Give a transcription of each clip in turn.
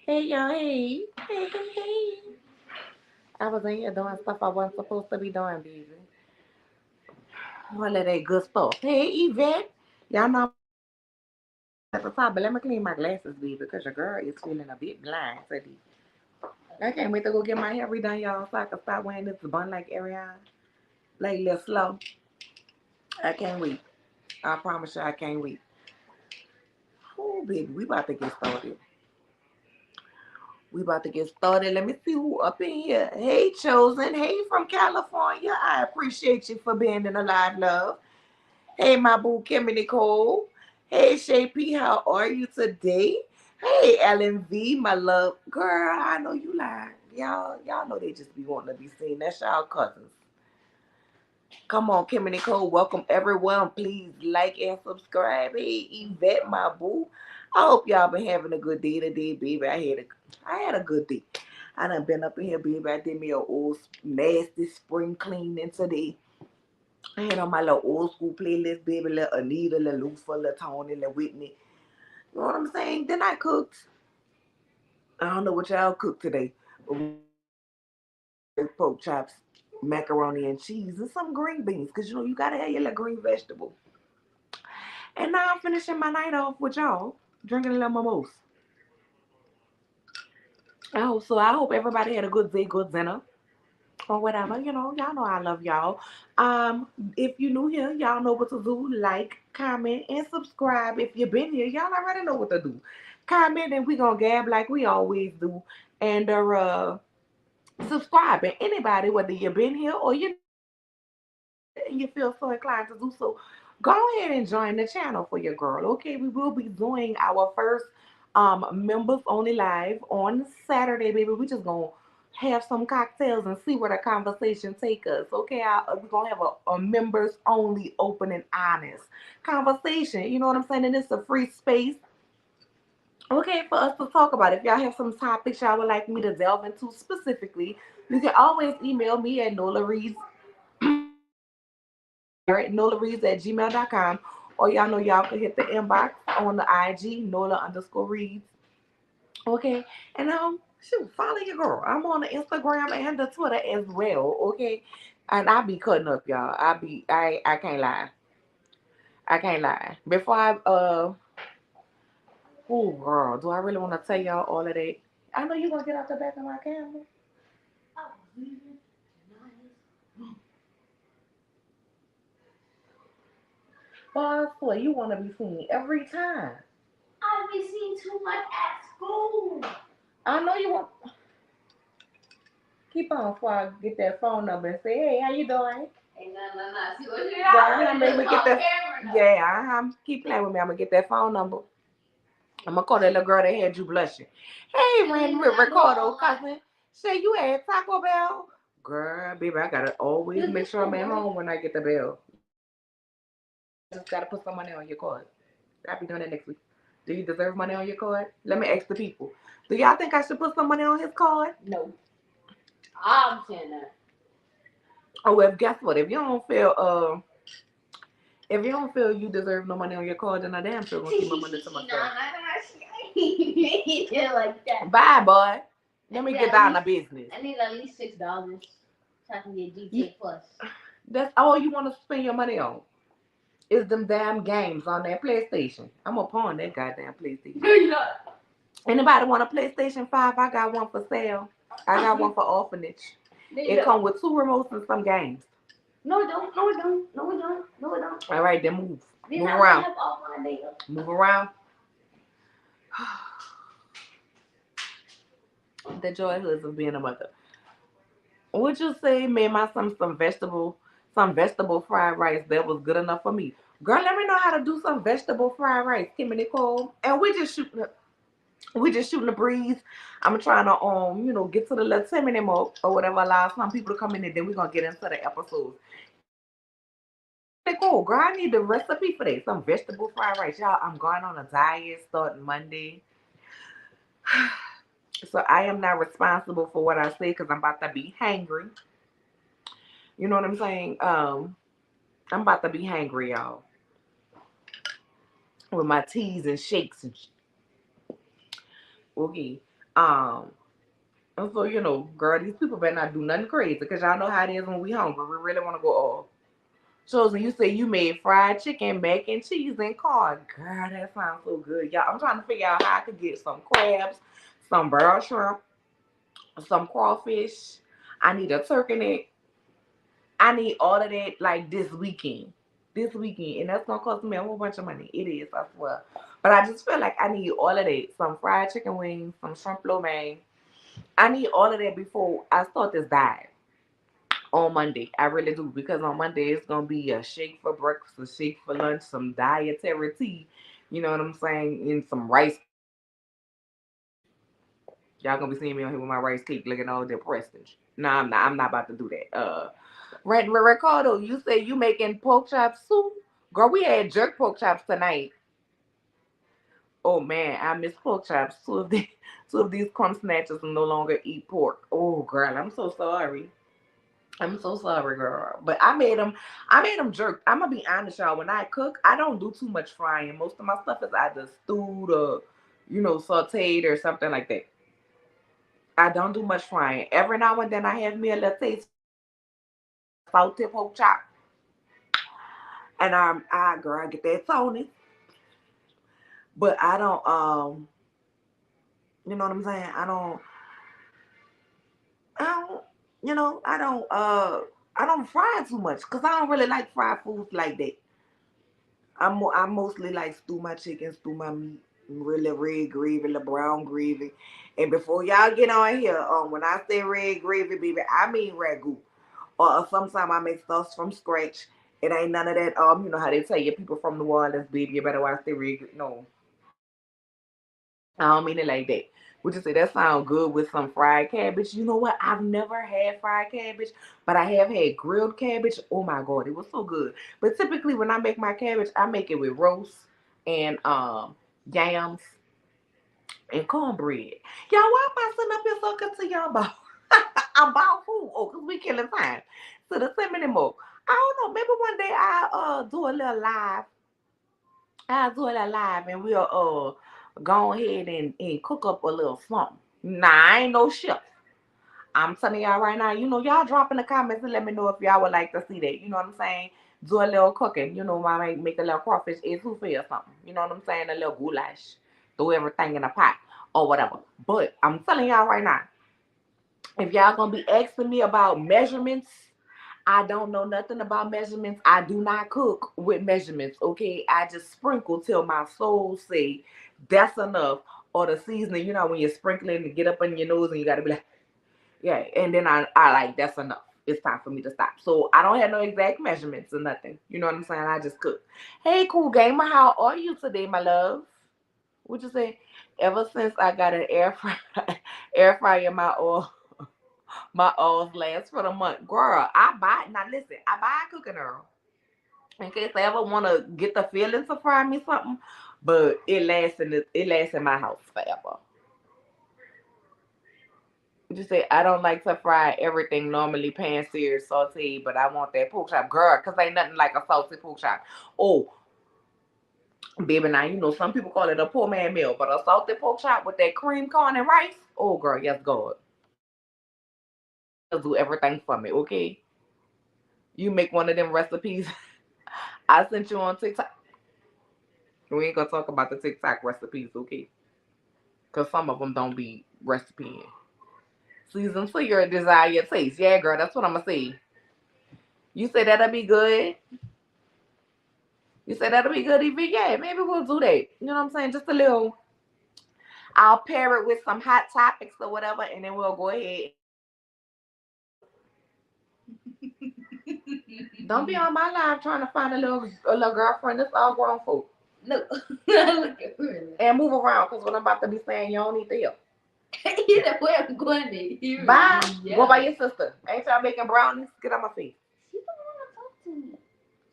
Hey y'all, hey. Hey, hey. I was in here doing stuff I wasn't supposed to be doing, baby. All of that good stuff. Hey, Yvette. Y'all know I'm at the top, but let me clean my glasses, baby, because your girl is feeling a bit blind today. I can't wait to go get my hair redone, y'all, so I can start wearing this bun like Ariana. Like, a little slow. I can't wait. I promise you, I can't wait. Oh, baby, we about to get started. We about to get started. Let me see who up in here. Hey, Chosen. Hey, from California. I appreciate you for being in the live, love. Hey, my boo, Kimmy Nicole. Hey, Shay P, how are you today? Hey, Ellen V, my love. Girl, I know you lying. Y'all know they just be wanting to be seen. That's y'all cousins. Come on, Kimmy Nicole. Welcome, everyone. Please like and subscribe. Hey, Yvette, my boo. I hope y'all been having a good day today, baby. I had a good day. I done been up in here, baby. I did me a old nasty spring cleaning today. I had on my little old school playlist, baby, little Anita, little Lufa, little Tony, little Whitney. You know what I'm saying? Then I cooked. I don't know what y'all cooked today. But pork chops, macaroni and cheese, and some green beans. Because, you gotta have your little green vegetable. And now I'm finishing my night off with y'all, drinking a little mimosa. I hope everybody had a good day, good dinner, or whatever. Y'all know I love y'all. If you new here, y'all know what to do. Like, comment, and subscribe. If you've been here, y'all already know what to do. Comment and we gonna gab like we always do. And subscribe. And anybody, whether you've been here or you feel so inclined to do so, go ahead and join the channel for your girl. Okay, we will be doing our first members only live on Saturday, baby. We just gonna have some cocktails and see where the conversation take us. Okay, we're gonna have a members only, open and honest conversation. You know what I'm saying? And it's a free space. Okay, for us to talk about. If y'all have some topics y'all would like me to delve into specifically, you can always email me at Nola Reeves nolareads@gmail.com, or y'all know y'all can hit the inbox on the IG, Nola_Reads. Okay. And shoot, follow your girl. I'm on the Instagram and the Twitter as well. Okay. And I be cutting up, y'all. I can't lie. I can't lie. Before oh girl, do I really want to tell y'all all of that? I know you're gonna get out the back of my camera. But I swear you wanna be seen every time. I be seeing too much at school. I know you want. Keep on before I get that phone number and say, hey, how you doing? Hey, no. See what you're Yeah, not make me get that. camera. Yeah, keep playing with me. I'm gonna get that phone number. I'm gonna call that little girl that had you blushing. Hey, Ricardo, cousin. Say you at Taco Bell? Girl, baby, I gotta always make sure I'm at home when I get the bill. I just gotta put some money on your card. I'll be doing that next week. Do you deserve money on your card? Let me ask the people. Do y'all think I should put some money on his card? No. I'm saying that. Oh well, guess what? If you don't feel you deserve no money on your card, then I damn sure gonna keep my money to myself. She ain't like that. Bye, boy. Let me get down to business. I need at least $6 so I can get GTA Plus. That's all you want to spend your money on. Is them damn games on that PlayStation. I'm gonna pawn that goddamn PlayStation. Anybody want a PlayStation 5? I got one for sale. I got one for orphanage. It come with 2 remotes and some games. No, it don't. No, it don't. No, it don't. No, it don't. All right, then move. Then Move I around. have all my data. Move around. The joyhoods of being a mother. Would you say made my son some vegetable fried rice that was good enough for me? Girl, let me know how to do some vegetable fried rice, Kim and Nicole. And we just shooting the breeze. I'm trying to get to the little 10 minute mark or whatever, allow some people to come in, and then we're gonna get into the episode. Nicole, girl, I need the recipe for that. Some vegetable fried rice. Y'all, I'm going on a diet starting Monday. So I am not responsible for what I say because I'm about to be hangry. You know what I'm saying? I'm about to be hangry, y'all, with my teas and shakes and okay. Um, and so, girl, these people better not do nothing crazy because y'all know how it is when we hungry. We really want to go off. Chosen, you say you made fried chicken, mac and cheese, and corn. Girl, that sounds so good. Y'all, I'm trying to figure out how I could get some crabs, some brown shrimp, some crawfish. I need a turkey neck. I need all of that like this weekend. This weekend. And that's gonna cost me a whole bunch of money. It is, I swear. But I just feel like I need all of that. Some fried chicken wings, some shrimp lo mein. I need all of that before I start this diet on Monday. I really do. Because on Monday it's gonna be a shake for breakfast, a shake for lunch, some dietary tea. You know what I'm saying? And some rice cake. Y'all gonna be seeing me on here with my rice cake looking all depressed. No, I'm not. I'm not about to do that. Ricardo, you say you making pork chop soup? Girl, we had jerk pork chops tonight. Oh man, I miss pork chops. Two of these crumb snatchers no longer eat pork. Oh girl, I'm so sorry. I'm so sorry, girl. But I made them jerk. I'm gonna be honest, y'all. When I cook, I don't do too much frying. Most of my stuff is either stewed or, sauteed or something like that. I don't do much frying. Every now and then I have me a little taste for a salted pork chop. And girl, I get that Tony. But I don't, you know what I'm saying? I don't, I don't fry too much because I don't really like fried foods like that. I mostly like stew my chicken, stew my meat, really red gravy, the brown gravy. And before y'all get on here, when I say red gravy, baby, I mean ragu. Or sometimes I make sauce from scratch. It ain't none of that. You know how they tell you people from New Orleans, baby, you better watch the red. No, I don't mean it like that. Would you say that sound good with some fried cabbage? You know what? I've never had fried cabbage, but I have had grilled cabbage. Oh my god, it was so good. But typically when I make my cabbage, I make it with roast and yams and cornbread. Y'all, why am I sitting up here talking to y'all about about food? Oh, cause we killing time. So the send me more. I don't know. Maybe one day I'll do a little live. I'll do it live and we'll go ahead and cook up a little something. Nah, I ain't no chef. I'm telling y'all right now, y'all drop in the comments and let me know if y'all would like to see that. You know what I'm saying? Do a little cooking. I might make a little crawfish etouffee or something. You know what I'm saying? A little goulash. Throw everything in a pot or whatever. But I'm telling y'all right now, if y'all gonna be asking me about measurements, I don't know nothing about measurements. I do not cook with measurements, okay? I just sprinkle till my soul say that's enough. Or the seasoning, when you're sprinkling to get up on your nose and you gotta be like, yeah. And then I like, that's enough. It's time for me to stop. So I don't have no exact measurements or nothing. You know what I'm saying? I just cook. Hey, cool gamer, how are you today, my love? What you say? Ever since I got an air fryer, air fryer, my oils last for the month. Girl, I buy now listen, I buy a cooking oil in case I ever wanna get the feeling to fry me something. But it lasts in my house forever. Just say I don't like to fry everything normally pan seared sauteed, but I want that pork chop, girl, cause ain't nothing like a salty pork chop. Oh, baby, now some people call it a poor man meal, but a salty pork chop with that cream corn and rice. Oh, girl, yes, God, it'll do everything for me. Okay, you make one of them recipes I sent you on TikTok. We ain't gonna talk about the TikTok recipes, okay? Cause some of them don't be recipe. Season to your desired taste. Yeah, girl, that's what I'm gonna say. You say that'll be good. You say that'll be good, Evie. Yeah, maybe we'll do that. You know what I'm saying? Just a little. I'll pair it with some hot topics or whatever, and then we'll go ahead. Don't be on my live trying to find a little girlfriend. It's all grown folk. No, look at her. And move around, cause what I'm about to be saying, you don't need to help. You know where I'm going to. Bye. What about your sister? Ain't y'all making brownies? Get on my face. She don't want to talk to me. She's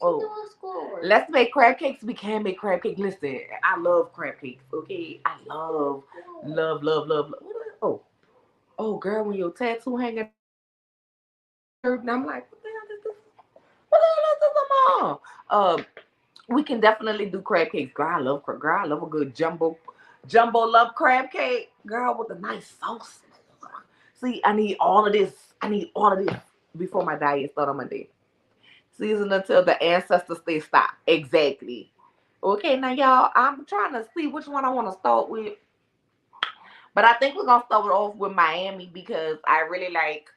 Oh, doing schoolwork. let's make crab cakes. We can make crab cakes. Listen, I love crab cakes. Okay, I love, love, love, love. Oh, girl, when your tattoo hanging out your shirt, and I'm like, what the hell is this? What the hell is this, mom? We can definitely do crab cakes. Girl, I love a good jumbo. Jumbo love crab cake, girl, with a nice sauce. See, I need all of this. I need all of this before my diet start on Monday. Season until the ancestors stay stopped. Exactly. Okay, now y'all, I'm trying to see which one I want to start with. But I think we're gonna start off with Miami because I really like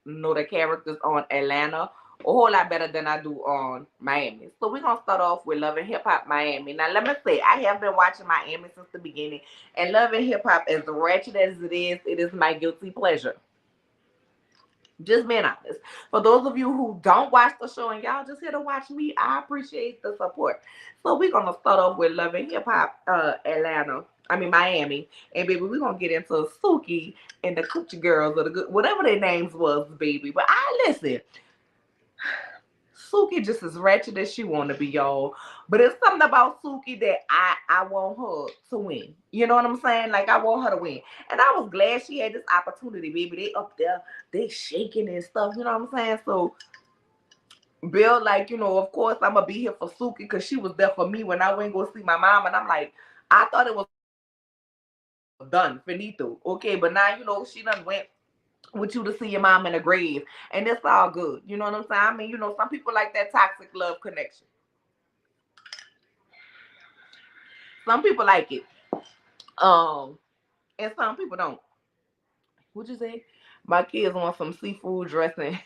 know the characters on Atlanta a whole lot better than I do on Miami. So we're gonna start off with Love and Hip Hop Miami. Now let me say I have been watching Miami since the beginning, and Love and Hip Hop, as ratchet as it is my guilty pleasure. Just being honest. For those of you who don't watch the show and y'all just here to watch me, I appreciate the support. So we're gonna start off with Love and Hip Hop Atlanta. I mean Miami. And baby, we're gonna get into Suki and the Coochie Girls or the good whatever their names was, baby. But I listen, Suki just as ratchet as she wanna be, y'all. But it's something about Suki that I want her to win. You know what I'm saying? Like I want her to win. And I was glad she had this opportunity, baby. They up there, they shaking and stuff, you know what I'm saying? So Bill, like, of course I'm gonna be here for Suki because she was there for me when I went go see my mom, and I'm like, I thought it was done, finito. Okay, but now she done went with you to see your mom in the grave, and it's all good. You know what I'm saying? I mean, some people like that toxic love connection. Some people like it. Um, and some people don't. What'd you say? My kids want some seafood dressing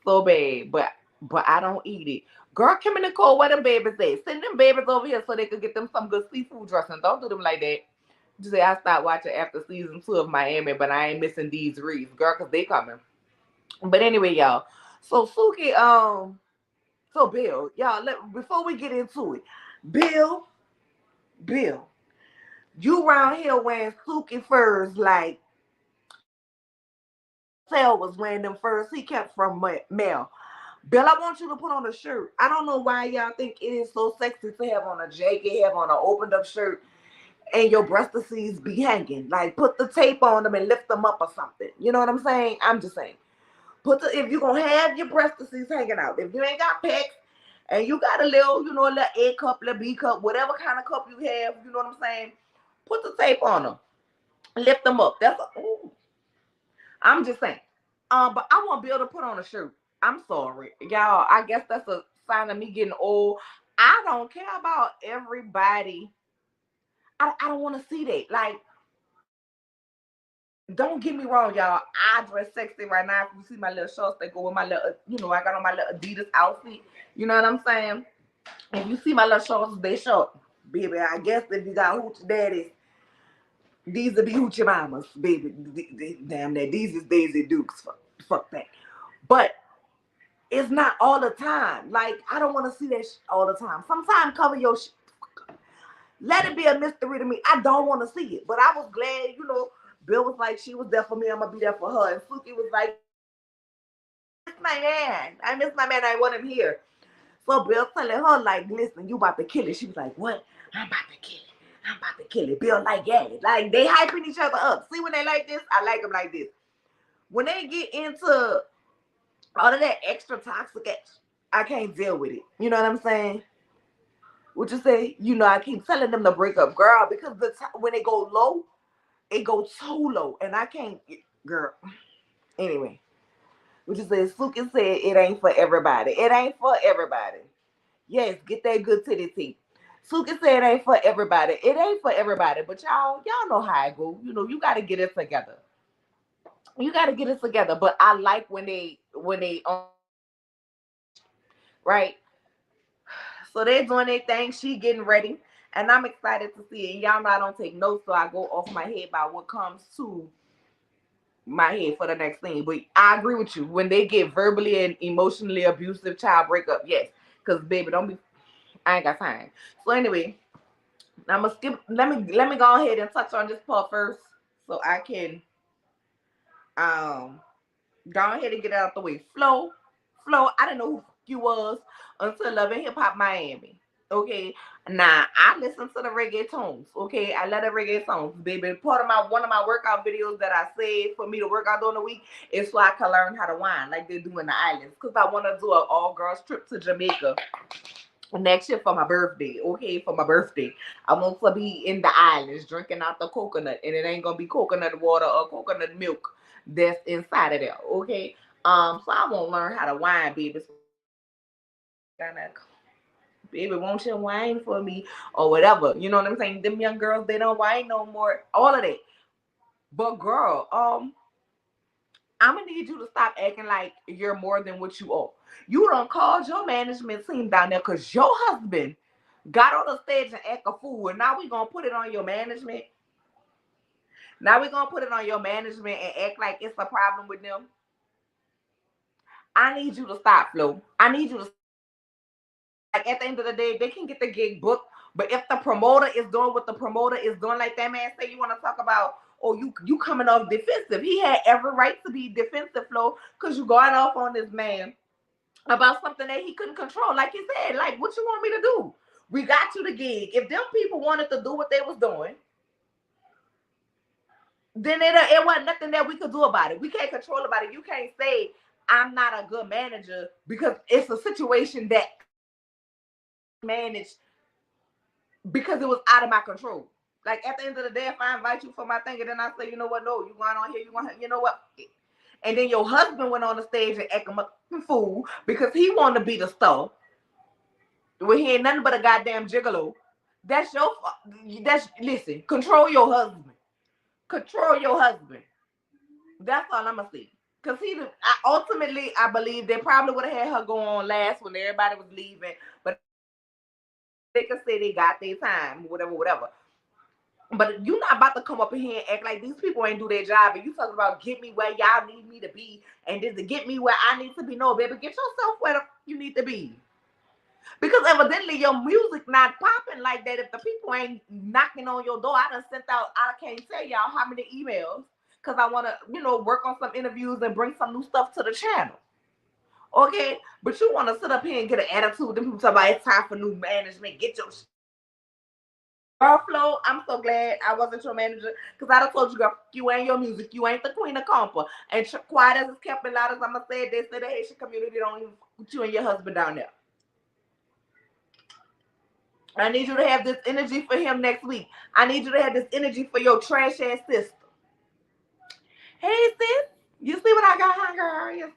so bad, but I don't eat it. Girl, Kim and Nicole, where them babies at? Send them babies over here so they could get them some good seafood dressing. Don't do them like that. Just say I stopped watching after season 2 of Miami, but I ain't missing these reads, girl, cause they coming. But anyway, y'all. So Suki, so Bill, y'all, before we get into it, Bill, Bill, you around here wearing Suki furs like Sal was wearing them furs he kept from Mel. Bill, I want you to put on a shirt. I don't know why y'all think it is so sexy to have on a jacket, have on an opened up shirt, and your breastises be hanging. Like put the tape on them and lift them up or something. You know what I'm saying? I'm just saying. If you're gonna have your breastises hanging out, if you ain't got pecs and you got a little, a little A cup, little B cup, whatever kind of cup you have, you know what I'm saying? Put the tape on them. Lift them up. Ooh, I'm just saying. But I want Bill to put on a shirt. I'm sorry, y'all. I guess that's a sign of me getting old. I don't care about everybody. I don't want to see that. Like, don't get me wrong, y'all. I dress sexy right now. If you see my little shorts that go with my little, I got on my little Adidas outfit. You know what I'm saying? If you see my little shorts, they short. Baby, I guess if you got hoochie daddies, these will be hoochie mamas, baby. Damn that. These is Daisy Dukes. Fuck that. But it's not all the time. Like, I don't want to see that all the time. Sometimes cover your let it be a mystery to me. I don't want to see it. But I was glad, Bill was like, she was there for me. I'm going to be there for her. And Suki was like, I miss my man. I miss my man. I want him here. So Bill telling her, like, listen, you about to kill it. She was like, what? I'm about to kill it. I'm about to kill it. Bill like, yeah. Like, they hyping each other up. See when they like this? I like them like this. When they get into all of that extra toxic, I can't deal with it. You know what I'm saying? What you say? I keep telling them to break up, girl, because when they go low, it goes too low, and I can't, girl. Anyway, what you say? Suki said it ain't for everybody. It ain't for everybody. Yes, get that good titty tea. Suki said it ain't for everybody. It ain't for everybody, but y'all know how I go. You got to get it together. You got to get it together. But I like when they right. So they're doing their thing. She getting ready. And I'm excited to see it. And y'all know I don't take notes, so I go off my head by what comes to my head for the next thing. But I agree with you. When they get verbally and emotionally abusive, child breakup, yes. Because baby, don't be I ain't got time. So anyway, I'm gonna skip let me go ahead and touch on this part first so I can um go ahead and get it out the way. Flo, I didn't know who you was until Love and Hip Hop Miami. Okay. Now I listen to the reggaetons. Okay. I love the reggaetons, baby. Part of one of my workout videos that I said for me to work out during the week is so I can learn how to whine like they do in the islands. Because I want to do an all girls trip to Jamaica next year for my birthday. Okay, for my birthday, I want to be in the islands drinking out the coconut, and it ain't gonna be coconut water or coconut milk that's inside of there. Okay, so I won't learn how to wine, baby. So baby, won't you wine for me or whatever? You know what I'm saying? Them young girls, they don't wine no more. All of that. But girl, I'm gonna need you to stop acting like you're more than what you are. You don't call your management team down there because your husband got on the stage and act a fool, and now we gonna put it on your management. Now we gonna put it on your management and act like it's a problem with them. I need you to stop, Flo. I need you to like at the end of the day, they can get the gig booked, but if the promoter is doing what the promoter is doing, like that man say, you want to talk about, oh, you coming off defensive. He had every right to be defensive, Flo, because you going off on this man about something that he couldn't control. Like you said, like what you want me to do? We got you the gig. If them people wanted to do what they was doing, then it wasn't nothing that we could do about it. We can't control about it. You can't say I'm not a good manager because it's a situation that managed because it was out of my control. Like at the end of the day, if I invite you for my thing and then I say, you know what, no, you going on here, you know what? And then your husband went on the stage and acted a fool because he wanted to be the star. When he ain't nothing but a goddamn gigolo. That's your listen, control your husband. Control your husband. That's all I'm gonna say. Cause ultimately I believe they probably would have had her go on last when everybody was leaving, but they could say they got their time, whatever, whatever. But you not about to come up in here and act like these people ain't do their job, and you talking about get me where y'all need me to be, and this to get me where I need to be. No, baby, get yourself where you need to be. Because evidently your music not popping like that. If the people ain't knocking on your door, I done sent out, I can't tell y'all how many emails because I want to, work on some interviews and bring some new stuff to the channel. Okay, but you want to sit up here and get an attitude. Then people talk about it's time for new management. Get your girl, Flo. I'm so glad I wasn't your manager because I done told you, girl, you ain't your music. You ain't the queen of compa. And quiet as it's kept and loud as I'm gonna say, they say the Haitian community don't even put you and your husband down there. I need you to have this energy for him next week. I need you to have this energy for your trash ass sister. Hey sis, you see what I got, huh, girl? You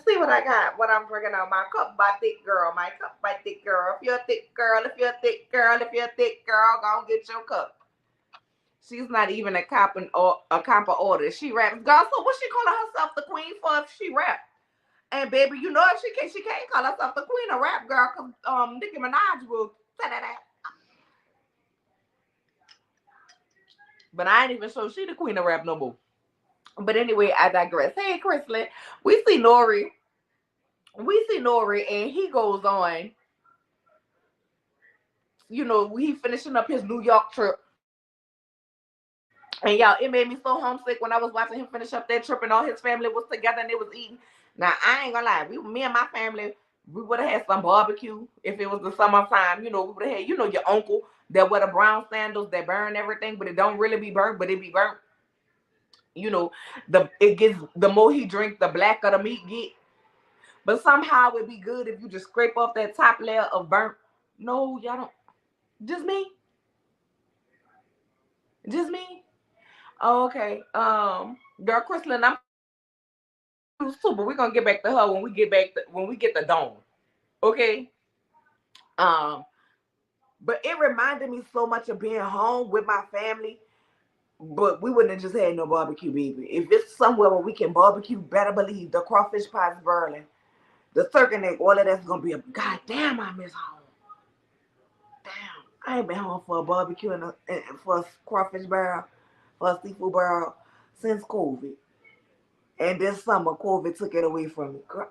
see what I got. What I'm drinking on my cup by thick girl. My cup by thick girl. If you're a thick girl, if you're a thick girl, if you're a thick girl, go and get your cup. She's not even a cop or a compa order. She raps. Girl, so what she calling herself the queen for if she rap? And baby, you know if she can't call herself the queen of rap, girl, because Nicki Minaj will say that. But I ain't even sure she the queen of rap no more. But anyway, I digress. Hey, Chrisley, we see Nori. We see Nori, and he goes on. He finishing up his New York trip. And y'all, it made me so homesick when I was watching him finish up that trip, and all his family was together and they was eating. Now I ain't gonna lie, me and my family, we would have had some barbecue if it was the summertime. We would have had, your uncle that wear the brown sandals that burn everything, but it don't really be burnt, but it be burnt. The more he drink, the blacker the meat get. But somehow it'd be good if you just scrape off that top layer of burnt. No, y'all don't. Just me. Just me. Oh, okay. Girl, Crystalline, I'm too, but we're gonna get back to her when we get the dome. Okay. Um, but it reminded me so much of being home with my family. But we wouldn't have just had no barbecue, baby. If it's somewhere where we can barbecue, better believe the crawfish pie's burning. The turkey neck, all of that's gonna be a goddamn. I miss home. Damn, I ain't been home for a barbecue and for a crawfish barrel, for a seafood barrel since COVID. And this summer, COVID took it away from me. Girl,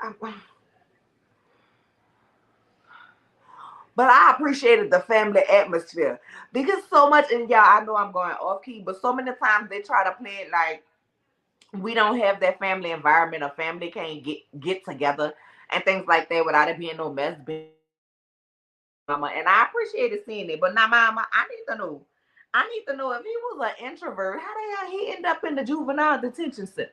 but I appreciated the family atmosphere because so much, and y'all, I know I'm going off key, but so many times they try to play it like we don't have that family environment. A family can't get together and things like that without it being no mess. Mama, and I appreciated seeing it. But now, Mama, I need to know. I need to know if he was an introvert, how the hell he end up in the juvenile detention center?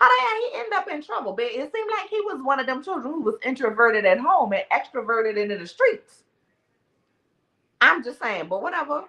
How the hell he end up in trouble? But it seemed like he was one of them children who was introverted at home and extroverted into the streets. I'm just saying, but whatever.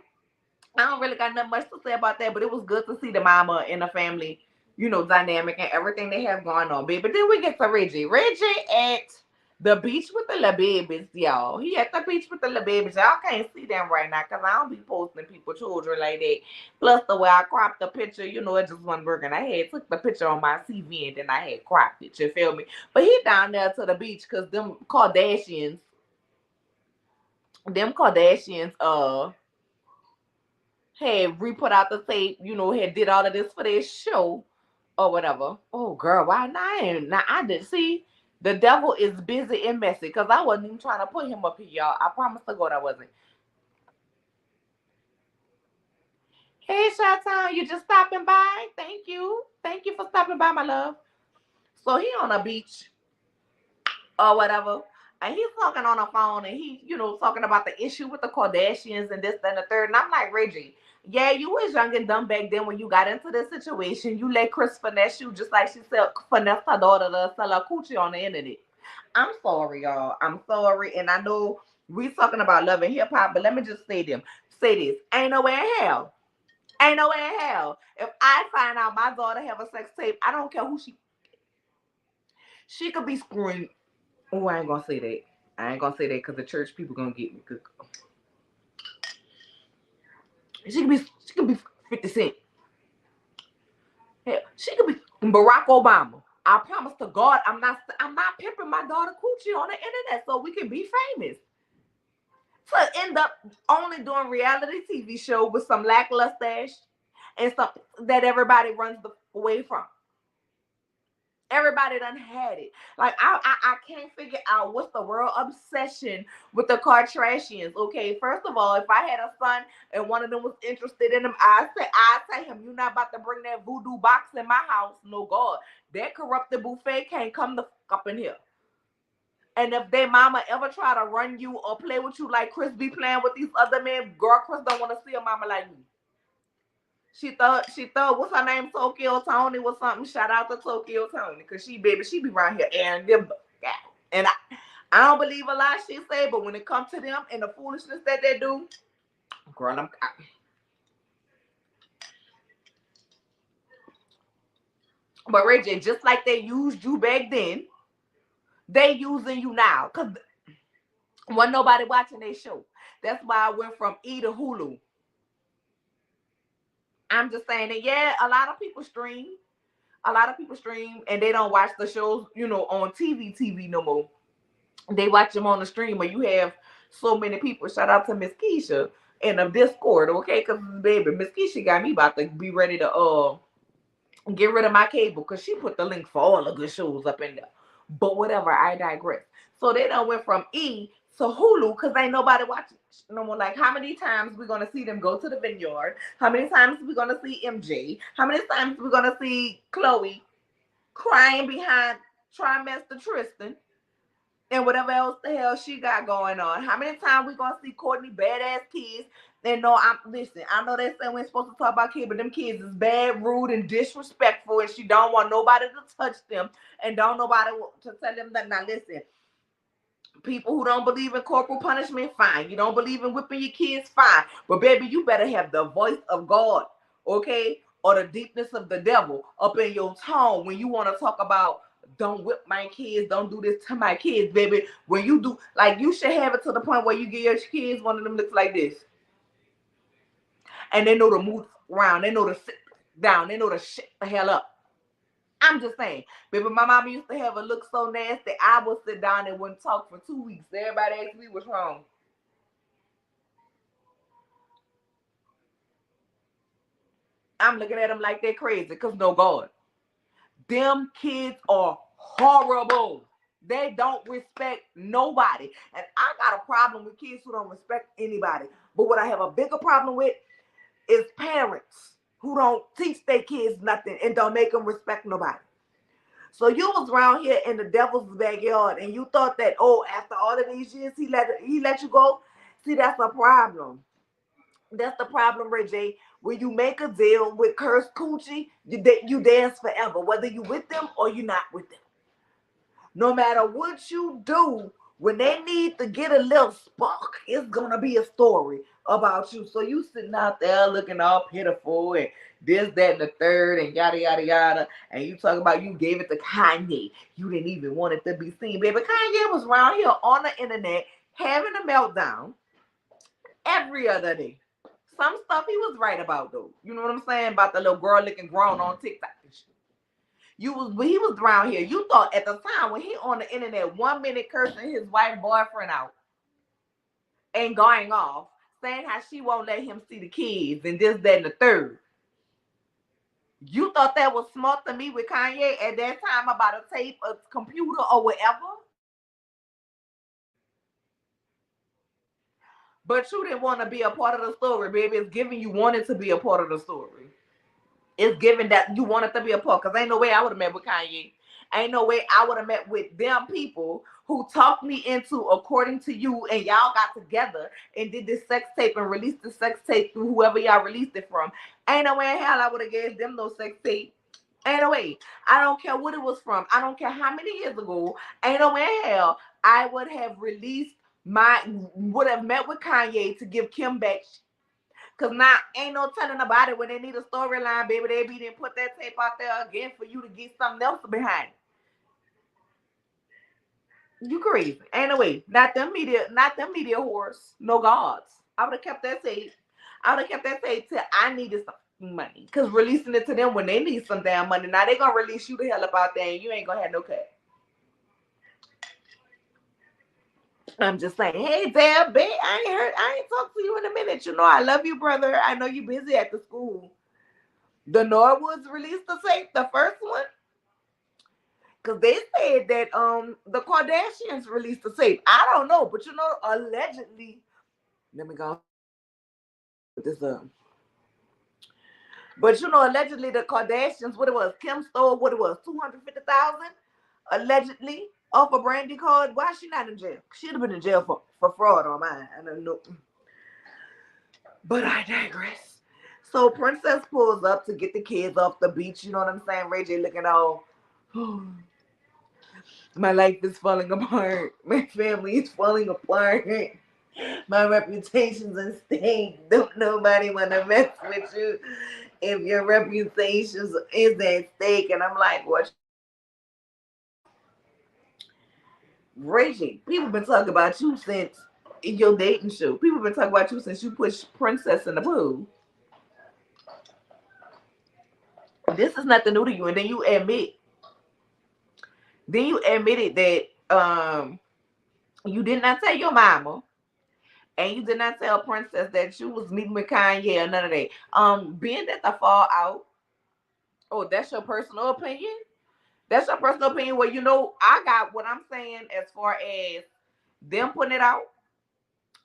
I don't really got nothing much to say about that, but it was good to see the mama and the family, dynamic and everything they have going on, babe. But then we get to Reggie. Reggie at the beach with the little babies, y'all. He at the beach with the little babies. Y'all can't see them right now because I don't be posting people children like that. Plus the way I cropped the picture, it just wasn't working. I had took the picture on my CV and then I had cropped it. You feel me? But he down there to the beach because them Kardashians, had re-put out the tape, had did all of this for their show or whatever. Oh girl, why not? Now I did see the devil is busy and messy because I wasn't even trying to put him up here, y'all. I promise to God I wasn't. Hey Shawtown, you just stopping by? Thank you. Thank you for stopping by, my love. So he on a beach or whatever. And he's talking on the phone and he, talking about the issue with the Kardashians and this, that, and the third. And I'm like, Reggie, yeah, you was young and dumb back then when you got into this situation. You let Chris finesse you just like she said finesse her daughter to sell her coochie on the internet. I'm sorry, y'all. I'm sorry. And I know we talking about love and hip hop, but let me just say this. Ain't no way in hell. Ain't no way in hell. If I find out my daughter have a sex tape, I don't care who she could be screwing. Oh, I ain't gonna say that. I ain't gonna say that because the church people gonna get me. She could be 50 Cent. Hell, she could be Barack Obama. I promise to God, I'm not pimping my daughter coochie on the internet so we can be famous. To end up only doing reality TV show with some lackluster and something that everybody runs away from. Everybody done had it. Like I can't figure out what's the world obsession with the Kardashians. Okay, first of all, if I had a son and one of them was interested in him, I tell him, you're not about to bring that voodoo box in my house. No God, that corrupted buffet can't come the fuck up in here. And if their mama ever try to run you or play with you like Chris be playing with these other men, girl, Chris don't want to see a mama like me. She thought what's her name, Tokyo Tony was something. Shout out to Tokyo Tony, cause she be around here and them, and I don't believe a lot she say, but when it comes to them and the foolishness that they do, girl, but Reggie, just like they used you back then, they using you now, cause wasn't nobody watching their show. That's why I went from E to Hulu. I'm just saying that yeah, a lot of people stream. A lot of people stream and they don't watch the shows, on TV no more. They watch them on the stream where you have so many people. Shout out to Miss Keisha in the Discord, okay? Because baby, Miss Keisha got me about to be ready to get rid of my cable because she put the link for all the good shows up in there. But whatever, I digress. So they done went from E to Hulu because ain't nobody watching no more. Like, how many times we gonna see them go to the vineyard? How many times we gonna see MJ? How many times we gonna see Chloe crying behind trimester Tristan? And whatever else the hell she got going on. How many times we gonna see Courtney badass kids? And no, listen. I know they say we ain't supposed to talk about kids, but them kids is bad, rude, and disrespectful, and she don't want nobody to touch them, and don't nobody to tell them that. Now listen, people who don't believe in corporal punishment, fine. You don't believe in whipping your kids, fine. But baby, you better have the voice of God, okay, or the deepness of the devil up in your tone when you want to talk about don't whip my kids, don't do this to my kids, baby. When you do, like, you should have it to the point where you give your kids one of them looks like this, and they know to move around, they know to sit down, they know to shut the hell up. I'm just saying, baby, my mama used to have a look so nasty, I would sit down and wouldn't talk for 2 weeks. Everybody asked me what's wrong. I'm looking at them like they're crazy, because no God. Them kids are horrible. They don't respect nobody. And I got a problem with kids who don't respect anybody. But what I have a bigger problem with is parents who don't teach their kids nothing and don't make them respect nobody. So you was around here in the devil's backyard and you thought that, oh, after all of these years he let you go. See, that's a problem. That's the problem, Ray J. When you make a deal with Cursed Coochie, you dance forever, whether you with them or you not with them. No matter what you do, when they need to get a little spark, it's gonna be a story about you. So you sitting out there looking all pitiful and this, that, and the third, and yada yada yada. And you talk about you gave it to Kanye. You didn't even want it to be seen, baby. Kanye was around here on the internet having a meltdown every other day. Some stuff he was right about though. You know what I'm saying? About the little girl looking grown on TikTok and shit. He was around here. You thought at the time when he on the internet 1 minute cursing his wife boyfriend out and going off, saying how she won't let him see the kids and this, that, and the third. You thought that was smart to me with Kanye at that time about a tape, a computer, or whatever? But you didn't want to be a part of the story, baby. It's giving you wanted to be a part of the story. It's given that you wanted to be a part. Because ain't no way I would have met with Kanye. Ain't no way I would have met with them people who talked me into according to you, and y'all got together and did this sex tape and released the sex tape through whoever y'all released it from. Ain't no way in hell I would have gave them no sex tape. Ain't no way. I don't care what it was from. I don't care how many years ago. Ain't no way in hell I would have would have met with Kanye to give Kim back. Cause now ain't no telling about it when they need a storyline, baby. They be didn't put that tape out there again for you to get something else behind it. You crazy. Ain't no way. Not them media whores. No gods. I would have kept that tape. I would have kept that tape till I needed some money. Cause releasing it to them when they need some damn money. Now they gonna release you the hell up out there and you ain't gonna have no cut. I'm just saying, hey Dad, babe, I ain't talked to you in a minute. You know I love you, brother. I know you busy at the school. The Norwoods released the tape, the first one. Cause they said that the Kardashians released the tape. I don't know, but you know, allegedly, let me go put this up. But you know, allegedly the Kardashians, what it was, Kim stole what it was, 250,000 allegedly off a Brandy card. Why is she not in jail? She'd have been in jail for fraud on mine. I don't know. But I digress. So Princess pulls up to get the kids off the beach. You know what I'm saying? Ray J looking all, my life is falling apart. My family is falling apart. My reputation's at stake. Don't nobody want to mess with you if your reputation is at stake. And I'm like, what? Ray J, people been talking about you since your dating show. People been talking about you since you pushed Princess in the pool. This is nothing new to you. And then you admitted that you did not tell your mama and you did not tell Princess that you was meeting with Kanye or none of that. Being that the fall out, oh, that's your personal opinion? That's your personal opinion. Well, you know, I got what I'm saying as far as them putting it out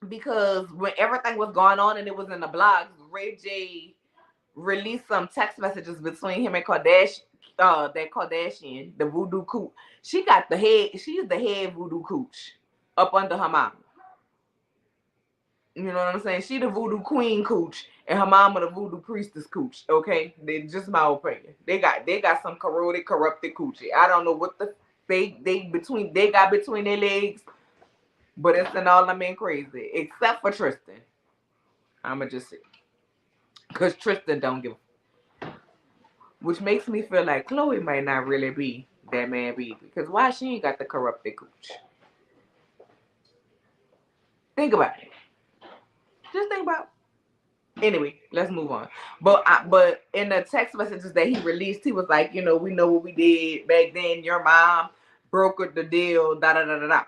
because when everything was going on and it was in the blogs, Ray J released some text messages between him and that Kardashian, the voodoo cooch. She's the head voodoo cooch up under her mama. You know what I'm saying? She the voodoo queen cooch and her mama the voodoo priestess cooch. Okay, they just my opinion. They got some corrupted coochie. I don't know what they got between their legs, but it's an all I'm in crazy except for Tristan. I'ma just say because Tristan don't give, which makes me feel like Chloe might not really be that man baby because why she ain't got the corrupted cooch? Think about it. Just think about it. Anyway, let's move on. But in the text messages that he released, he was like, you know, we know what we did back then. Your mom brokered the deal. Da da da da da.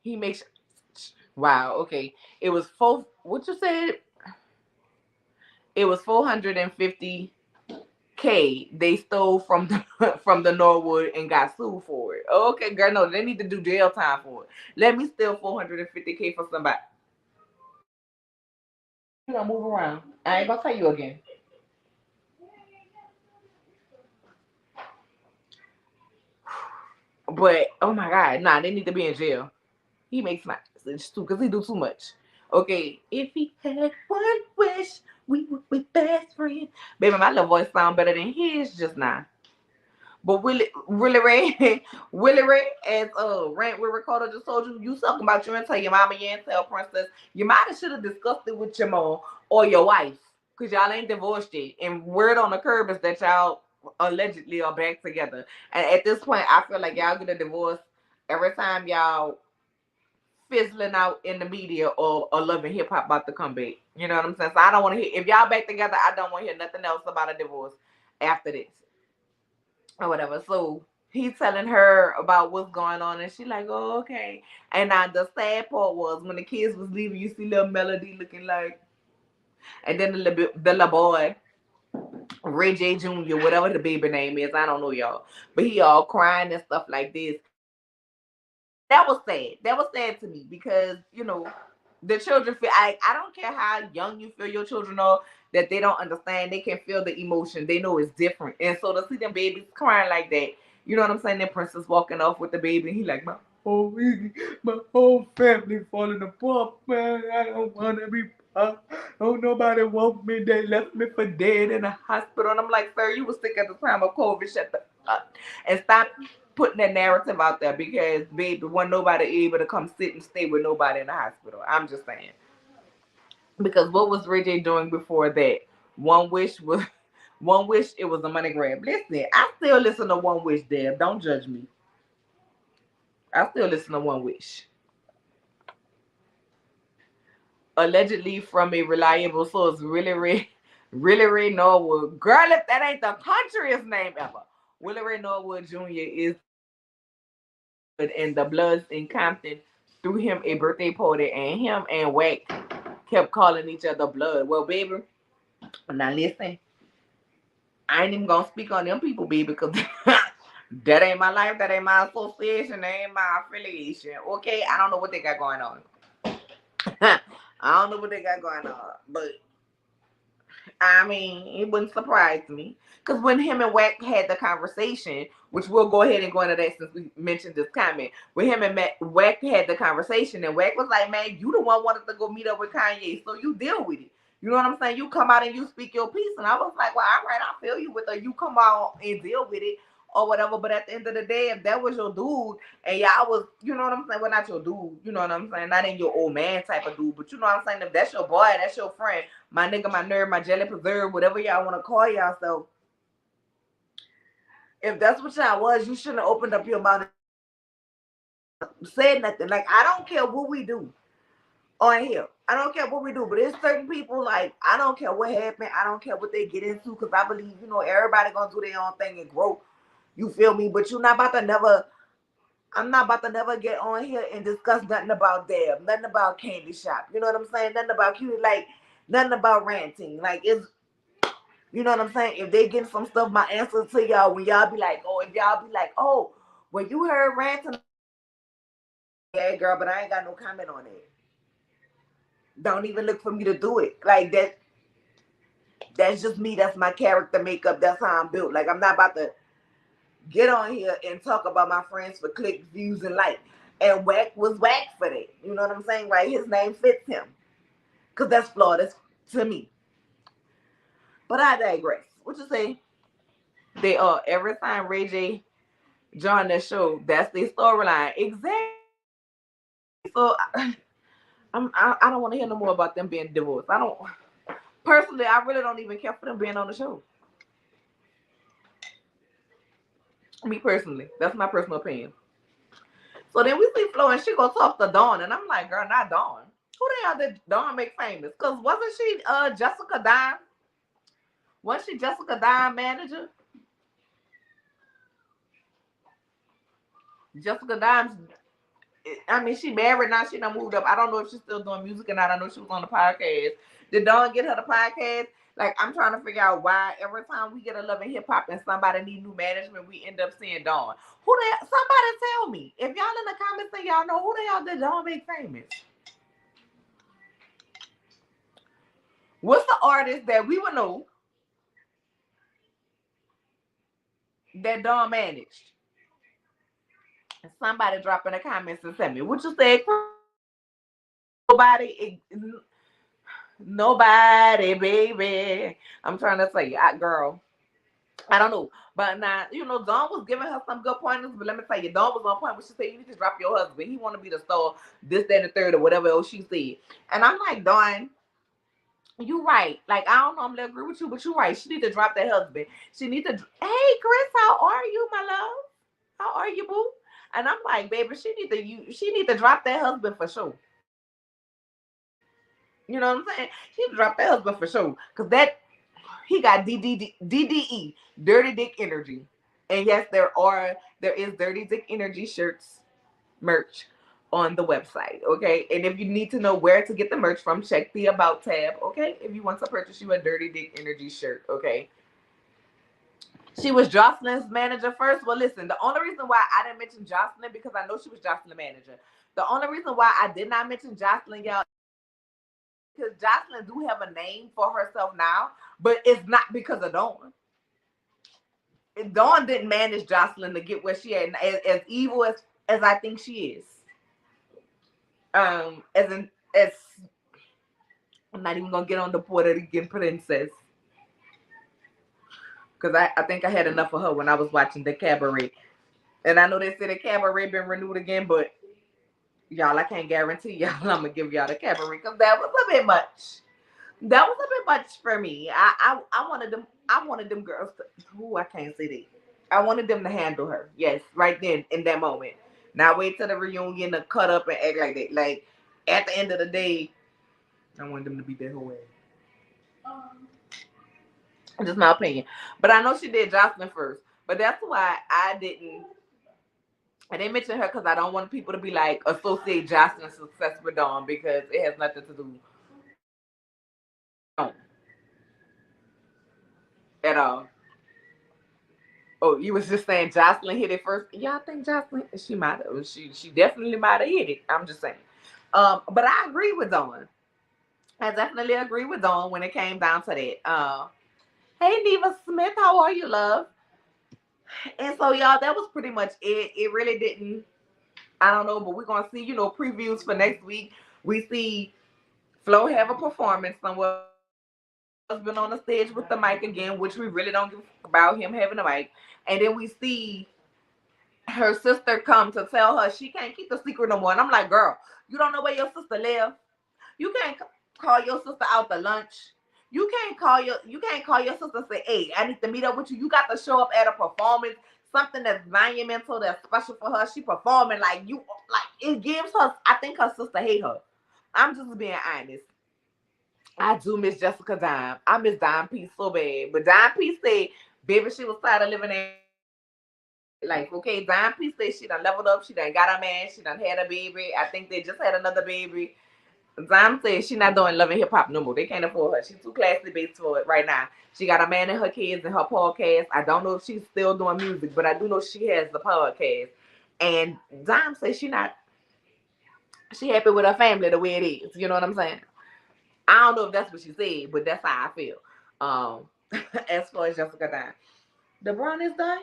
He makes. Wow. Okay. It was four. What you said? It was 450K they stole from the from the Norwood and got sued for it. Okay, girl, no, they need to do jail time for it. Let me steal 450K for somebody. You gonna move around. I ain't gonna tell you again. But oh my god, nah, they need to be in jail. He makes my message too, because he do too much. Okay, if he had one wish, we would be best friends. Baby, my little voice sound better than his just now. But Willie Ray, Willie Ray, as Rant with Ricardo just told you, you talking about you and tell your mama, you ain't tell Princess. You might have should have discussed it with your mom or your wife, cause y'all ain't divorced yet. And word on the curb is that y'all allegedly are back together. And at this point, I feel like y'all get a divorce every time y'all fizzling out in the media or Love and Hip Hop about to come back. You know what I'm saying? So I don't want to hear, if y'all back together, I don't want to hear nothing else about a divorce after this or whatever. So he's telling her about what's going on, and she like, oh, okay. And now the sad part was when the kids was leaving, you see little Melody looking like, and then the little boy, Ray J Jr., whatever the baby name is, I don't know y'all, but he all crying and stuff like this. That was sad. That was sad to me because the children feel. I don't care how young you feel your children are, that they don't understand. They can feel the emotion. They know it's different. And so to see them babies crying like that, you know what I'm saying? Then Princess walking off with the baby, and he like my whole family falling apart, man. I don't wanna be. Oh, nobody want me. They left me for dead in a hospital. And I'm like, sir, you was sick at the time of COVID. Shut the up and stop putting that narrative out there because, baby, wasn't nobody able to come sit and stay with nobody in the hospital. I'm just saying. Because what was Ray J doing before that? One Wish was One Wish. It was a money grab. Listen, I still listen to One Wish. Deb, don't judge me. I still listen to One Wish. Allegedly from a reliable source, Really Ray Norwood. Girl, if that ain't the countryest name ever. Willie Ray Norwood Jr. is and the Bloods in Compton threw him a birthday party, and him and Wack kept calling each other Blood. Well, baby, now listen, I ain't even gonna speak on them people, baby, because that ain't my life, that ain't my association, that ain't my affiliation. Okay, I don't know what they got going on. I don't know what they got going on, but I mean, it wouldn't surprise me. Because when him and Wack had the conversation, which we'll go ahead and go into that since we mentioned this comment, when him and Wack had the conversation, and Wack was like, man, you the one wanted to go meet up with Kanye, so you deal with it. You know what I'm saying? You come out and you speak your piece. And I was like, well, all right, I feel you with her. You come out and deal with it or whatever. But at the end of the day, if that was your dude and y'all was, you know what I'm saying? Well, not your dude, you know what I'm saying? Not in your old man type of dude, but you know what I'm saying? If that's your boy, that's your friend, my nigga, my nerd, my jelly preserve, whatever y'all want to call y'all. So if that's what y'all was, you shouldn't have opened up your mouth and said nothing. Like, I don't care what we do on here. I don't care what we do, but there's certain people, like, I don't care what happened. I don't care what they get into, because I believe, everybody gonna do their own thing and grow. You feel me? But you're not about to never, I'm not about to never get on here and discuss nothing about Deb, nothing about Candy Shop. You know what I'm saying? Nothing about Cutie, like, nothing about ranting. Like, it's, you know what I'm saying? If they get some stuff, my answer to y'all, when y'all be like, oh, if y'all be like, oh, when you heard ranting, yeah, girl, but I ain't got no comment on it. Don't even look for me to do it. Like that. That's just me. That's my character makeup. That's how I'm built. Like, I'm not about to get on here and talk about my friends for clicks, views, and likes. And Wack was Wack for that. You know what I'm saying? Right? His name fits him. Because that's flawed. That's to me. But I digress. What you say? They are every time Ray J joined that show, that's their storyline. Exactly. So I don't want to hear no more about them being divorced. I don't personally. I really don't even care for them being on the show. Me personally, that's my personal opinion. So then we see Flo and she go talk to Dawn, and I'm like, girl, not Dawn. Who the hell did Dawn make famous? Cause wasn't she Jessica Dime? Wasn't she Jessica Dime manager? Jessica Dime's, I mean, she married now. She done moved up. I don't know if she's still doing music or not. I know she was on the podcast. Did Dawn get her the podcast? Like, I'm trying to figure out why every time we get a Love and Hip Hop and somebody need new management, we end up seeing Dawn. Who the hell? Somebody tell me. If y'all in the comments say y'all know, who the hell did Dawn make famous? What's the artist that we would know that Dawn managed? And somebody drop in the comments and tell me what you said. nobody, baby. I'm trying to say, girl, I don't know. But now, Dawn was giving her some good pointers, but let me tell you, Dawn was on point when she said, you need to drop your husband. He want to be the star, this, that, and the third, or whatever else she said. And I'm like, Dawn, you right. Like, I don't normally agree with you, but you right. She need to drop that husband. She need to, hey, Chris, how are you, my love? How are you, boo? And I'm like, baby, she need to drop that husband for sure. You know what I'm saying? She need to drop that husband for sure. Because he got DDE, dirty dick energy. And yes, there is dirty dick energy shirts merch on the website. Okay. And if you need to know where to get the merch from, check the about tab. Okay. If you want to purchase you a dirty dick energy shirt. Okay. She was Jocelyn's manager first. Well, listen, the only reason why I didn't mention Jocelyn because I know she was Jocelyn's manager. The only reason why I did not mention Jocelyn, y'all, because Jocelyn do have a name for herself now, but it's not because of Dawn. Dawn didn't manage Jocelyn to get where she at, as evil as I think she is. As I'm not even gonna get on the Puerto Rican princess because I think I had enough of her when I was watching the cabaret. And I know they said the cabaret been renewed again, but y'all, I can't guarantee y'all I'm gonna give y'all the cabaret because that was a bit much. That was a bit much for me. I wanted them girls to, who I can't say that. I wanted them to handle her. Yes, right then in that moment. Now wait till the reunion to cut up and act like that. Like at the end of the day, I wanted them to be that whole way. Just my opinion. But I know she did Jocelyn first. But that's why I didn't mention her because I don't want people to be like associate Jocelyn's success with Dawn because it has nothing to do at all. Oh, you was just saying Jocelyn hit it first. Y'all think Jocelyn? She might have. She definitely might have hit it. I'm just saying. But I agree with Dawn. I definitely agree with Dawn when it came down to that. Hey Neva Smith, how are you, love? And so y'all, that was pretty much it. It really didn't. I don't know, but we're gonna see, previews for next week. We see Flo have a performance somewhere. Husband on the stage with the mic again, which we really don't give about him having a mic. And then we see her sister come to tell her she can't keep the secret no more. And I'm like, girl, you don't know where your sister live. You can't call your sister out to lunch. You can't call your sister and say, hey, I need to meet up with you. You got to show up at a performance, something that's monumental, that's special for her. She performing like it gives her. I think her sister hate her. I'm just being honest. I do miss Jessica Dime. I miss Dime P so bad. But Dime P said, baby, she was tired of living there. Like, okay, Dime P said she done leveled up. She done got a man. She done had a baby. I think they just had another baby. Dime said she not doing Love and Hip Hop no more. They can't afford her. She's too classy based for it right now. She got a man and her kids and her podcast. I don't know if she's still doing music, but I do know she has the podcast. And Dime said she happy with her family the way it is. You know what I'm saying? I don't know if that's what she said, but that's how I feel. As far as Jessica Dime. The brown is done.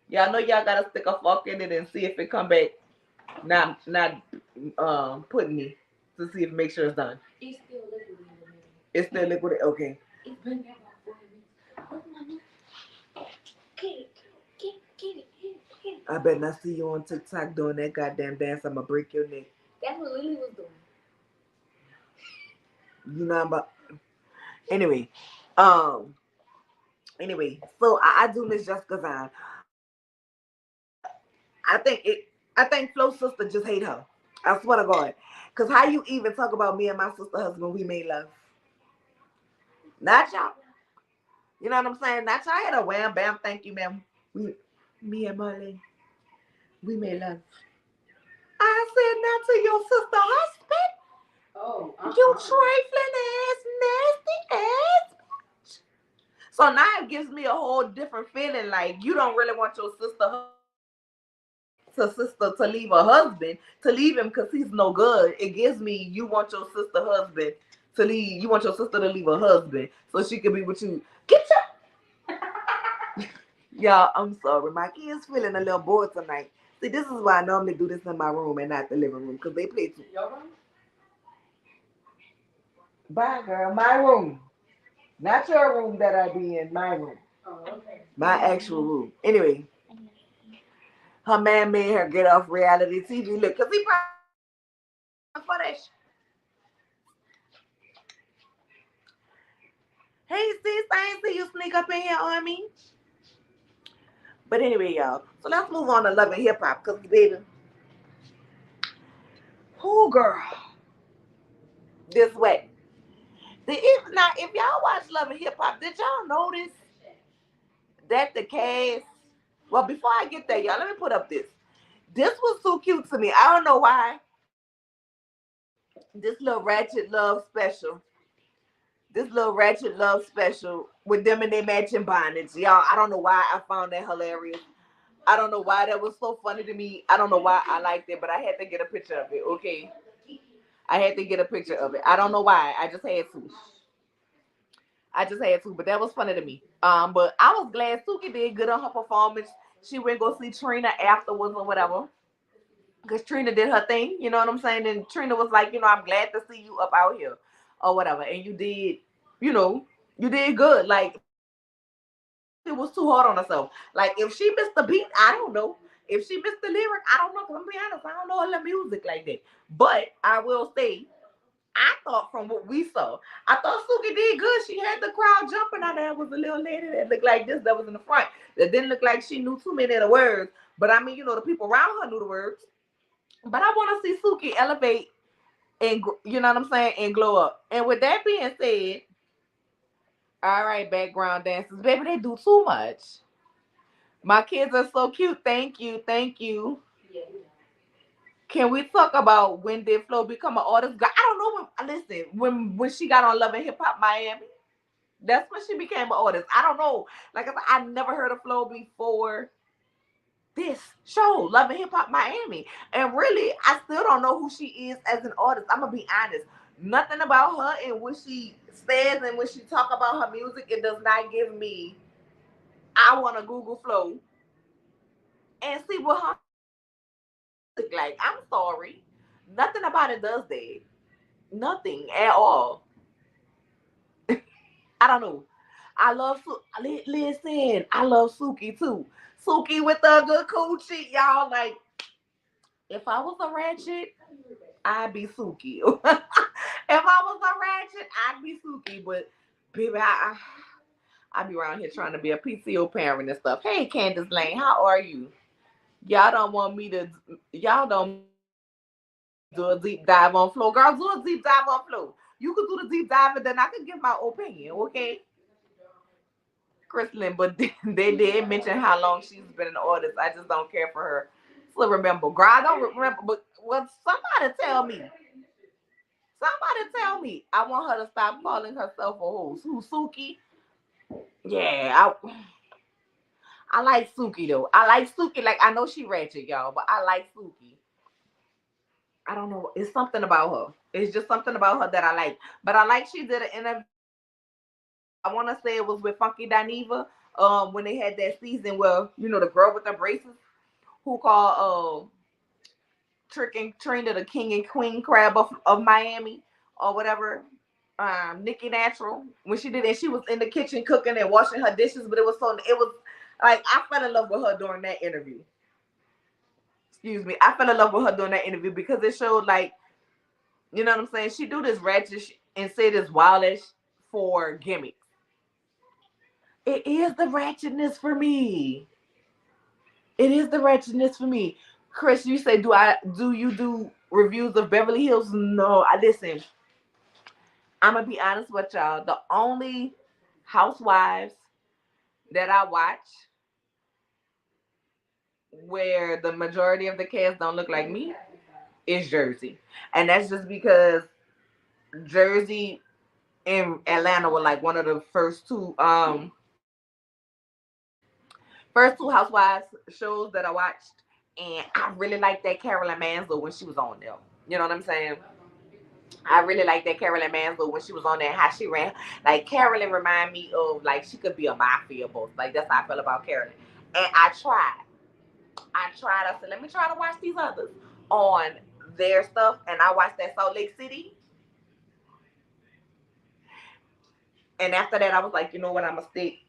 Y'all know y'all gotta stick a fork in it and see if it come back. Not putting me to see if make sure it's done. It's still liquid in the middle. It's still liquid. Okay. It's been there about 4 minutes. Get it. I bet not see you on TikTok doing that goddamn dance. I'ma break your neck. That's what Lily was doing. You know about. Anyway, um, so I do miss Jessica's on. I think it. I think Flo's sister just hate her. I swear to God. Cause how you even talk about me and my sister husband? We made love. Not y'all. You know what I'm saying? Not y'all had a wham bam. Thank you, ma'am. Me and Marley, we made love. I said not to your sister husband. Oh, you trifling ass, nasty ass bitch. So now it gives me a whole different feeling. Like you don't really want your sister to leave her husband, to leave him because he's no good. It gives me you want your sister husband to leave. You want your sister to leave her husband so she can be with you. Get your y'all. I'm sorry, my kid's feeling a little bored tonight. See, this is why I normally do this in my room and not the living room because they play too. Bye, girl. My room. Not your room that I be in. My room. My actual room. Anyway, her man made her get off reality TV. Look, because he probably for that shit. Hey, sis, I ain't see you sneak up in here on me. But anyway, y'all. So let's move on to Love and Hip Hop. Because, baby, who girl? This way. If y'all watch Love and Hip Hop, did y'all notice that the cast? Well, before I get there, y'all, let me put up this. This was so cute to me. I don't know why. This little ratchet love special. This little ratchet love special with them and their matching bonnets. Y'all, I don't know why I found that hilarious. I don't know why that was so funny to me. I don't know why I liked it, but I had to get a picture of it, okay? I had to get a picture of it. I don't know why. I just had to. I just had to, but that was funny to me. But I was glad Suki did good on her performance. She went go see Trina afterwards or whatever. Because Trina did her thing, you know what I'm saying? And Trina was like, I'm glad to see you up out here or whatever. And you did, you know, you did good. Like, it was too hard on herself. Like, if she missed the beat, I don't know. If she missed the lyric, I don't know. Because I'm be honest, I don't know her music like that. But I will say, I thought from what we saw, I thought Suki did good. She had the crowd jumping out there. Was a little lady that looked like this that was in the front. That didn't look like she knew too many of the words. But I mean, the people around her knew the words. But I want to see Suki elevate and, you know what I'm saying, and glow up. And with that being said, all right, background dancers, baby, they do too much. My kids are so cute. Thank you, thank you. Can we talk about when did Flo become an artist? I don't know when. Listen, when she got on Love and Hip Hop Miami, that's when she became an artist. I don't know. Like I said, I never heard of Flo before this show, Love and Hip Hop Miami. And really, I still don't know who she is as an artist. I'm gonna be honest. Nothing about her and what she says and when she talk about her music, it does not give me. I want to Google Flo and see what her music like. I'm sorry, nothing about it does that. Nothing at all. I don't know. I love listen. I love Suki too. Suki with the good coochie, y'all. Like if I was a ratchet, I'd be Suki. If I was a ratchet, I'd be Suki. But baby, I be around here trying to be a PCO parent and stuff. Hey, Candace Lane, how are you? Y'all don't want me to. Y'all don't do a deep dive on Flo. Girl, do a deep dive on Flo. You could do the deep dive and then I could give my opinion, okay? Crystalline, but they did mention how long she's been an artist. I just don't care for her. So remember, girl, I don't remember, but somebody tell me. Somebody tell me. I want her to stop calling herself a host. Who, Suki? Yeah, I like Suki though. I like Suki. Like I know she ratchet, y'all, but I like Suki. I don't know. It's something about her. It's just something about her that I like. But I like she did an interview. I want to say it was with Funky Dineva. When they had that season where the girl with the braces who called Trick and Trina the king and queen crab of Miami or whatever. Nikki Natural when she did it, she was in the kitchen cooking and washing her dishes, but it was like I fell in love with her during that interview. Excuse me, I fell in love with her during that interview because it showed like what I'm saying. She do this ratchet and say this wildish for gimmicks. It is the ratchetness for me. It is the ratchetness for me. Chris, you say do you do reviews of Beverly Hills? No, I listen. I'm gonna be honest with y'all. The only housewives that I watch where the majority of the cast don't look like me is Jersey. And that's just because Jersey and Atlanta were like one of the first two housewives shows that I watched. And I really liked that Carolyn Mansell when she was on there. You know what I'm saying? I really like that Carolyn Mansell when she was on there, how she ran. Like Carolyn remind me of like she could be a mafia boss. Like that's how I felt about Carolyn. And I tried. I tried. I said, let me try to watch these others on their stuff, and I watched that Salt Lake City. And after that, I was like, you know what? I'm gonna stick.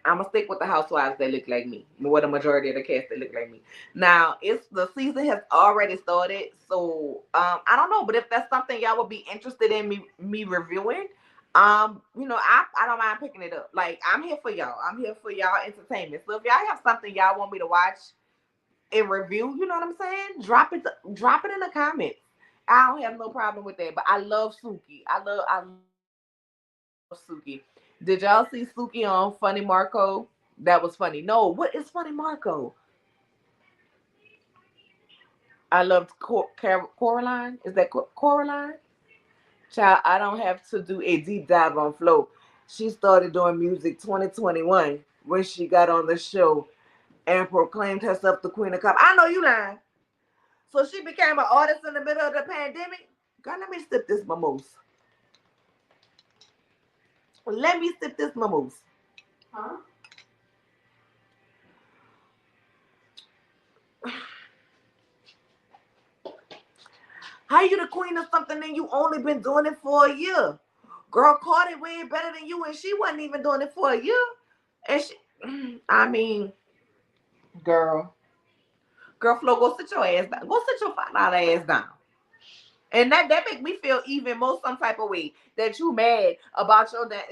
I'm gonna stick with the housewives that look like me. More the majority of the cast that look like me. Now, it's the season has already started, so I don't know, but if that's something y'all would be interested in me reviewing, I don't mind picking it up. Like I'm here for y'all. I'm here for y'all entertainment. So if y'all have something y'all want me to watch and review, you know what I'm saying? Drop it in the comments. I don't have no problem with that. But I love Suki. I love Suki. Did y'all see Suki on Funny Marco? That was funny. No, what is Funny Marco? I loved Coraline. Is that Coraline? Child, I don't have to do a deep dive on Flo. She started doing music 2021 when she got on the show and proclaimed herself the queen of pop. I know you lying. So she became an artist in the middle of the pandemic. God, let me sip this mimosa. Let me sip this mimosa. Huh? How you the queen of something and you only been doing it for a year? Girl, Cardi way better than you and she wasn't even doing it for a year. And she, I mean, girl, Flo, go sit your ass down. Go sit your $5 ass down. And that make me feel even more some type of way that you mad about your dad.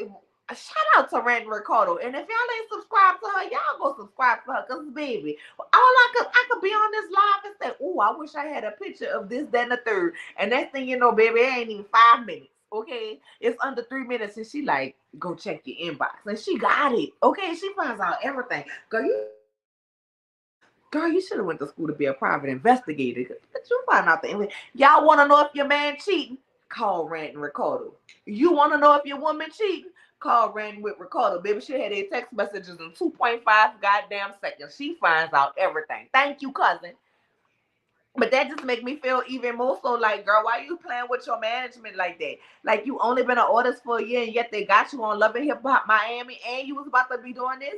Shout out to Rand Ricardo. And if y'all ain't subscribed to her, y'all go subscribe to her. Cause baby, all I could be on this live and say, oh, I wish I had a picture of this, that, and the third. And next thing you know, baby, it ain't even 5 minutes. Okay, it's under 3 minutes, and she like, go check your inbox, and she got it. Okay, she finds out everything. Girl, you should have went to school to be a private investigator. But you find out the y'all want to know if your man cheating? Call Rand and Ricardo. You want to know if your woman cheating? Call Rand with Ricardo. Baby, she had their text messages in 2.5 goddamn seconds. She finds out everything. Thank you, cousin. But that just make me feel even more so like, girl, why you playing with your management like that? Like you only been an artist for a year and yet they got you on Love and Hip Hop Miami and you was about to be doing this?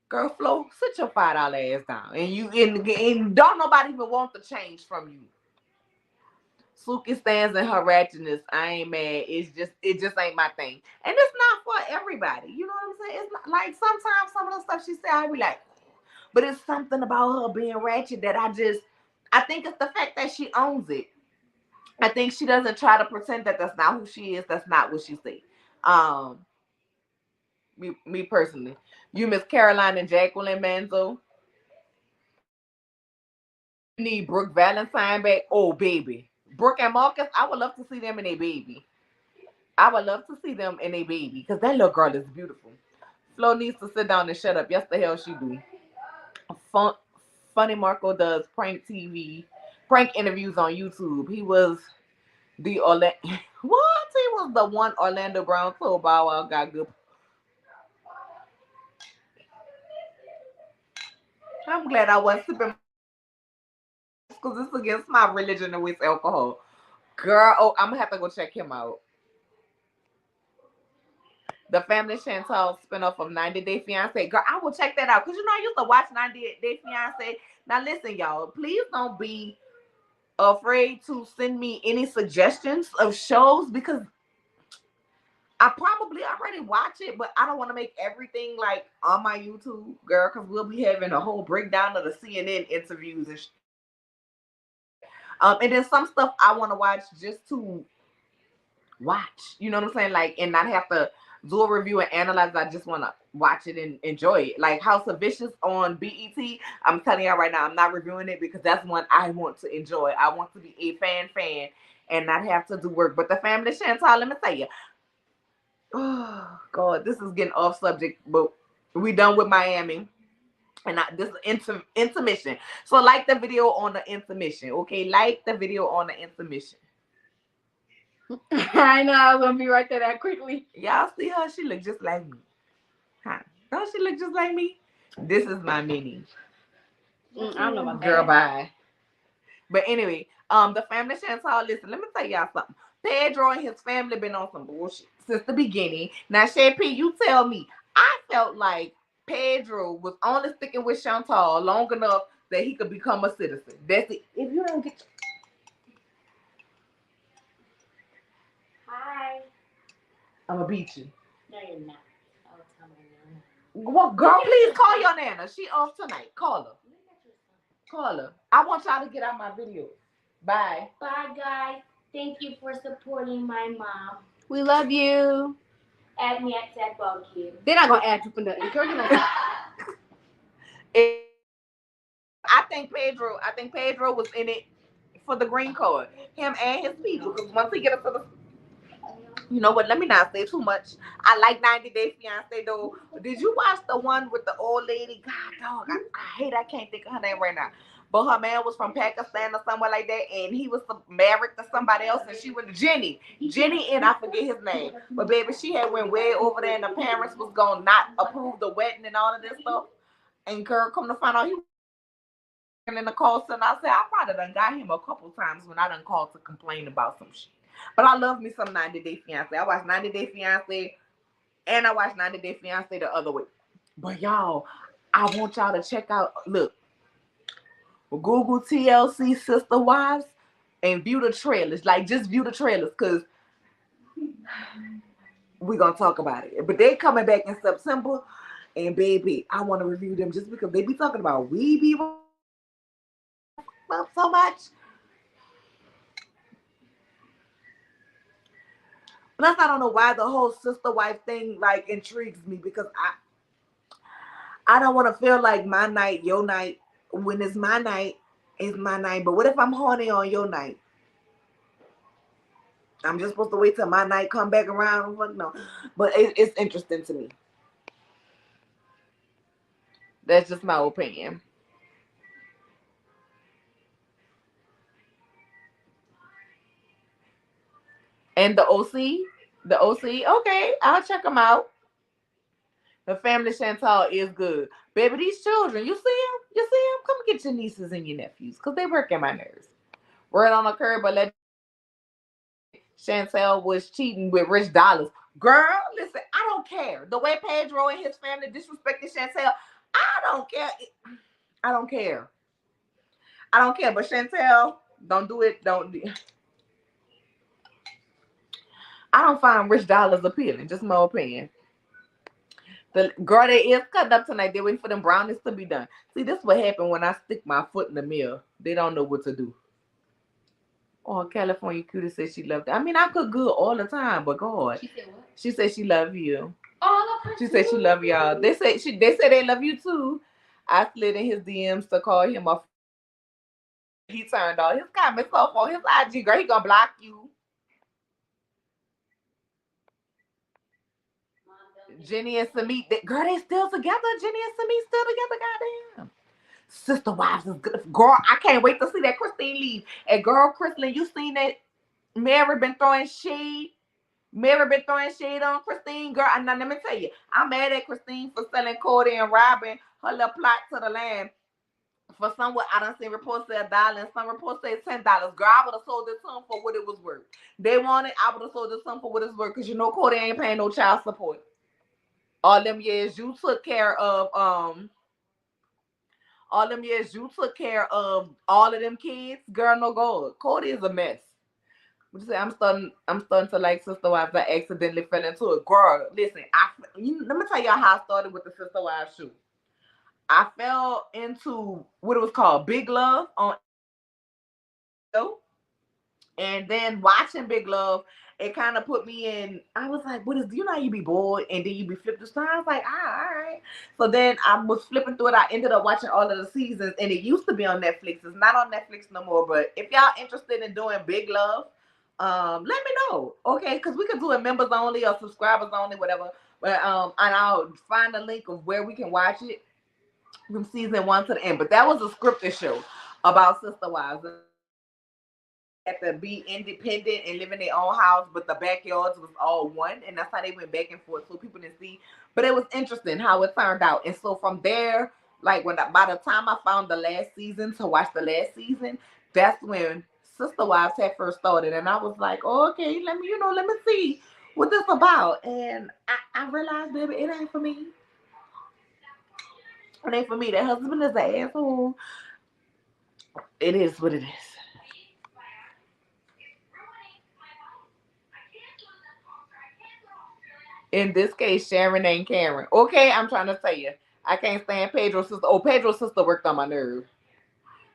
Girl, Flo, sit your $5 ass down. And don't nobody even want the change from you. Suki stands in her ratchetness. I ain't mad. It just ain't my thing. And it's not for everybody. You know what I'm saying? It's not like sometimes some of the stuff she said, I be like, but it's something about her being ratchet that I think it's the fact that she owns it. I think she doesn't try to pretend that that's not who she is. That's not what she say. Um, me personally, you Miss Caroline and Jacqueline Manzo. You need Brooke Valentine back. Oh, baby. Brooke and Marcus, I would love to see them and a baby. I would love to see them and a baby because that little girl is beautiful. Flo needs to sit down and shut up. Yes, the hell she do. Fun, Funny Marco does prank interviews on YouTube. He was the Orlando. What? He was the one Orlando Brown told Bow Wow got good. I'm glad I wasn't sipping because it's against my religion to waste alcohol. Girl, oh, I'm gonna have to go check him out. The Family Chantal spinoff of 90 Day Fiance. Girl, I will check that out. Because I used to watch 90 Day Fiance. Now listen, y'all, please don't be afraid to send me any suggestions of shows because I probably already watch it, but I don't want to make everything like on my YouTube, girl, because we'll be having a whole breakdown of the CNN interviews and and then some stuff I want to watch just to watch. You know what I'm saying? Like, and not have to do a review and analyze. I just want to watch it and enjoy it. Like House of Vicious on BET. I'm telling y'all right now, I'm not reviewing it because that's one I want to enjoy. I want to be a fan and not have to do work. But the Family Chantal, let me tell you, oh God, this is getting off subject, but we done with Miami. And this is intermission. So like the video on the intermission. Okay, like the video on the intermission. I know I was gonna be right there that quickly. Y'all see her? She look just like me. Huh? Don't she look just like me? This is my mini. I don't know about Girl, that. bye. But anyway, the Family Chantal, listen, let me tell y'all something. Pedro and his family been on some bullshit since the beginning. Now, Shay P, you tell me. I felt like Pedro was only sticking with Chantal long enough that he could become a citizen. That's it. If you don't get, Hi. I'm gonna beat you. No, you're not. I'll tell my nana. Well, girl, please call your nana. She off tonight. Call her. Call her. I want y'all to get out my video. Bye. Bye, guys. Thank you for supporting my mom. We love you. Add me at that ball kid. They're not gonna add you for nothing. Girl, you're not. I think Pedro was in it for the green card. Him and his people. Because once he get up to the, you know what? Let me not say too much. I like 90 Day Fiance though. Did you watch the one with the old lady? God, dog, I hate. I can't think of her name right now. But her man was from Pakistan or somewhere like that, and he was married to somebody else, and she went to Jenny, and I forget his name. But baby, she had went way over there, and the parents was gonna not approve the wedding and all of this stuff. And girl, come to find out, he in the call center. I said I probably done got him a couple times when I done called to complain about some shit. But I love me some 90 Day Fiance. I watched 90 Day Fiance and I watched 90 Day Fiance the other way. But y'all, I want y'all to check out, look, Google TLC Sister Wives and view the trailers. Like, just view the trailers because we're going to talk about it. But they coming back in September. And baby, I want to review them just because they be talking about we be so much. Plus, I don't know why the whole sister wife thing like intrigues me because I don't want to feel like my night, your night. When it's my night, it's my night. But what if I'm horny on your night? I'm just supposed to wait till my night come back around? No, but it's interesting to me. That's just my opinion. And the OC, okay, I'll check them out. The family Chantal is good. Baby, these children, you see them? You see them? Come get your nieces and your nephews because they work in my nerves. Word on the curb, but let Chantel was cheating with Rich Dollars. Girl, listen, I don't care. The way Pedro and his family disrespected Chantel, I don't care. I don't care. I don't care. But Chantel, don't do it. Don't. I don't find Rich Dollars appealing. Just my opinion. The girl that is cutting up tonight, they're waiting for them brownies to be done. See, this is what happened when I stick my foot in the mirror. They don't know what to do. Oh, California Cutie said she loved it. I mean, I cook good all the time, but God. She said what? She said she love you. Oh, I love her. She said she love y'all. They say they love you too. I slid in his DMs to call him a. He turned on his comments off on his IG. Girl, he gonna block you. Jenny and Samit, girl, they still together. Jenny and Samit still together. Goddamn. Sister Wives is good. Girl, I can't wait to see that Christine leave. And girl, Christine, you seen that Mary been throwing shade. Mary been throwing shade on Christine. Girl, and now let me tell you, I'm mad at Christine for selling Cody and robbing her little plot to the land. For somewhat, I done seen reports say $1 and some reports say $10. Girl, I would have sold this home for what it was worth. They wanted, I would have sold this home for what it's worth because you know Cody ain't paying no child support. All them years you took care of all them years you took care of all of them kids, girl, no go. Cody is a mess. What you say? I'm starting to like Sister Wives. I accidentally fell into it. Girl, listen, let me tell y'all how I started with the Sister Wives shoe. I fell into what it was called Big Love on show. And then watching Big Love, it kind of put me in. I was like, "What is? You know, how you be bored and then you be flipped the star." I was like, all right." So then I was flipping through it. I ended up watching all of the seasons, and it used to be on Netflix. It's not on Netflix no more. But if y'all interested in doing Big Love, let me know, okay? Because we could do it members only or subscribers only, whatever. But and I'll find a link of where we can watch it from season 1 to the end. But that was a scripted show about sister wives. Had to be independent and live in their own house, but the backyards was all one, and that's how they went back and forth so people didn't see. But it was interesting how it turned out, and so from there, like by the time I found the last season to watch the last season, that's when sister wives had first started, and I was like, oh, okay, let me see what this about. And I realized, baby, it ain't for me. It ain't for me. That husband is an asshole. It is what it is. In this case, Sharon ain't Karen. Okay, I'm trying to tell you. I can't stand Pedro's sister. Oh, Pedro's sister worked on my nerve.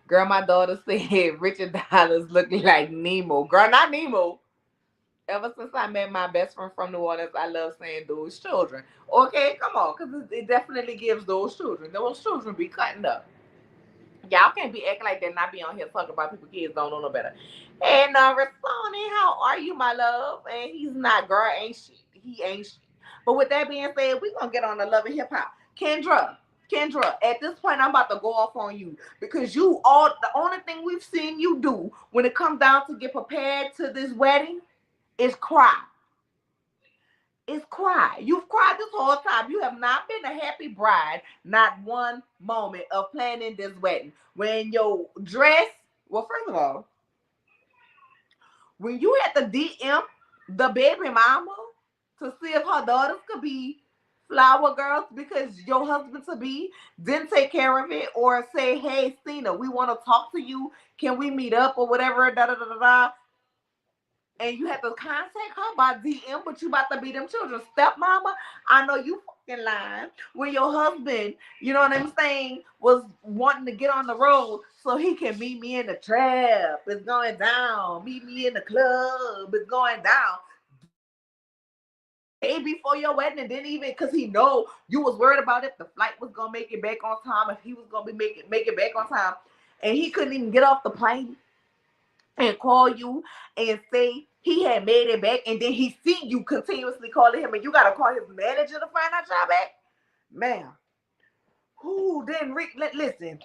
Girl, my daughter said Richard Dollars looked like Nemo. Girl, not Nemo. Ever since I met my best friend from New Orleans, I love saying those children. Okay, come on, because it definitely gives those children. Those children be cutting up. Y'all can't be acting like that, not be on here talking about people kids don't know no better. And Rasoni, how are you, my love? And he's not, girl, ain't shit. He ain't shit. But with that being said, we're gonna get on the love and hip hop. Kendra, at this point I'm about to go off on you because you all the only thing we've seen you do when it comes down to get prepared to this wedding is cry. It's cry. You've cried this whole time. You have not been a happy bride, not one moment of planning this wedding. When your dress, well, first of all, when you had to DM the baby mama to see if her daughters could be flower girls because your husband to be didn't take care of it, or say, hey, Cena, we want to talk to you. Can we meet up or whatever? Da da da da da. And you have to contact her by DM, but you about to be them children. Stepmama, I know you fucking lying. When your husband, you know what I'm saying, was wanting to get on the road so he can meet me in the trap. It's going down. Meet me in the club. It's going down. Day before your wedding, and then even because he know you was worried about if the flight was gonna make it back on time, if he was gonna be make it back on time, and he couldn't even get off the plane and call you and say he had made it back, and then he see you continuously calling him, and you gotta call his manager to find out y'all back, man. Who then Rick? Listen,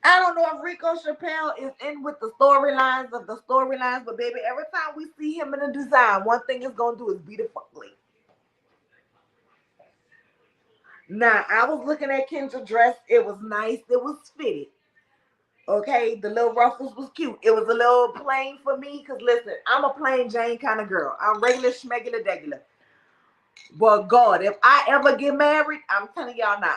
I don't know if Rico Chappelle is in with the storylines of the storylines, but baby, every time we see him in a design, one thing he's gonna do is beat the fuck late. Now, I was looking at Kendra's dress. It was nice. It was fitted. Okay, the little ruffles was cute. It was a little plain for me because listen, I'm a plain Jane kind of girl. I'm regular, schmegular, degular. But God, if I ever get married, I'm telling y'all now,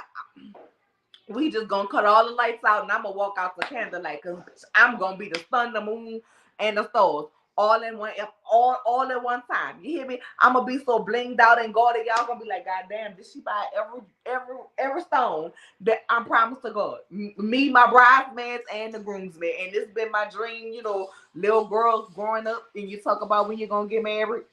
we just gonna cut all the lights out and I'm gonna walk out the candlelight because I'm gonna be the sun, the moon, and the stars all in one, all at one time. You hear me? I'm gonna be so blinged out and gaudy. Y'all gonna be like, God damn, did she buy every stone that I promised to God? Me, my bridesmaids, and the groomsmen. And it's been my dream, little girls growing up, and you talk about when you're gonna get married.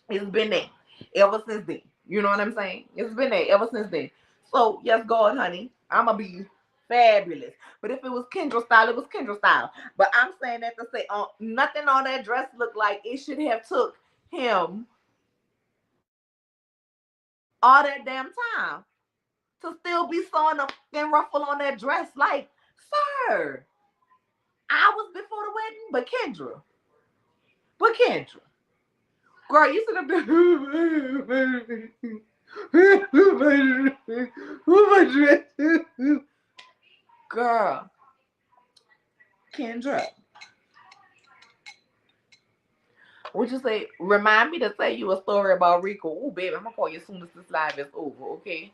It's been there ever since then. You know what I'm saying? It's been there ever since then. So yes, God, honey, I'ma be fabulous. But if it was Kendra style, it was Kendra style. But I'm saying that to say, nothing on that dress looked like it should have took him all that damn time to still be sewing a fucking ruffle on that dress. Like, sir, I was before the wedding, but Kendra, girl, you should have been. Girl, Kendra, would you say, remind me to tell you a story about Rico? Oh, baby, I'm gonna call you as soon as this live is over, okay?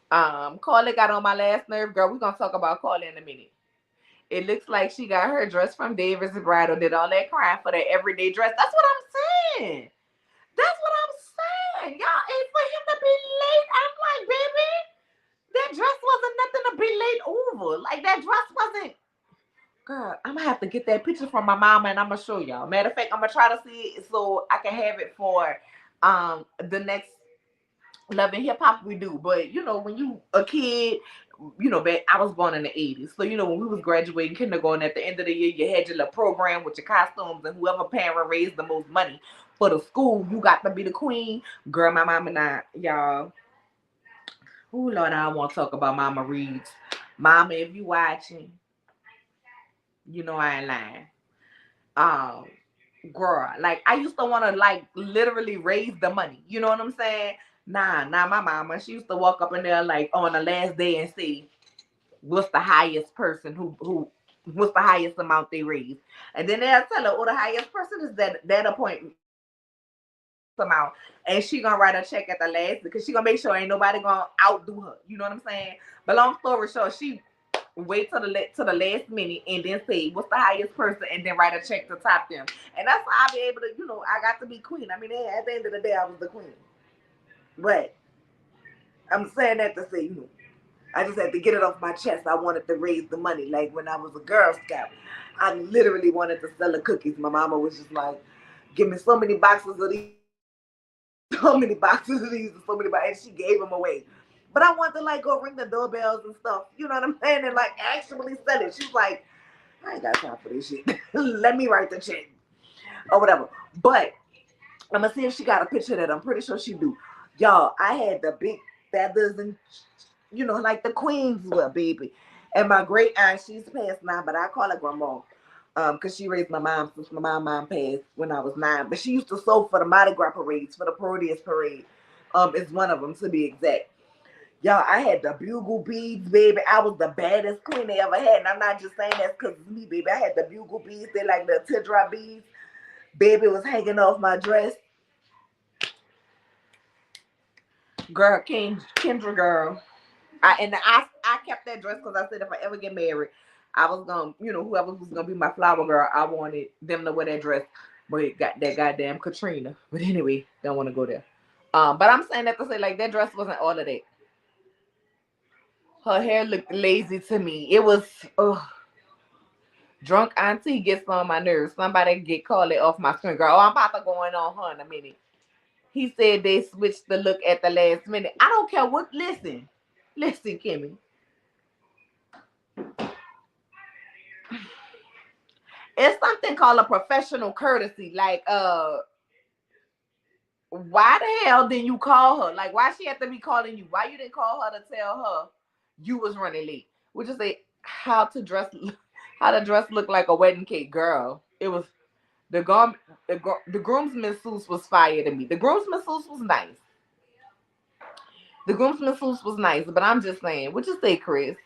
Carly got on my last nerve, girl. We're gonna talk about Carly in a minute. It looks like she got her dress from David's Bridal, did all that crying for that everyday dress. That's what I'm saying. That's what I'm saying. Y'all ain't for him to be late. I'm like, baby, that dress wasn't nothing to be late over. Like, that dress wasn't. Girl, I'm gonna have to get that picture from my mama and I'm gonna show y'all. Matter of fact, I'm gonna try to see it so I can have it for the next Love and Hip Hop we do. But when you a kid, back I was born in the 80s. So when we was graduating kindergarten at the end of the year, you had your little program with your costumes, and whoever parent raised the most money for the school, you got to be the queen. Girl, my mama and I, y'all. Oh Lord, I don't want to talk about Mama Reeds. Mama, if you watching, I ain't lying. Um, Girl, like I used to want to like literally raise the money. You know what I'm saying? Nah, my mama. She used to walk up in there like on the last day and say, "What's the highest person who what's the highest amount they raise. And then they'll tell her, oh, the highest person is that appointment amount. And she gonna write a check at the last because she gonna make sure ain't nobody gonna outdo her. You know what I'm saying? But long story short, she wait till the last minute and then say what's the highest person and then write a check to top them. And that's how I'll be able to, I got to be queen. I mean, at the end of the day, I was the queen. But I'm saying that to say, I just had to get it off my chest. I wanted to raise the money. Like when I was a Girl Scout, I literally wanted to sell the cookies. My mama was just like, give me so many boxes of these, so many boxes of these, and so many boxes. And she gave them away. But I wanted to like go ring the doorbells and stuff. You know what I'm saying? And like actually sell it. She's like, I ain't got time for this shit. Let me write the check or whatever. But I'm gonna see if she got a picture of that. I'm pretty sure she do. Y'all, I had the big feathers and like the queens were, baby. And my great aunt, she's passed now, but I call her grandma. Because she raised my mom since my mom passed when I was 9. But she used to sew for the Mardi Gras parades, for the Parodius parade. It's one of them to be exact. Y'all, I had the bugle beads, baby. I was the baddest queen they ever had. And I'm not just saying that's because it's me, baby. I had the bugle beads. They like the teardrop beads. Baby was hanging off my dress. Girl, Kendra girl. I kept that dress because I said if I ever get married, I was gonna, whoever was gonna be my flower girl, I wanted them to wear that dress. But it got that goddamn Katrina. But anyway, don't want to go there. But I'm saying that to say like that dress wasn't all of that. Her hair looked lazy to me. It was drunk auntie gets on my nerves. Somebody get call it off my screen, girl. Oh, I'm about to go in on her in a minute. He said they switched the look at the last minute. I don't care what. Listen, Kimmy. It's something called a professional courtesy. Like, why the hell didn't you call her? Like, why she had to be calling you? Why you didn't call her to tell her you was running late? We just say how to dress look like a wedding cake, girl. It was the the groomsman suits was fire to me. The groomsman suits was nice. The groomsman suits was nice, but I'm just saying, what you say, Chris?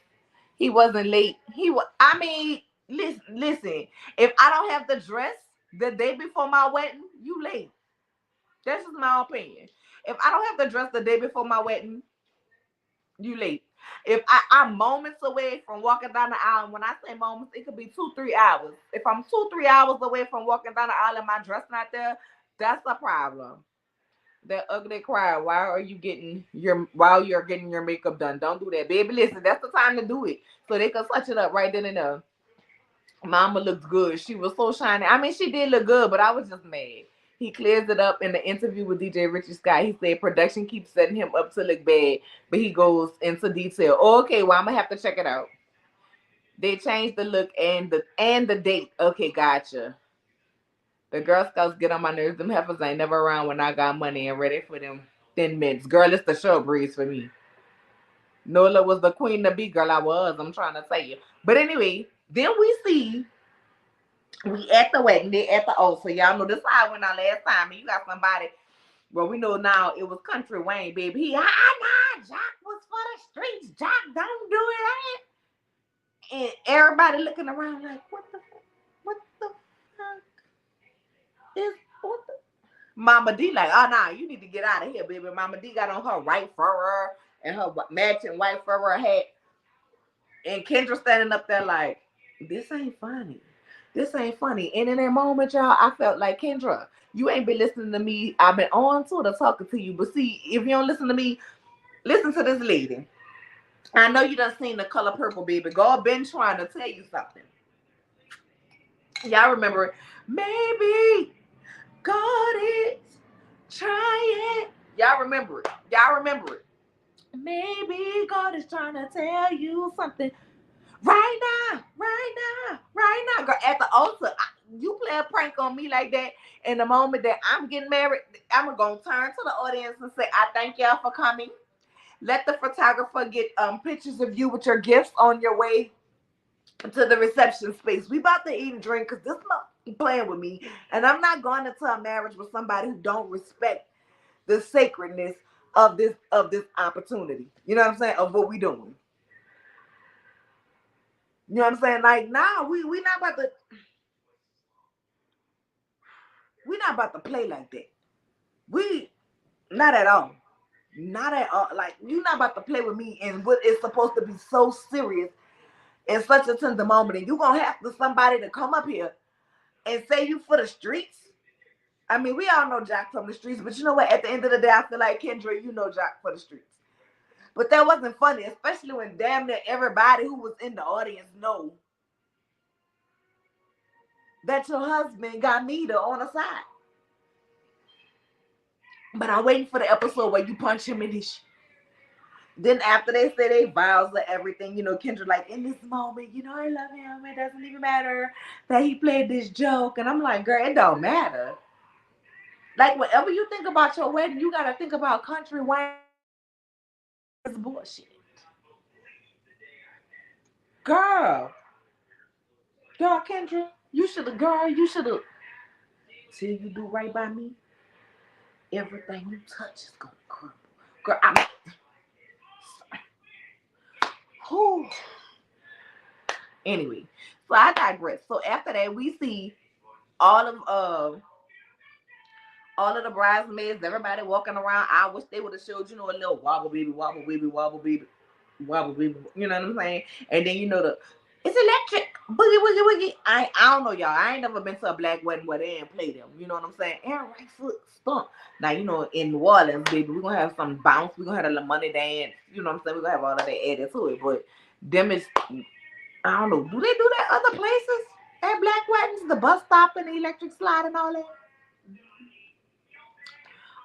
He wasn't late. He was. I mean, listen. If I don't have the dress the day before my wedding, you late. That's just my opinion. If I don't have the dress the day before my wedding, you late. If I'm moments away from walking down the aisle, and when I say moments, it could be 2-3 hours. If I'm 2-3 hours away from walking down the aisle and my dress not there, that's a problem. That ugly cry. While you're getting your makeup done? Don't do that, baby. Listen, that's the time to do it, so they can touch it up right then and there. Mama looked good. She was so shiny. I mean, she did look good, but I was just mad. He clears it up in the interview with DJ Richie Scott. He said production keeps setting him up to look bad, but he goes into detail. Oh, okay, well I'm gonna have to check it out. They changed the look and the date. Okay, gotcha. The Girl Scouts get on my nerves. Them heifers ain't never around when I got money and ready for them thin mints. Girl, it's the short breeze for me. Nola was the queen to be, girl. I was. I'm trying to tell you. But anyway, then we at the wedding. They at the altar. Y'all know this how I went out last time. And you got somebody. Well, we know now it was Country Wayne, baby. Jack was for the streets. Jack, don't do it. And everybody looking around like, what the fuck is what the Mama D like, oh nah, you need to get out of here, baby. Mama D got on her white fur and her matching white fur hat. And Kendra standing up there like, this ain't funny. This ain't funny. And in that moment, y'all, I felt like, Kendra, you ain't been listening to me. I've been on Twitter talking to you. But see, if you don't listen to me, listen to this lady. I know you done seen The Color Purple, baby. God been trying to tell you something. Y'all remember it? Maybe God is trying. Y'all remember it. Y'all remember it. Maybe God is trying to tell you something. Right now, girl, at the altar, you play a prank on me like that. In the moment that I'm getting married, I'm gonna turn to the audience and say, I thank y'all for coming. Let the photographer get pictures of you with your gifts on your way to the reception space. We about to eat and drink because this mother playing with me, and I'm not going into a marriage with somebody who don't respect the sacredness of this opportunity. You know what I'm saying? Of what we doing. You know what I'm saying? Like, nah, we not about to play like that. We not at all. Not at all. Like, you not about to play with me and what is supposed to be so serious in such a tender moment. And you gonna have to somebody to come up here and say you for the streets. I mean, we all know Jack from the streets, but you know what? At the end of the day, I feel like Kendra, you know Jack for the streets. But that wasn't funny, especially when damn near everybody who was in the audience know that your husband got Nita on the side. But I'm waiting for the episode where you punch him in his shit. Then after they say they vows of everything, Kendra like, in this moment, I love him. It doesn't even matter that he played this joke. And I'm like, girl, it don't matter. Like, whenever you think about your wedding, you got to think about Country Wayne. It's bullshit. Girl. Girl, Kendra, you should have, till you do right by me, everything you touch is going to crumble. Girl, who? Anyway, so I digress. So after that, we see all of the bridesmaids, everybody walking around. I wish they would have showed, a little wobble baby, wobble baby, wobble baby, wobble baby. You know what I'm saying? And then it's electric, boogie woogie woogie. I don't know, y'all. I ain't never been to a black wedding where they ain't play them. You know what I'm saying? And right foot stomp. Now in New Orleans, baby, we're gonna have some bounce. We're gonna have the money dance. You know what I'm saying? We're gonna have all of that added to it. But them is, I don't know. Do they do that other places at black weddings? The bus stop and the electric slide and all that.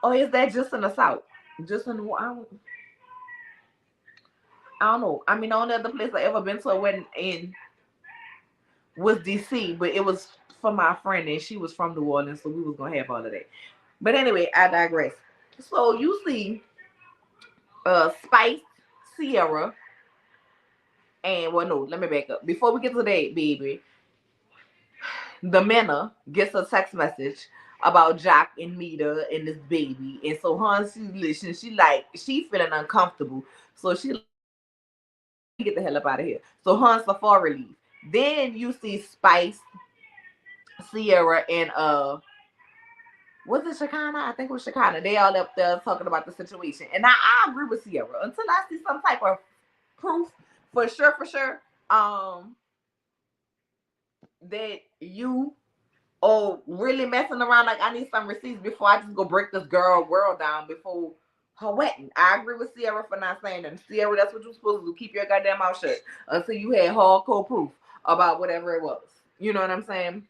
Or is that just in the South? Just in the, I don't know. I mean, the only other place I ever been to a wedding in was DC, but it was for my friend and she was from New Orleans, so we was gonna have all of that. But anyway, I digress. So you see Spice, Sierra, and well, no, let me back up. Before we get to that, baby, the Mena gets a text message about Jack and Mita and this baby, and so she feeling uncomfortable, so she get the hell up out of here. So Safari leave. Then you see Spice, Sierra, and was it Shekinah? I think it was Shekinah. They all up there talking about the situation. And I agree with Sierra. Until I see some type of proof for sure, that you really messing around, like I need some receipts before I just go break this girl world down before her wedding. I agree with Sierra for not saying that. Sierra, that's what you're supposed to do. Keep your goddamn mouth shut until you had hardcore proof about whatever it was. You know what I'm saying?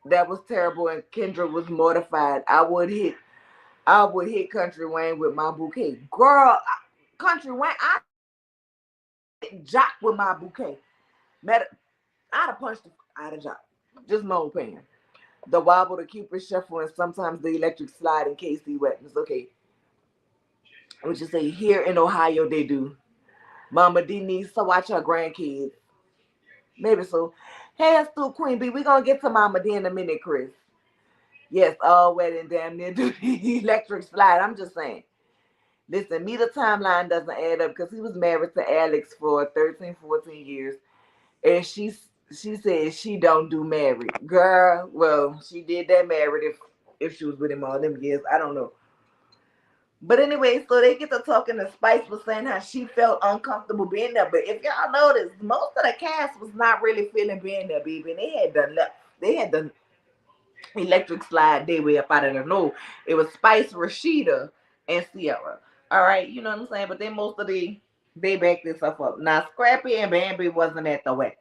That was terrible, and Kendra was mortified. I would hit Country Wayne with my bouquet. Girl, Country Wayne, I hit Jock with my bouquet. I'd have punched him out of Jock. Just my opinion. The wobble, the Cupid shuffle, and sometimes the electric slide in KC weddings. Okay. I would just say here in Ohio they do. Mama D needs to watch her grandkids. Maybe so. Hey, it's still Queen B. We're gonna get to Mama D in a minute, Chris. Yes, all wedding damn near do the electric slide. I'm just saying. Listen, me the timeline doesn't add up because he was married to Alex for 13, 14 years. And she said she don't do married. Girl, well, she did that married if she was with him all them years. I don't know. But anyway, so they get to talking, and Spice was saying how she felt uncomfortable being there. But if y'all notice, most of the cast was not really feeling being there, baby. And they had done electric slide their way up out of there. No, it was Spice, Rashida, and Sierra. All right, you know what I'm saying? But then they backed this stuff up. Now, Scrappy and Bambi wasn't at the wedding.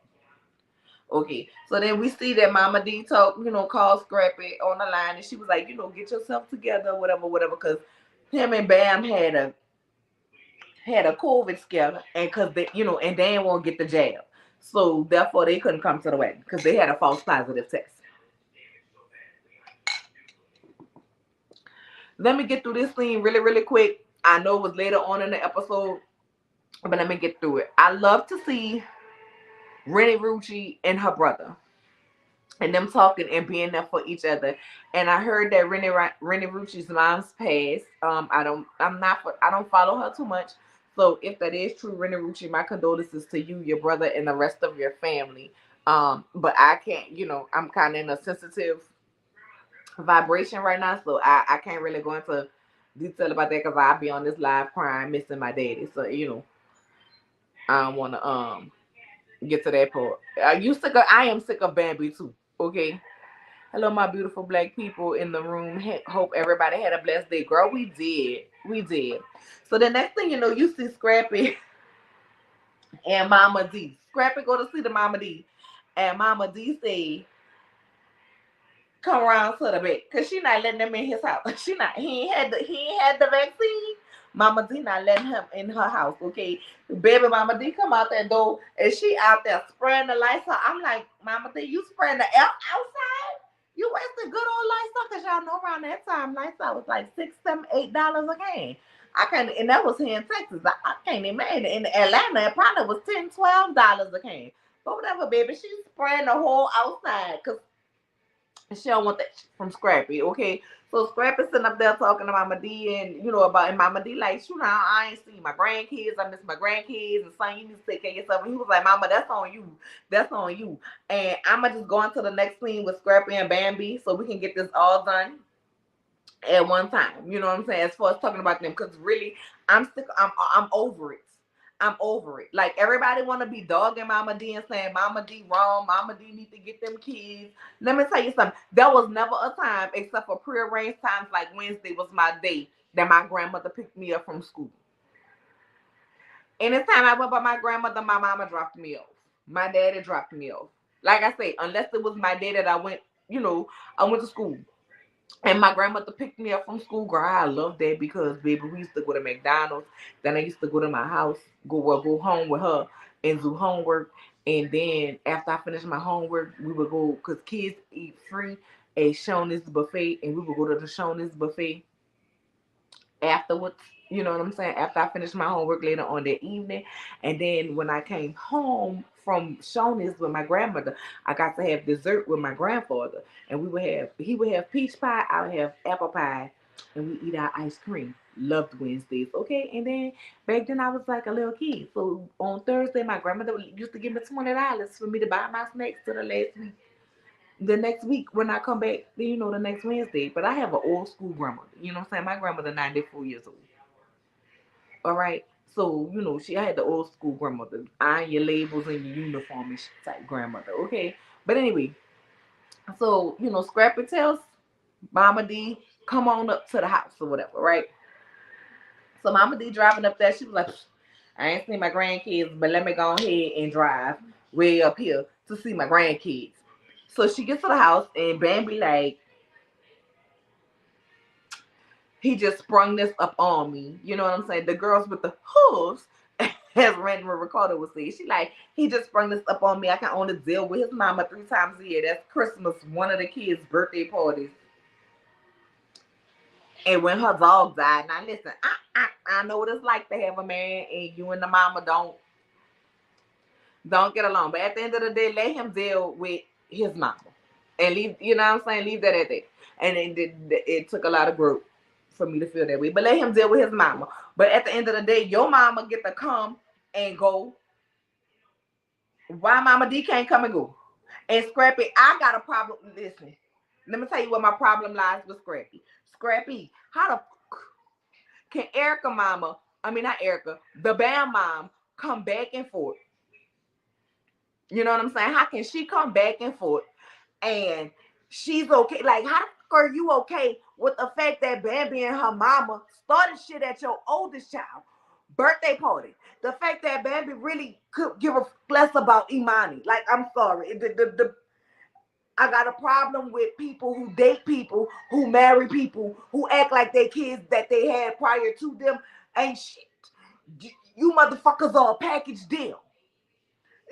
Okay, so then we see that Mama D called Scrappy on the line, and she was like, get yourself together, whatever, because him and Bam had a COVID scare, and because and they didn't want to get the jab, so therefore they couldn't come to the wedding because they had a false positive test. Let me get through this scene really, really quick. I know it was later on in the episode, but let me get through it. I love to see Rennie Rucci and her brother, and them talking and being there for each other. And I heard that Rennie Rucci's mom's passed. I don't follow her too much, So if that is true, Renarucci, my condolences to you, your brother, and the rest of your family. But I can't, I'm kind of in a sensitive vibration right now, so I can't really go into detail about that because I'll be on this live crying, missing my daddy. So I don't want to get to that part. I am sick of Bambi too. Okay. Hello, my beautiful black people in the room. Hope everybody had a blessed day. Girl, we did. We did. So the next thing you know, you see Scrappy and Mama D. Scrappy go to see the Mama D. And Mama D say, come around to the bed. Cause she not letting him in his house. He ain't had the vaccine. Mama D not letting him in her house. Okay. Baby Mama D come out that door and she out there spraying the lights out. I'm like, Mama D, you spraying the air outside? You wasting good old lights out, cause y'all know around that time lights out was like $6, $7, $8 a can. I can't, and that was here in Texas. I can't imagine. In Atlanta, it probably was $10, $12 a can. But whatever, baby, she's spraying the whole outside, cause she don't want that from Scrappy, okay? So Scrappy sitting up there talking to Mama D and about, and Mama D like, shoot, I ain't seen my grandkids. I miss my grandkids, and son, you need to take care of yourself. And he was like, Mama, that's on you. That's on you. And I'ma just go into the next scene with Scrappy and Bambi so we can get this all done at one time. You know what I'm saying? As far as talking about them, because really, I'm sick. I'm over it. I'm over it. Like everybody want to be dogging Mama D and saying Mama D wrong. Mama D need to get them kids. Let me tell you something. There was never a time except for prearranged times like Wednesday was my day that my grandmother picked me up from school. Anytime I went by my grandmother, my mama dropped me off. My daddy dropped me off. Like I say, unless it was my day that I went to school. And my grandmother picked me up from school, girl. I love that because, baby, we used to go to McDonald's. Then I used to go to my house, go home with her and do homework. And then after I finished my homework, we would go, because kids eat free at Shoney's buffet. And we would go to the Shoney's buffet afterwards. You know what I'm saying? After I finished my homework later on that evening. And then when I came home from Shoney's with my grandmother, I got to have dessert with my grandfather. And he would have peach pie, I would have apple pie, and we eat our ice cream. Loved Wednesdays, okay? And then back then I was like a little kid. So on Thursday, my grandmother used to give me $20 for me to buy my snacks to the next week when I come back, the next Wednesday. But I have an old school grandmother. You know what I'm saying? My grandmother 94 years old. All right. So, she had the old school grandmother, iron your labels and your uniform type grandmother. Okay. But anyway, so, Scrappy tells Mama D, come on up to the house or whatever, right? So Mama D driving up there, she was like, I ain't seen my grandkids, but let me go ahead and drive way up here to see my grandkids. So she gets to the house and Bambi like, he just sprung this up on me. You know what I'm saying? The girls with the hooves, as Randy Ricardo would say, she like, he just sprung this up on me. I can only deal with his mama 3 times a year. That's Christmas, one of the kids' birthday parties. And when her dog died, now listen, I know what it's like to have a man and you and the mama don't get along. But at the end of the day, let him deal with his mama. And leave, you know what I'm saying? Leave that at that. And it took a lot of growth for me to feel that way. But let him deal with his mama. But at the end of the day, your mama get to come and go. Why Mama D can't come and go? And Scrappy, I got a problem. Listen, let me tell you what my problem lies with Scrappy. Scrappy, how the can Erica mama, I mean not Erica, the Bam mom come back and forth? You know what I'm saying? How can she come back and forth and she's okay? Like, how are you okay with the fact that Bambi and her mama started shit at your oldest child birthday party? The fact that Bambi really could give a less about Imani. Like, I'm sorry. I got a problem with people who date people, who marry people, who act like they kids that they had prior to them ain't shit. You motherfuckers are a package deal.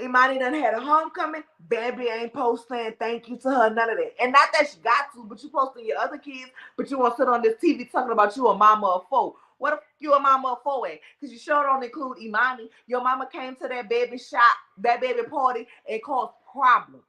Imani done had a homecoming. Bambi ain't post saying thank you to her, none of that. And not that she got to, but you posting your other kids, but you want to sit on this TV talking about you a mama of four. What if you a mama of four at? Because you sure don't include Imani. Your mama came to that baby shop, that baby party, and caused problems.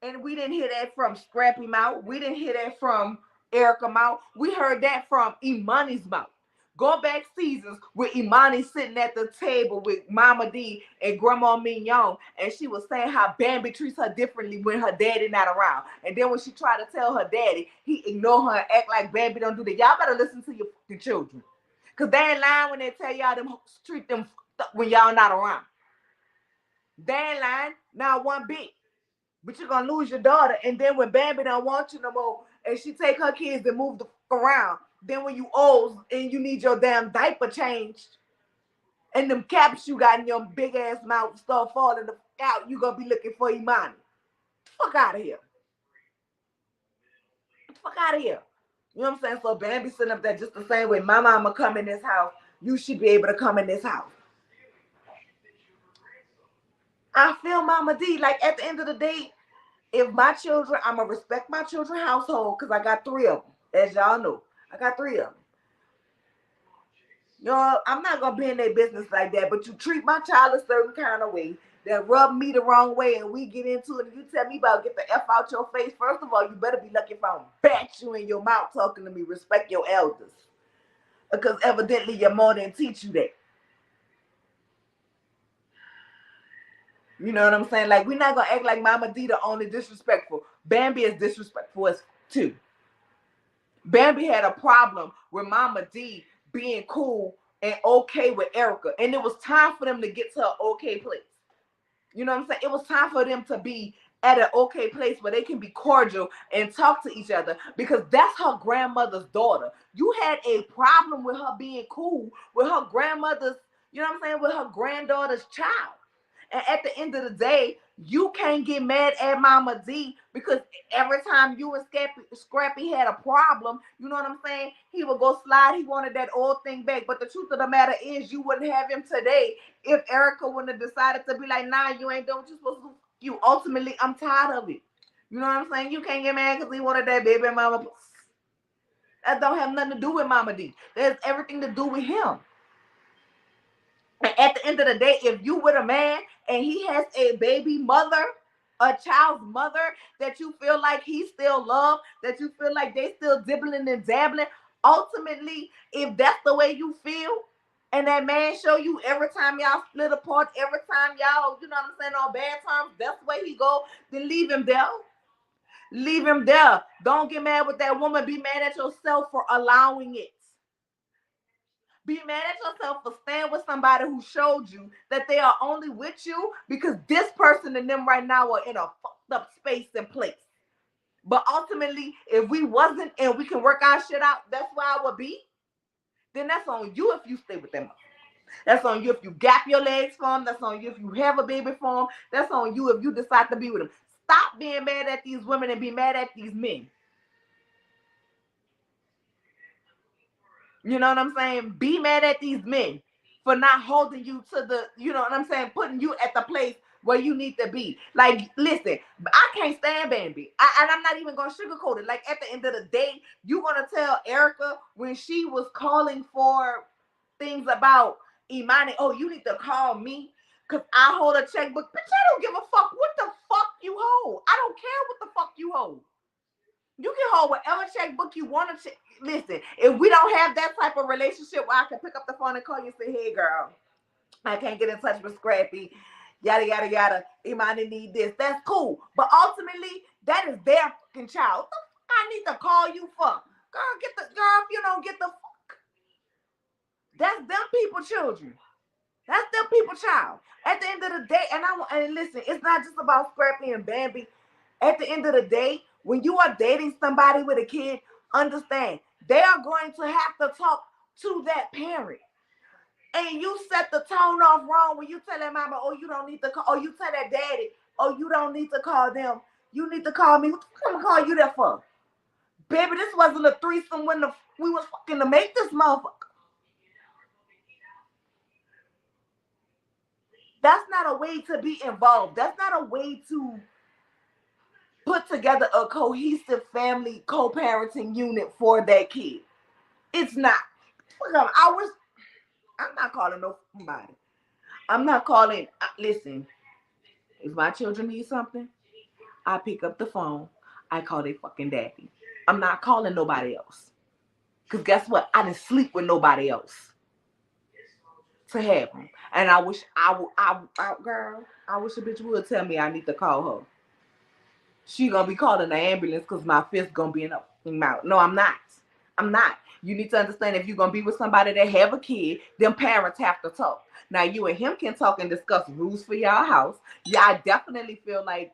And we didn't hear that from Scrappy mouth. We didn't hear that from Erica mouth. We heard that from Imani's mouth. Go back seasons with Imani sitting at the table with Mama D and Grandma Mignon, and she was saying how Bambi treats her differently when her daddy not around. And then when she tried to tell her daddy, he ignore her and act like Bambi don't do that. Y'all better listen to your fucking children. Because they ain't lying when they tell y'all them treat them when y'all not around. They ain't lying, not one bit. But you're gonna lose your daughter, and then when Bambi don't want you no more, and she take her kids and move the fuck around, then when you old and you need your damn diaper changed, and them caps you got in your big ass mouth start falling the fuck out, you gonna be looking for Imani. Fuck out of here. Fuck out of here. You know what I'm saying? So Bambi sitting up there just the same way. My mama come in this house, you should be able to come in this house. I feel Mama D. Like at the end of the day, if my children, I'm gonna respect my children's household because I got 3 of them. As y'all know, I got 3 of them. Y'all, I'm not gonna be in their business like that. But you treat my child a certain kind of way that rub me the wrong way, and we get into it, and you tell me about get the F out your face. First of all, you better be lucky if I don't bat you in your mouth talking to me. Respect your elders, because evidently your mother didn't teach you that. You know what I'm saying? Like, we're not gonna act like Mama D the only disrespectful. Bambi is disrespectful as too. Bambi had a problem with Mama D being cool and okay with Erica. And it was time for them to get to an okay place. You know what I'm saying? It was time for them to be at an okay place where they can be cordial and talk to each other, because that's her grandmother's daughter. You had a problem with her being cool with her grandmother's, you know what I'm saying, with her granddaughter's child. And at the end of the day, you can't get mad at Mama D, because every time you and Scrappy had a problem, you know what I'm saying, he would go slide. He wanted that old thing back. But the truth of the matter is, you wouldn't have him today if Erica wouldn't have decided to be like, nah, you ain't doing what you're supposed to do. You ultimately, I'm tired of it. You know what I'm saying? You can't get mad because he wanted that baby mama. That don't have nothing to do with Mama D. That has everything to do with him. And at the end of the day, if you with a man and he has a baby mother, a child's mother that you feel like he still love, that you feel like they still dibbling and dabbling, ultimately, if that's the way you feel, and that man show you every time y'all split apart, every time y'all, you know what I'm saying, on bad terms, that's the way he go, then leave him there. Leave him there. Don't get mad with that woman. Be mad at yourself for allowing it. Be mad at yourself for staying with somebody who showed you that they are only with you because this person and them right now are in a fucked up space and place. But ultimately, if we wasn't and we can work our shit out, that's where I would be. Then that's on you if you stay with them. That's on you if you gap your legs for them. That's on you if you have a baby for them. That's on you if you decide to be with them. Stop being mad at these women and be mad at these men. You know what I'm saying? Be mad at these men for not holding you to the, you know what I'm saying, putting you at the place where you need to be. Like, listen, I can't stand Bambi. And I'm not even going to sugarcoat it. Like, at the end of the day, you're going to tell Erica when she was calling for things about Imani, oh, you need to call me because I hold a checkbook. Bitch, I don't give a fuck what the fuck you hold. I don't care what the fuck you hold. You can hold whatever checkbook you want to. Listen, if we don't have that type of relationship where I can pick up the phone and call you and say, hey, girl, I can't get in touch with Scrappy, yada, yada, yada, Imani need this. That's cool. But ultimately, that is their fucking child. What the fuck I need to call you for? Girl, if you don't get the fuck. That's them people children. That's them people child. At the end of the day, and listen, it's not just about Scrappy and Bambi. At the end of the day, when you are dating somebody with a kid, understand they are going to have to talk to that parent. And you set the tone off wrong when you tell that mama, oh, you don't need to call, or you tell that daddy, oh, you don't need to call them. You need to call me. What the fuck I'm call you there for? Baby, this wasn't a threesome when we was fucking to make this motherfucker. That's not a way to be involved. That's not a way to put together a cohesive family co-parenting unit for that kid. It's not. I'm not calling nobody. I'm not calling. Listen, if my children need something, I pick up the phone. I call their fucking daddy. I'm not calling nobody else. Because guess what? I didn't sleep with nobody else to have him. And I wish girl, I wish a bitch would tell me I need to call her. She gonna be calling the ambulance because my fist gonna be in her mouth. No, I'm not. I'm not. You need to understand if you're gonna be with somebody that have a kid, them parents have to talk. Now you and him can talk and discuss rules for y'all house. Yeah, I definitely feel like,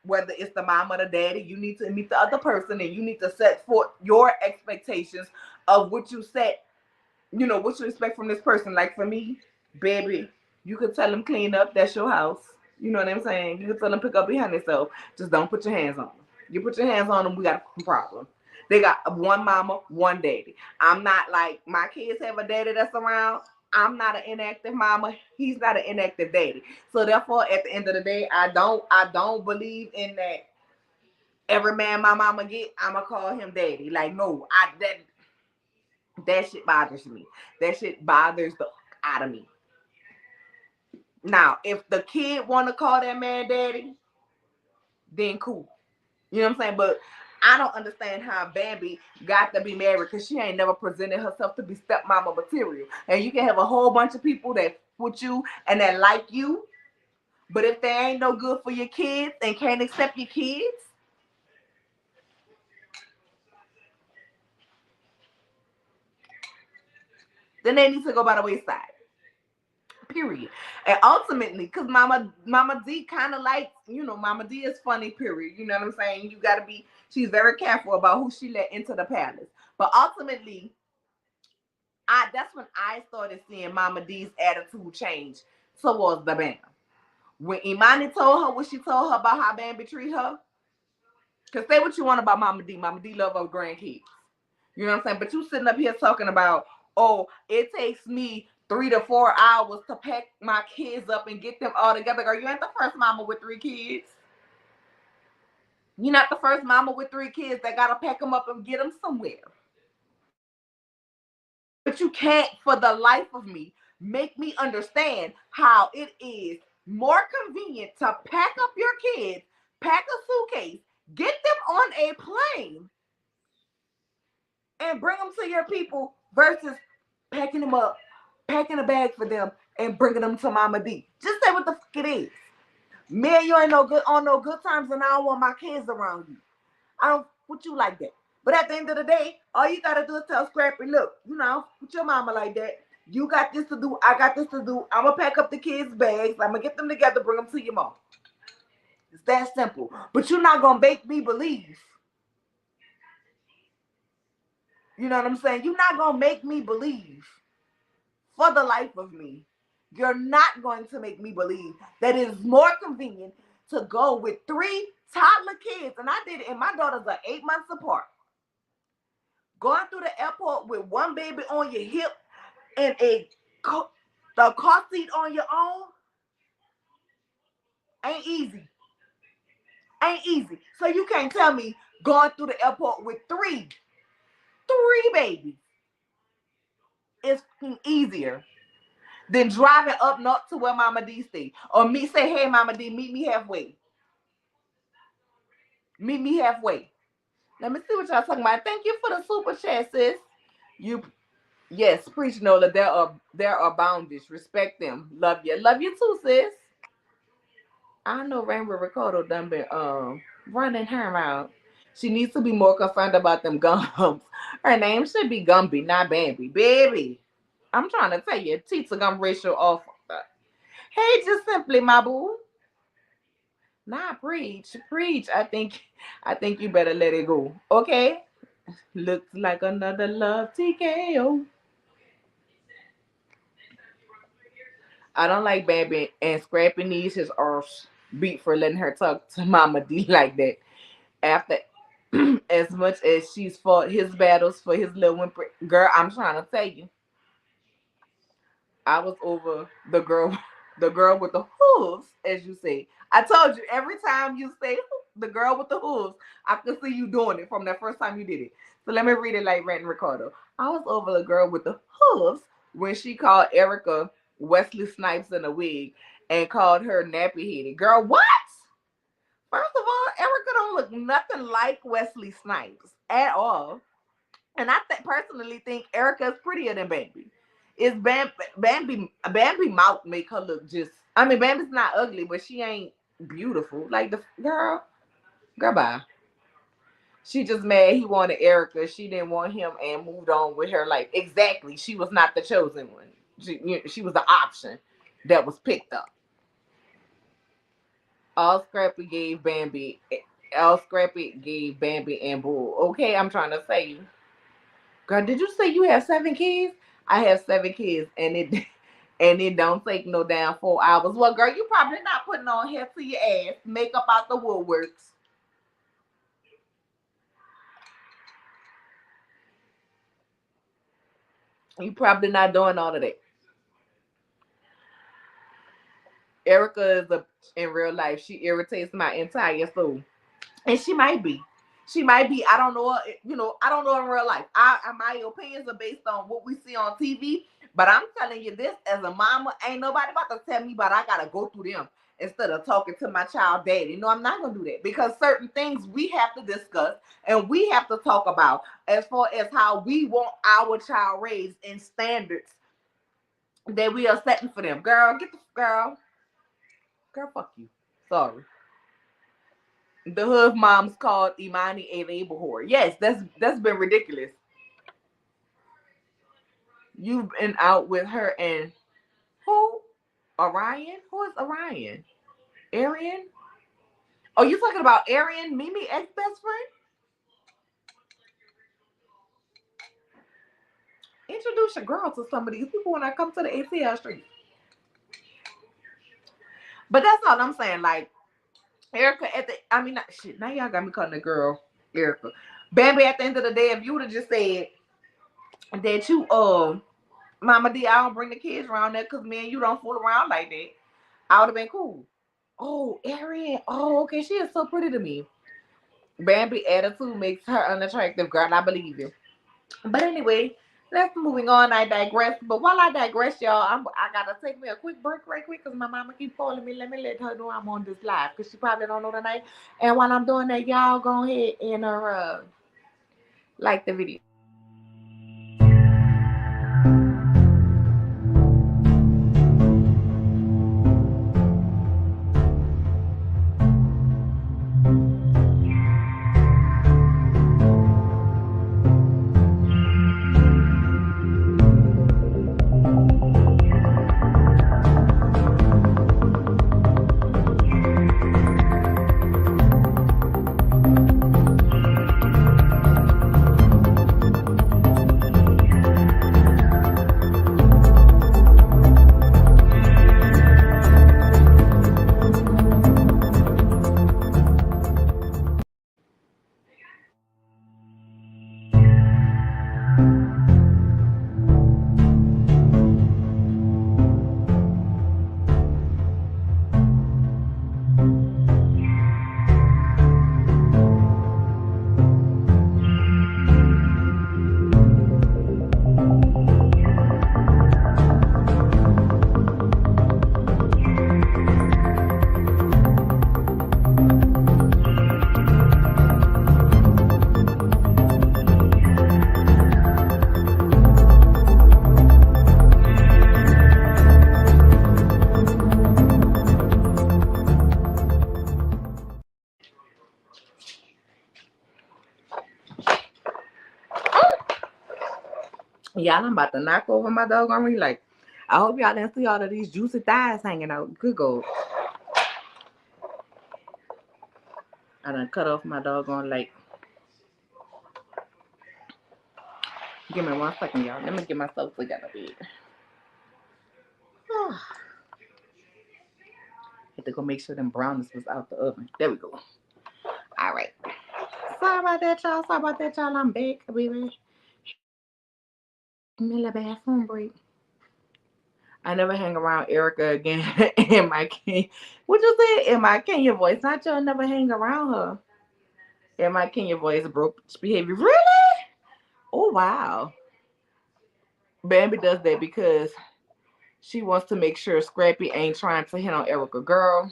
whether it's the mom or the daddy, you need to meet the other person and you need to set forth your expectations of what you set, what you expect from this person. Like for me, baby, you could tell them clean up. That's your house. You know what I'm saying? You could tell them pick up behind themselves. Just don't put your hands on them. You put your hands on them, we got a problem. They got one mama, one daddy. I'm not like my kids have a daddy that's around. I'm not an inactive mama. He's not an inactive daddy. So therefore, at the end of the day, I don't believe in that. Every man my mama get, I'ma call him daddy. Like no, that shit bothers me. That shit bothers the out of me. Now, if the kid want to call that man daddy, then cool. You know what I'm saying? But I don't understand how Bambi got to be married because she ain't never presented herself to be stepmama material. And you can have a whole bunch of people that with you and that like you, but if they ain't no good for your kids and can't accept your kids, then they need to go by the wayside. Period. And ultimately, because Mama D kind of like, Mama D is funny, period. You know what I'm saying? You gotta be, she's very careful about who she let into the palace. But ultimately, that's when I started seeing Mama D's attitude change towards the Bam. When Imani told her what she told her about how Bambi treat her, because say what you want about Mama D. Mama D love her grandkids. You know what I'm saying? But you sitting up here talking about, oh, it takes me 3 to 4 hours to pack my kids up and get them all together. Girl, you ain't the first mama with 3 kids. You're not the first mama with 3 kids that gotta pack them up and get them somewhere. But you can't, for the life of me, make me understand how it is more convenient to pack up your kids, pack a suitcase, get them on a plane, and bring them to your people versus packing them up, packing a bag for them, and bringing them to Mama D. Just say what the fuck it is. Me and you ain't no good on no good terms, and I don't want my kids around you. I don't put you like that. But at the end of the day, all you gotta do is tell Scrappy, look, put your mama like that. You got this to do. I got this to do. I'm gonna pack up the kids' bags. I'm gonna get them together, bring them to your mom. It's that simple. But you're not gonna make me believe. You know what I'm saying? You're not gonna make me believe, for the life of me, you're not going to make me believe that it is more convenient to go with 3 toddler kids. And I did it, and my daughters are 8 months apart. Going through the airport with one baby on your hip and the car seat on your own ain't easy. Ain't easy. So you can't tell me going through the airport with three babies is easier than driving up north to where Mama D stay. Or me say, hey, Mama D, meet me halfway. Meet me halfway. Let me see what y'all talking about. Thank you for the super chat, sis. You, yes, preach Nola. There are boundaries. Respect them. Love you too, sis. I know Rainbow Ricardo done been running her mouth. She needs to be more concerned about them gums. Her name should be Gumby, not Bambi. Baby. I'm trying to tell you, teeth to gum ratio off. Hey, just simply my boo. Nah, preach. I think you better let it go. Okay? Looks like another love TKO. I don't like Bambi and Scrappy needs his arse beat for letting her talk to Mama D like that. After as much as she's fought his battles for his little whimper, girl, I'm trying to tell you, I was over the girl with the hooves, as you say. I told you every time you say the girl with the hooves, I could see you doing it from that first time you did it. So let me read it like Rant and Ricardo. I was over the girl with the hooves when she called Erica Wesley Snipes in a wig and called her nappy headed. Girl, what? First of all, Erica don't look nothing like Wesley Snipes at all. And I personally think Erica is prettier than Bambi. Is Bambi mouth make her look just? I mean, Bambi's not ugly, but she ain't beautiful. Like the girl, bye. She just mad he wanted Erica. She didn't want him and moved on with her. Like exactly, she was not the chosen one. She was the option that was picked up. All Scrappy gave Bambi. All Scrappy gave Bambi and Bull. Okay, I'm trying to say you. Girl, did you say you have 7 kids? I have 7 kids, and it and it don't take no damn 4 hours. Well, girl, you probably not putting on hair to your ass, makeup out the woodworks. You probably not doing all of that. Erica is in real life. She irritates my entire soul, and she might be. She might be. I don't know. I don't know in real life. My opinions are based on what we see on TV. But I'm telling you this as a mama, ain't nobody about to tell me, but I gotta go through them instead of talking to my child daddy. No, I'm not gonna do that because certain things we have to discuss and we have to talk about as far as how we want our child raised in standards that we are setting for them. Girl, get the girl, fuck you. Sorry. The hood moms called Imani a label whore. Yes, that's been ridiculous. You've been out with her and who? Orion? Who is Orion? Arian? Oh, you talking about Arian, Mimi ex best friend? Introduce your girl to some of these people when I come to the ATL street. But that's all I'm saying. Like Erica shit. Now y'all got me calling the girl Erica. Bambi. At the end of the day, if you would have just said that you Mama D, I don't bring the kids around there because me and you don't fool around like that, I would have been cool. Oh, Arian. Oh, okay. She is so pretty to me. Bambi attitude makes her unattractive, girl. I believe you. But anyway, let's moving on. I digress. But while I digress, y'all, I gotta take me a quick break right quick because my mama keep calling me. Let me let her know I'm on this live because she probably don't know tonight. And while I'm doing that, y'all go ahead and like the video. Y'all, I'm about to knock over my doggone ring. Like, I hope y'all didn't see all of these juicy thighs hanging out. Good God. I done cut off my doggone leg. Give me 1 second, y'all. Let me get myself together, babe. Had to go make sure them brownies was out the oven. There we go. All right. Sorry about that, y'all. Sorry about that, y'all. I'm back, baby. I'm in the bathroom break. I never hang around Erica again in my Kenya. What you say? In my Kenya voice. Not y'all never hang around her. In my Kenya voice, broke behavior. Really? Oh, wow. Bambi does that because she wants to make sure Scrappy ain't trying to hit on Erica. Girl,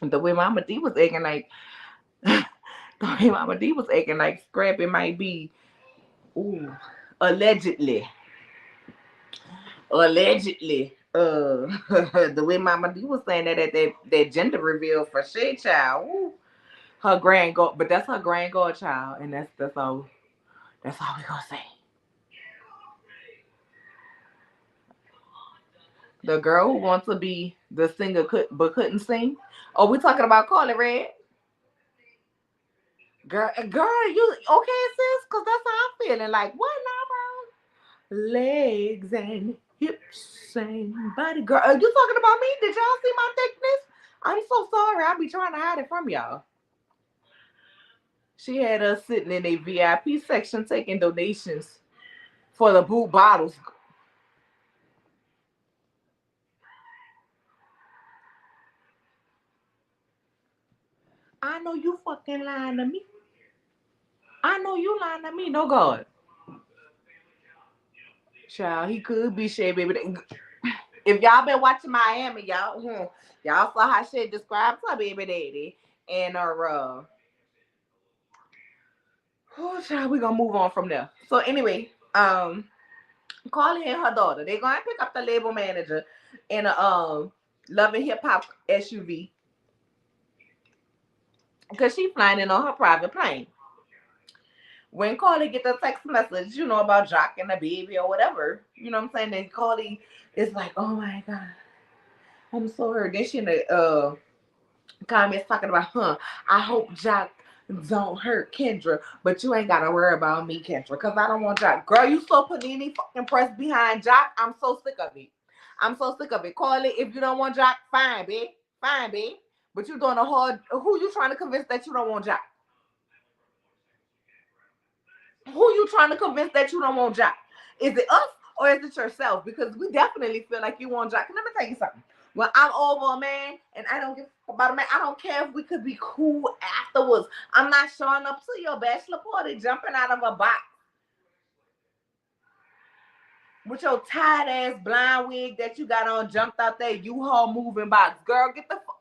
the way Mama D was acting like, the way Mama D was acting like Scrappy might be Ooh, allegedly, allegedly. The way Mama D was saying that at that gender reveal for Shay Child, ooh, her but that's her grand godchild, and that's all we gonna say. The girl who wants to be the singer but couldn't sing. Oh, we talking about Carly Red? Girl, you okay, sis? Cause that's how I'm feeling. Like what now, bro? Legs and hips and body. Girl, are you talking about me? Did y'all see my thickness? I'm so sorry. I be trying to hide it from y'all. She had us sitting in a VIP section taking donations for the boot bottles. I know you fucking lying to me. I know you lying to me. No God. Child, he could be Shay Baby. If y'all been watching Miami, y'all saw how Shay described her baby daddy. And oh child, we gonna move on from there. So anyway, Carly and her daughter, they gonna pick up the label manager in a Love and Hip Hop SUV. Because she flying in on her private plane. When Carly get the text message, about Jock and the baby or whatever, you know what I'm saying? Then Carly is like, oh my God, I'm so hurt. Then she in the comments talking about, I hope Jock don't hurt Kendra, but you ain't gotta worry about me, Kendra, because I don't want Jock. Girl, you so panini fucking pressed behind Jock. I'm so sick of it. I'm so sick of it. Carly, if you don't want Jock, fine, babe. Fine, babe. But you doing a hard, who you trying to convince that you don't want Jock? Who you trying to convince that you don't want Jock? Is it us or is it yourself? Because we definitely feel like you want Jock. And let me tell you something. When I'm over a man and I don't give about a man, I don't care if we could be cool afterwards. I'm not showing up to your bachelor party jumping out of a box with your tight ass blind wig that you got on jumped out there U-Haul moving box. Girl, get the fuck.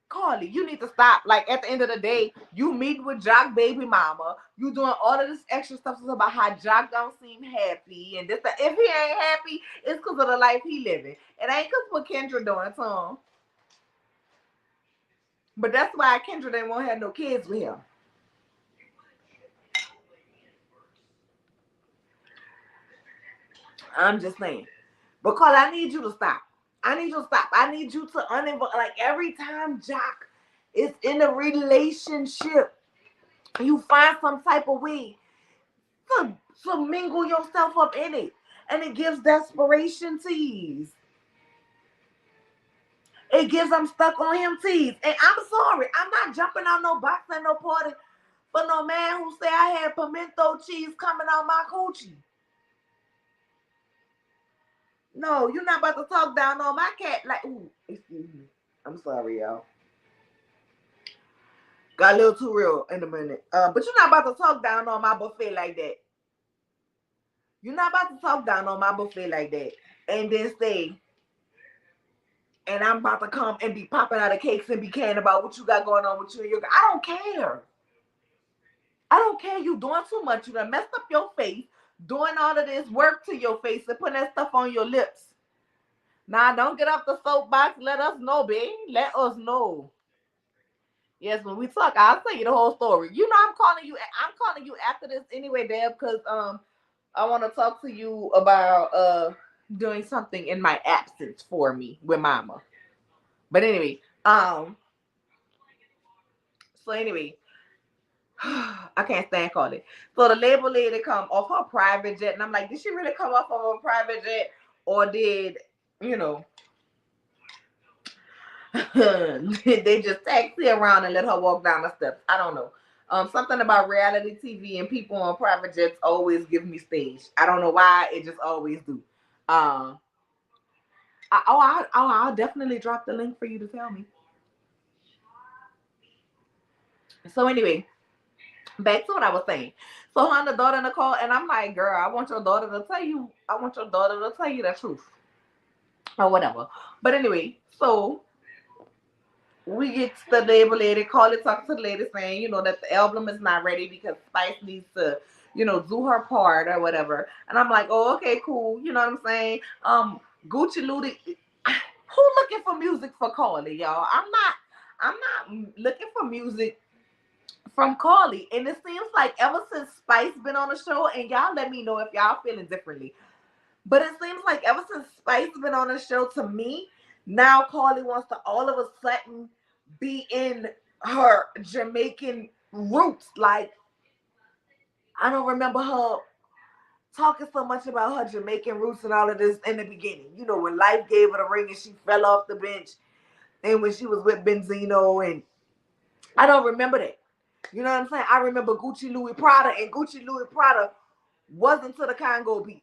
Carly, you need to stop. Like at the end of the day, you meet with Jock baby mama. You doing all of this extra stuff about how Jock don't seem happy and this. If he ain't happy, it's because of the life he living. It ain't because what Kendra doing to him. But that's why Kendra didn't want to have no kids with him. I'm just saying. But Carly, I need you to stop. I need you to stop. I need you to uninvolve. Like every time Jock is in a relationship, you find some type of way to mingle yourself up in it. And it gives desperation tease. It gives I'm stuck on him tease. And I'm sorry, I'm not jumping on no box and no party for no man who say I had pimento cheese coming on my coochie. No, you're not about to talk down on my cat. Like, ooh, excuse me. I'm sorry, y'all. Got a little too real in a minute. But you're not about to talk down on my buffet like that. You're not about to talk down on my buffet like that. And then say, and I'm about to come and be popping out of cakes and be caring about what you got going on with you and your girl. I don't care. I don't care. You doing too much. You done messed up your face, doing all of this work to your face and putting that stuff on your lips. Nah, don't get off the soapbox. Let us know, babe. Let us know. Yes, when we talk, I'll tell you the whole story. You know, I'm calling you. I'm calling you after this anyway, Deb, because I want to talk to you about doing something in my absence for me with Mama. But anyway, so anyway, I can't stand calling. So the label lady come off her private jet, and I'm like, did she really come off of a private jet, or did they just taxi around and let her walk down the steps? I don't know. Something about reality TV and people on private jets always give me stage. I don't know why. It just always do. I'll definitely drop the link for you to tell me. So anyway, back to what I was saying. So her and the daughter in the call, and I'm like, girl, I want your daughter to tell you the truth. Or whatever. But anyway, so we get to the label lady, call it, talk to the lady saying, that the album is not ready because Spice needs to, do her part or whatever. And I'm like, oh, okay, cool. You know what I'm saying? Gucci Ludi, who looking for music for Carly, y'all? I'm not looking for music from Carly. And it seems like ever since Spice been on the show, and y'all let me know if y'all feeling differently. But it seems like ever since Spice been on the show, to me, now Carly wants to all of a sudden be in her Jamaican roots. Like, I don't remember her talking so much about her Jamaican roots and all of this in the beginning. When life gave her the ring and she fell off the bench, and when she was with Benzino, and I don't remember that. You know what I'm saying? I remember Gucci Louis Prada, and Gucci Louis Prada wasn't to the Congo beats.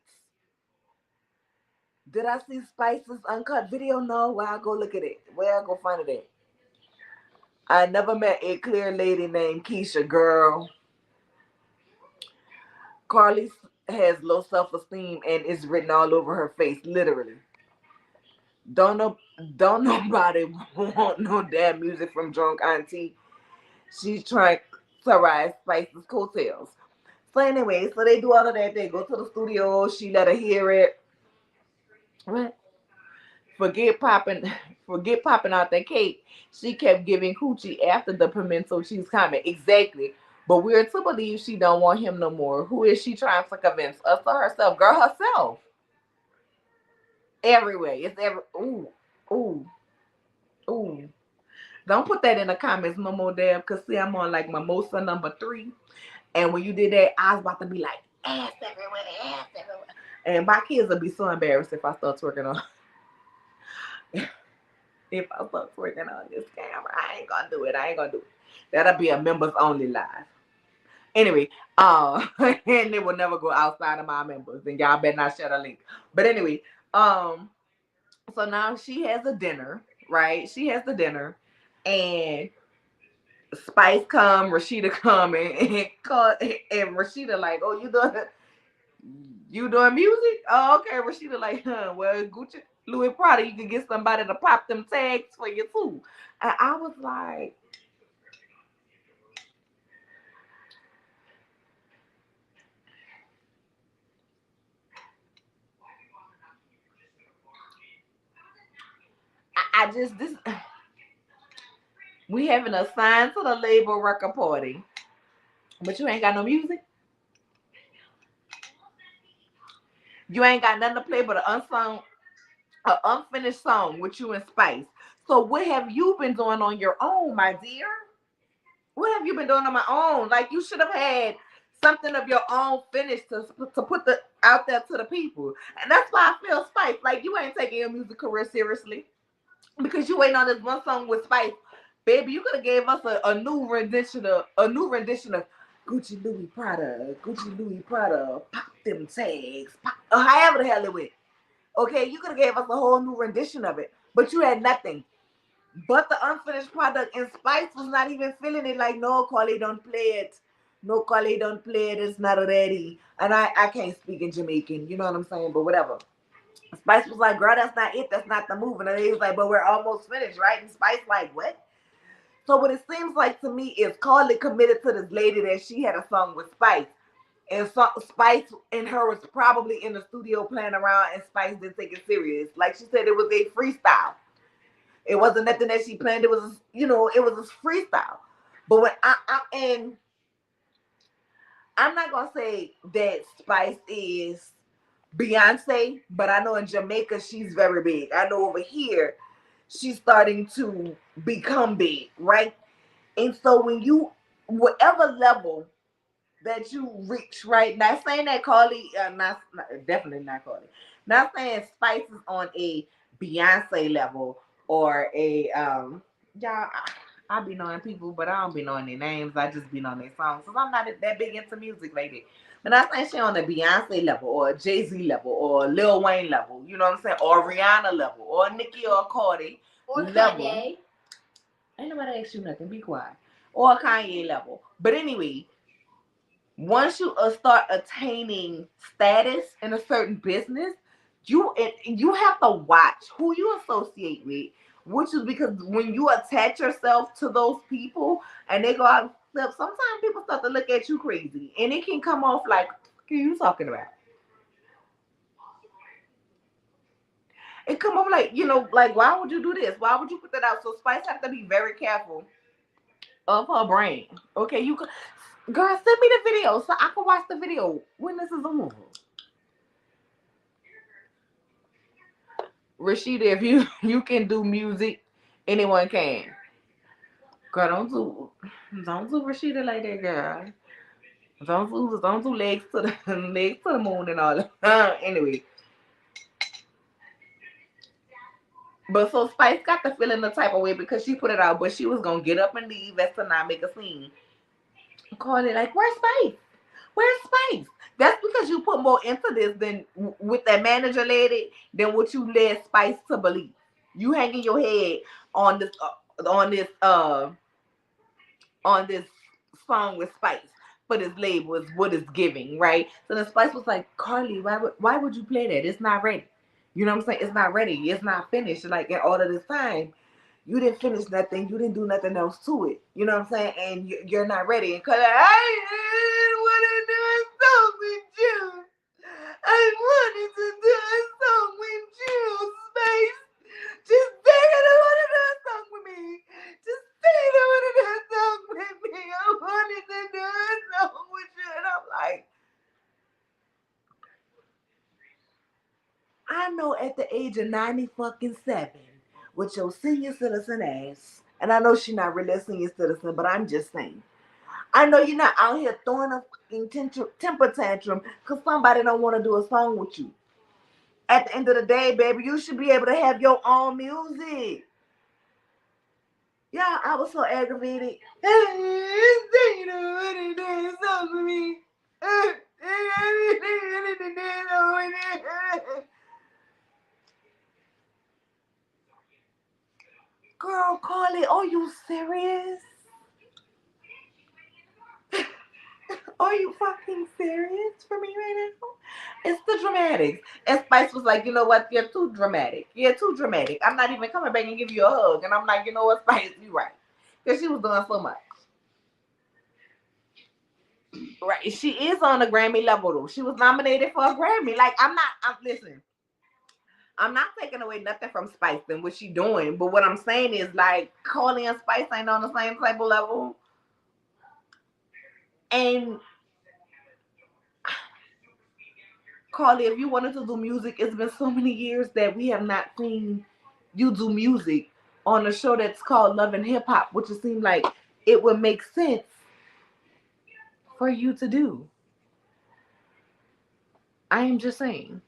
Did I see Spice's uncut video? No. Where I go look at it? Where I go find it at? I never met a clear lady named Keisha. Girl, Carly has low self-esteem and it's written all over her face, literally. Don't know, don't nobody want no damn music from Drunk Auntie. She's trying to ride Spice's coattails. So anyway, so they do all of that. They go to the studio. She let her hear it. What? Forget popping, forget popping out that cake. She kept giving coochie after the pimento cheese comment. Exactly. But we're to believe she don't want him no more. Who is she trying to convince? Us or herself? Girl, herself. Everywhere. It's every. Ooh, ooh, ooh. Don't put that in the comments no more, Deb. Cause see, I'm on like mimosa number 3, and when you did that, I was about to be like ass everywhere, ass everywhere. And my kids would be so embarrassed if I start twerking on. If I start twerking on this camera, I ain't gonna do it. I ain't gonna do it. That'll be a members only live. Anyway, and it will never go outside of my members, and y'all better not share the link. But anyway, so now she has a dinner, right? She has the dinner, and Spice come, Rashida come, and Rashida like, oh, you doing music? Oh, okay. Rashida like, well, Gucci Louis Prada, you can get somebody to pop them tags for you too. And I was like, I just this we having a sign to the label record party, but you ain't got no music. You ain't got nothing to play but an unfinished song with you and Spice. So what have you been doing on your own, my dear? What have you been doing on my own? Like you should have had something of your own finished to put the out there to the people. And that's why I feel Spice. Like you ain't taking your music career seriously because you waiting on this one song with Spice. Baby, you could have gave us a new rendition of Gucci Louis Prada, pop them tags, pop, or however the hell it went. Okay, you could have gave us a whole new rendition of it, but you had nothing but the unfinished product. And Spice was not even feeling it. Like, no, Carly, don't play it. No, Carly, don't play it. It's not ready. And I can't speak in Jamaican. You know what I'm saying? But whatever. Spice was like, girl, that's not it. That's not the move. And then he was like, but we're almost finished, right? And Spice like, what? So what it seems like to me is Carly committed to this lady that she had a song with Spice. And so Spice and her was probably in the studio playing around, and Spice didn't take it serious. Like she said, it was a freestyle. It wasn't nothing that she planned. It was, it was a freestyle. But when and I'm not gonna say that Spice is Beyonce, but I know in Jamaica she's very big. I know over here she's starting to become big, right? And so when you, whatever level that you reach, right? Not saying that Carly, definitely not Carly. Not saying Spice is on a Beyonce level or a y'all. I be knowing people, but I don't be knowing their names. I just be knowing their songs. Cause I'm not that big into music lately. But I think she on a Beyonce level or a Jay-Z level or a Lil Wayne level. You know what I'm saying? Or Rihanna level or Nicki or Cardi Or level. Kanye. Ain't nobody ask you nothing. Be quiet. Or Kanye level. But anyway, once you start attaining status in a certain business, you have to watch who you associate with, which is because when you attach yourself to those people and they go out up, sometimes people start to look at you crazy, and it can come off like, what are you talking about? It come off like, like, why would you do this? Why would you put that out? So Spice have to be very careful of her brain. Okay, you could, girl, send me the video so I can watch the video when this is over. Rashida, if you can do music, anyone can. Girl, don't do Rashida like that, girl. Don't do legs to the legs to the moon and all that. Anyway, but so Spice got the feeling the type of way because she put it out, but she was gonna get up and leave as to not make a scene. Call it like, where's Spice? Where's Spice? That's because you put more into this than with that manager lady than what you led Spice to believe. You hanging your head on this on this on this song with Spice for this label is what it's giving, right? So the Spice was like, Carly, why would you play that? It's not ready. You know what I'm saying? It's not ready. It's not finished. Like in all of this time, you didn't finish nothing. You didn't do nothing else to it. You know what I'm saying? And you're not ready. And cause I didn't want to do a song with you. I wanted to do a song with you, Space. Just say that I want to do a song with me. Just say that I want to do a song with me. I wanted to do a song with you. And I'm like, I know at the age of 90 fucking 7, with your senior citizen ass, and I know she's not really a senior citizen, but I'm just saying. I know you're not out here throwing a fucking temper tantrum because somebody don't want to do a song with you. At the end of the day, baby, you should be able to have your own music. Yeah, I was so aggravated. You don't want to do a song with me. Girl, Carly, are you serious? Are you fucking serious for me right now? It's the dramatics. And Spice was like, you know what? You're too dramatic. You're too dramatic. I'm not even coming back and give you a hug. And I'm like, you know what, Spice? You right. Because she was doing so much. Right. She is on the Grammy level, though. She was nominated for a Grammy. Like, listen. I'm not taking away nothing from Spice and what she doing. But what I'm saying is, like, Carly and Spice ain't on the same type of level. And Carly, if you wanted to do music, it's been so many years that we have not seen you do music on a show that's called Love and Hip Hop, which it seemed like it would make sense for you to do. I am just saying.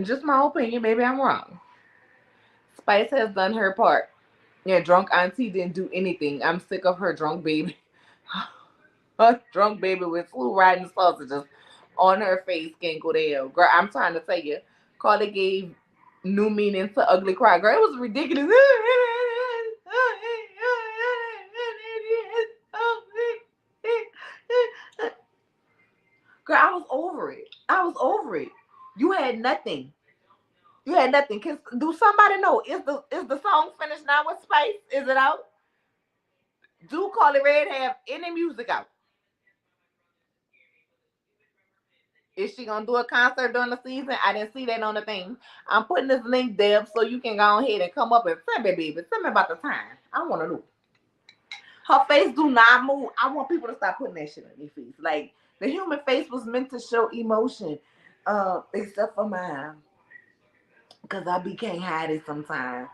Just my opinion, maybe I'm wrong. Spice has done her part. Yeah, drunk auntie didn't do anything. I'm sick of her drunk baby. Her drunk baby with flu riding sausages on her face can't go to hell. Girl, I'm trying to tell you, Carly gave new meaning to ugly cry. Girl, it was ridiculous. Girl, I was over it. I was over it. You had nothing. You had nothing. Do somebody know? Is the song finished now with Spice? Is it out? Do Carly Red have any music out? Is she gonna do a concert during the season? I didn't see that on the thing. I'm putting this link, Deb, so you can go ahead and come up and tell me, baby. Tell me about the time. I want to know. Her face do not move. I want people to stop putting that shit on their face. Like the human face was meant to show emotion, except for mine, cause can't hide it sometimes.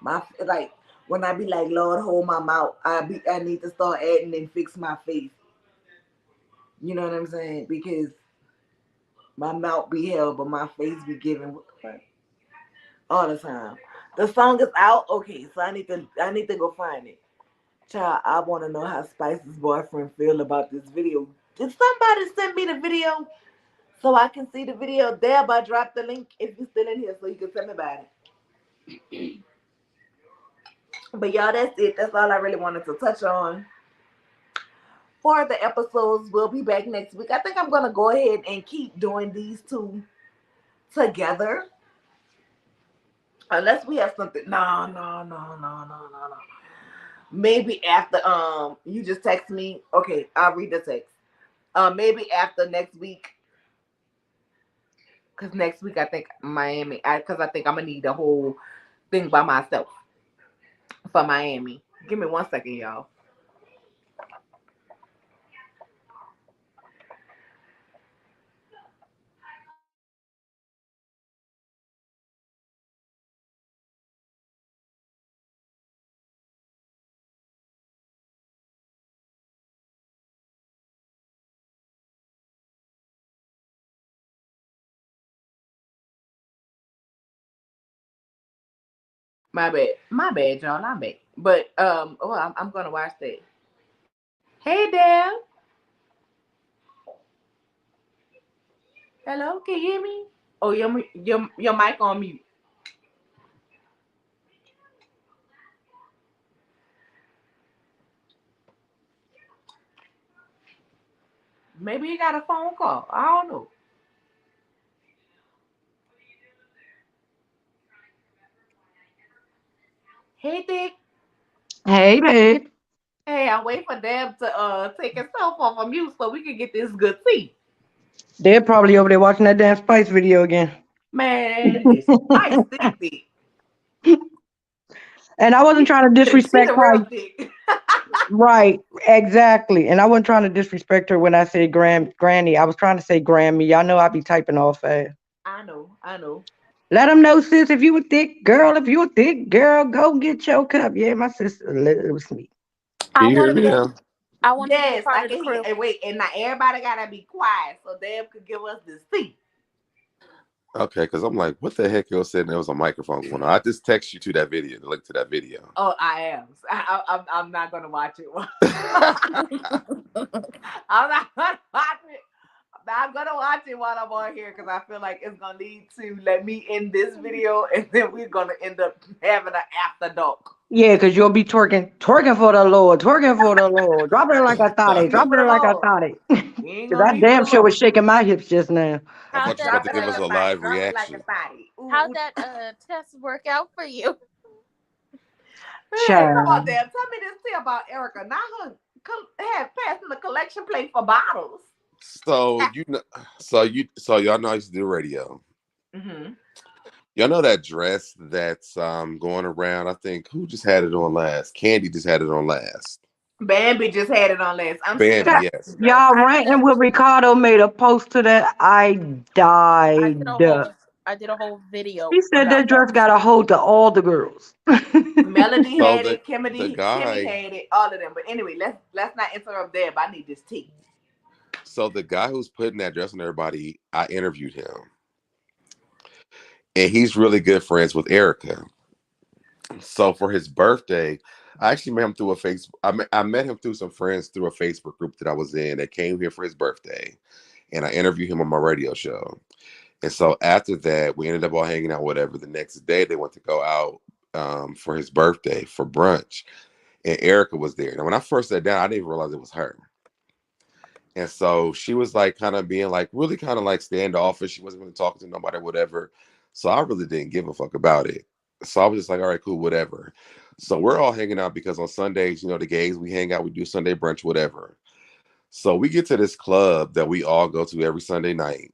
My like when I be like, Lord, hold my mouth. I need to start adding and fix my face. You know what I'm saying? Because my mouth be held, but my face be giving what the fuck all the time. The song is out. Okay, so I need to go find it. Child, I want to know how Spice's boyfriend feel about this video. Did somebody send me the video so I can see the video? Thereby drop the link if you're still in here so you can tell me about it. But y'all, that's it. That's all I really wanted to touch on. For the episodes, we'll be back next week. I think I'm gonna go ahead and keep doing these two together. Unless we have something. No. maybe after you just text me. Okay, I'll read the text. Maybe after next week, because next week I think Miami. Because I think I'm gonna need the whole thing by myself for Miami. Give me 1 second, y'all. My bad, y'all. I'm back. But oh, I'm gonna watch that. Hey, Deb. Hello, can you hear me? Oh, your mic on mute. Maybe you got a phone call. I don't know. Hey, Dick. Hey, babe. Hey, I'm waiting for Deb to take herself off of mute so we can get this good tea. They're probably over there watching that damn Spice video again. Man, listen, I stick dick. And I wasn't She, trying to she disrespect the how, real dick. right, exactly. And I wasn't trying to disrespect her when I said granny. I was trying to say Grammy. Y'all know I be typing all fast. I know, I know. Let them know, sis, if you a thick girl, if you a thick girl, go get your cup. Yeah, my sister, it was me. I Can you want hear to me be now? I want to be a Yes, part I of the can hear. crew. And wait, and now everybody gotta be quiet so Deb could give us this tea. Okay, because I'm like, what the heck? You said there was a microphone going on. I just text you to that video, the link to that video. Oh, I am. I'm not gonna watch it. I'm not gonna watch it. I'm gonna watch it while I'm on here because I feel like it's gonna lead to let me end this video and then we're gonna end up having an after dark. Yeah, because you'll be twerking for the Lord, twerking for the Lord. Drop it like I thought it, Singing drop for the it like I Lord. thought it. We ain't Because gonna I leave it damn sure alone. was shaking my hips just now. I How'd thought you was about that Drop to it give like us a a body. live Drop it like a reaction. body. Ooh, how'd ooh. that test work out for you? Man, come on, Child. Deb. Tell me this tea about Erica. Now her had passing the collection plate for bottles. So so y'all know I used to do radio. Mm-hmm. Y'all know that dress that's going around. I think who just had it on last? Candy just had it on last. Bambi just had it on last. I'm sick of Bambi, Child, yes. this dress. y'all I ranting with Ricardo made a post to that. I I did a died. whole I did a whole video He said about that that. dress got a hold to all the girls. Melody So had the it, the Kimmy guy, had it, all of them. But anyway, let's not interrupt Deb. I need this tea. so the guy who's putting that dress on everybody, I interviewed him, and he's really good friends with Erica. So for his birthday, I actually met him through a Facebook. I met him through some friends through a Facebook group that I was in that came here for his birthday, and I interviewed him on my radio show. And so after that, we ended up all hanging out. Whatever. The next day, they went to go out for his birthday for brunch, and Erica was there. Now, when I first sat down, I didn't even realize it was her. And so she was like, kind of being like, really kind of like standoffish. She wasn't really talking to nobody, whatever. So I really didn't give a fuck about it. So I was just like, all right, cool, whatever. So we're all hanging out because on Sundays, the gays, we hang out, we do Sunday brunch, whatever. So we get to this club that we all go to every Sunday night.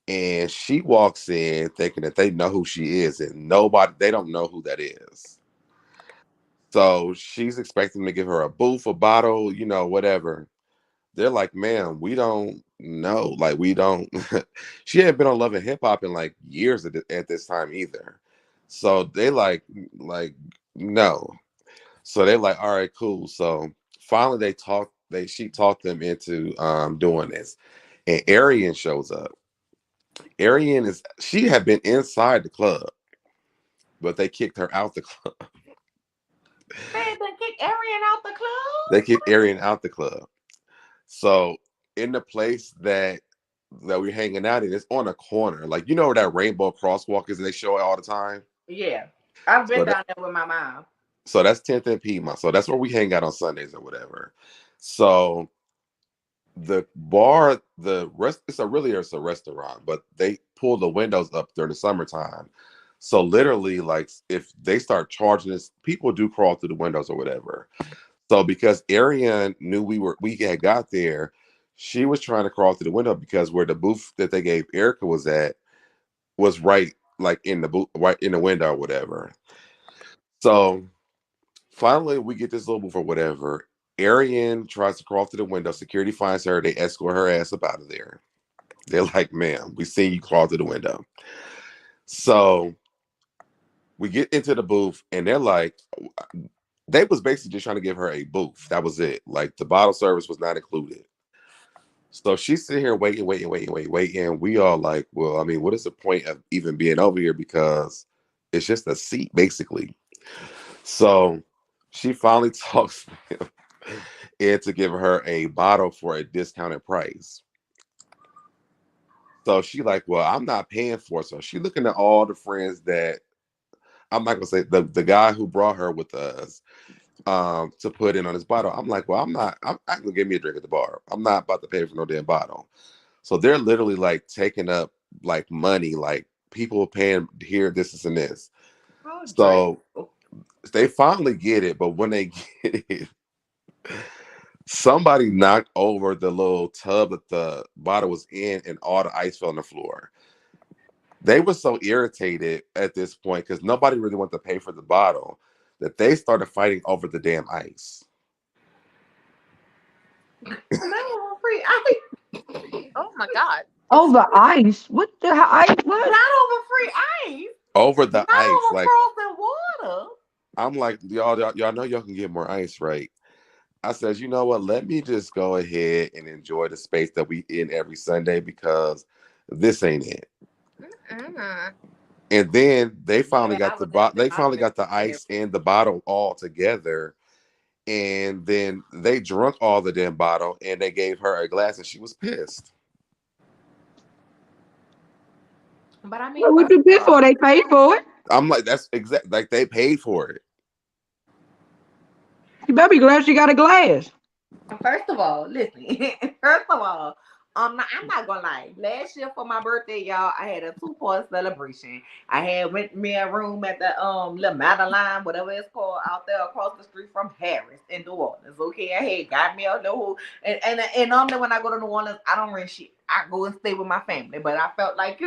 And she walks in thinking that they know who she is, and they don't know who that is. So she's expecting to give her a booth, a bottle, whatever. They're like, "Man, we don't know. Like, we don't." She hadn't been on Love and Hip Hop in like years at this time either. So they like, no. So they're like, all right, cool. So finally, she talked them into doing this, and Arian shows up. Arian she had been inside the club, but they kicked her out the club. Man, they kick Arian out the They club. kicked Arian out the club. So in the place that we're hanging out in, it's on a corner. Like where that rainbow crosswalk is and they show it all the time. Yeah, I've So been that down there with my mom. so that's 10th and Piedmont. So that's where we hang out on Sundays or whatever. So the bar, it's a restaurant, but they pull the windows up during the summertime. So literally, like if they start charging us, people do crawl through the windows or whatever. So because Ariane knew we had got there, she was trying to crawl through the window because where the booth that they gave Erica was at was right like in the booth, right in the window or whatever. So finally, we get this little booth or whatever. Ariane tries to crawl through the window. Security finds her. They escort her ass up out of there. They're like, "Ma'am, we seen you crawl through the window." So we get into the booth, and they're like, they was basically just trying to give her a booth. That was it. Like the bottle service was not included. So she's sitting here waiting. We all like, well, I mean, what is the point of even being over here? Because it's just a seat, basically. So she finally talks Ed to give her a bottle for a discounted price. So she like, well, I'm not paying for it. So she looking at all the friends that I'm not gonna say the guy who brought her with us to put in on his bottle. I'm like, well, I'm gonna give me a drink at the bar. I'm not about to pay for no damn bottle. So they're literally like taking up like money, like people paying here, this and this. Oh, So they finally get it, but when they get it, somebody knocked over the little tub that the bottle was in, and all the ice fell on the floor. They were so irritated at this point because nobody really wanted to pay for the bottle that they started fighting over the damn ice. no, free ice. Oh my God. Over ice? What the ice? What? Not over free ice. Over the Not ice, over like frozen water. I'm like, y'all know y'all can get more ice, right? I says, you know what? Let me just go ahead and enjoy the space that we in every Sunday because this ain't it. Mm-mm. And then they finally Yeah, got I was at they I finally got the remember. ice and the bottle all together. And then they drunk all the damn bottle and they gave her a glass and she was pissed. But I mean, What would first you of pay all, for? They paid for it. I'm like, that's exact. Like they paid for it. You better be glad she got a glass. listen. First of all, I'm not gonna lie. Last year for my birthday, y'all, I had a 2 part celebration. I had went me a room at the little Madeline, whatever it's called, out there across the street from Harris in New Orleans. Okay, I had got me a little, and normally when I go to New Orleans, I don't rent shit. I go and stay with my family. But I felt like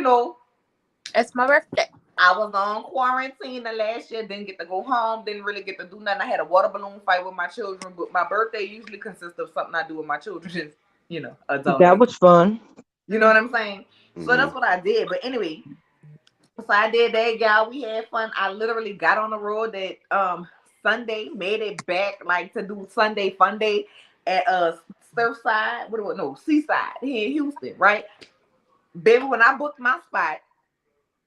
It's my birthday. I was on quarantine the last year, didn't get to go home, didn't really get to do nothing. I had a water balloon fight with my children, but my birthday usually consists of something I do with my children, just, adult That age. was fun. You know what I'm saying? So Hmm. that's what I did. But anyway, so I did that, y'all. We had fun. I literally got on the road that Sunday, made it back like to do Sunday fun day at Surfside, what it was, no, Seaside here in Houston, right? Baby, when I booked my spot,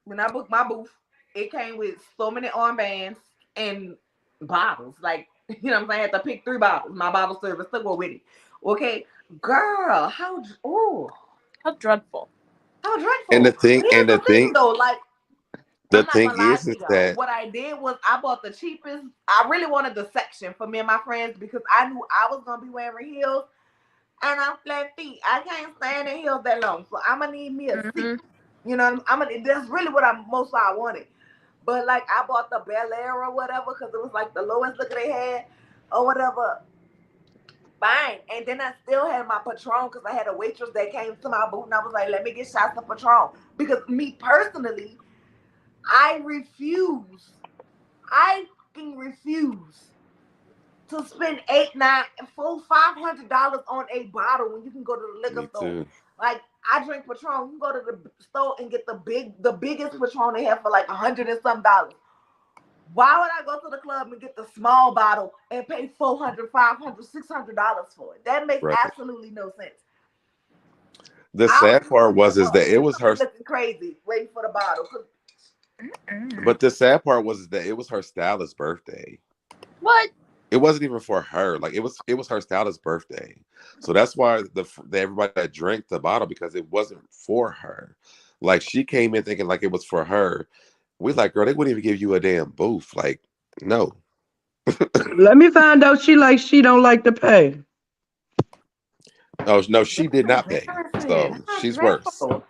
when I booked my booth, it came with so many armbands and bottles. Like, you know what I'm saying? I had to pick 3 bottles. My bottle service to go with it. Okay. Girl, How dreadful. how And dreadful. But here's and the the thing thing, though, like, the I'm not thing gonna lie is to y'all. that What I did was I bought the cheapest. I really wanted the section for me and my friends because I knew I was gonna be wearing heels and I'm flat feet. I can't stand in heels that long. So I'm gonna need me a seat. Mm-hmm. You know, I'm gonna that's really what I wanted. But like I bought the Bel Air or whatever because it was like the lowest looker they had or whatever. Fine. And then I still had my Patron because I had a waitress that came to my booth and I was like, let me get shots of Patron. Because me personally, I refuse. I fucking refuse to spend eight, nine, full $500 on a bottle when you can go to the liquor me store. too. Like I drink Patron, you can go to the store and get the biggest Patron they have for like $100 and some dollars. Why would I go to the club and get the small bottle and pay $400, $500, $600 for it? That makes Right. absolutely no sense. The I was sad just part looking was is that it was her. looking crazy waiting for the bottle. Mm-mm. But the sad part was that it was her stylist's birthday. What? It wasn't even for her. Like it was her stylist's birthday. So that's why everybody that drank the bottle because it wasn't for her. Like she came in thinking like it was for her. We like, girl, they wouldn't even give you a damn booth. Like, no. Let me find out she don't like to pay. Oh no, she That's did not pay. embarrassing. So How she's worse. dreadful.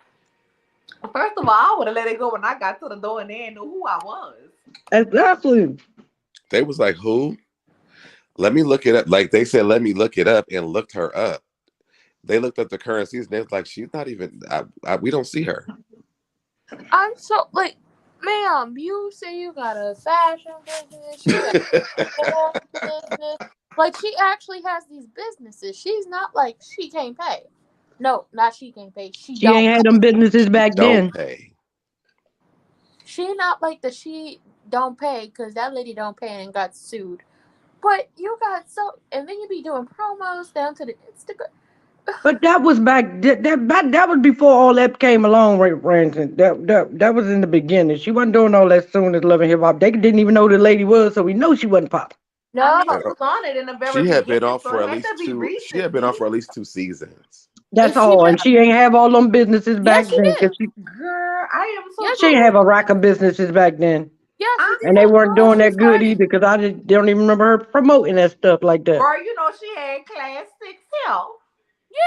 First of all, I would have let it go when I got to the door and they didn't know who I was. Exactly. They was like, who? Let me look it up. Like they said, let me look it up and looked her up. They looked up the current season. They was like, she's not even. We don't see her. I'm so like, ma'am, you say you got a fashion business, you got a business. Like she actually has these businesses. She's not like she can't pay. No, not she can't pay. She She don't ain't had pay. them businesses back Don't then. pay. She not like the she don't pay because that lady don't pay and got sued. But you got so, and then you be doing promos down to the Instagram. But that was that was before all that came along, Ransom. That was in the beginning. She wasn't doing all that soon as Love and Hip Hop. They didn't even know who the lady was, so we know she wasn't popping. I No, mean, she was on it in the very She had been beginning, on so for it at had to least be two. She had been recently. on for at least 2 seasons. That's and she all. been. And she ain't have all them businesses back Yes, she then, did. cause Girl, I am so Yes, she she ain't did. have sorry. a rack of businesses back then, Yes, she I'm did. and they so weren't sorry doing she that good started. either. Cause I just don't even remember her promoting that stuff like that. Girl, you know she had class six health.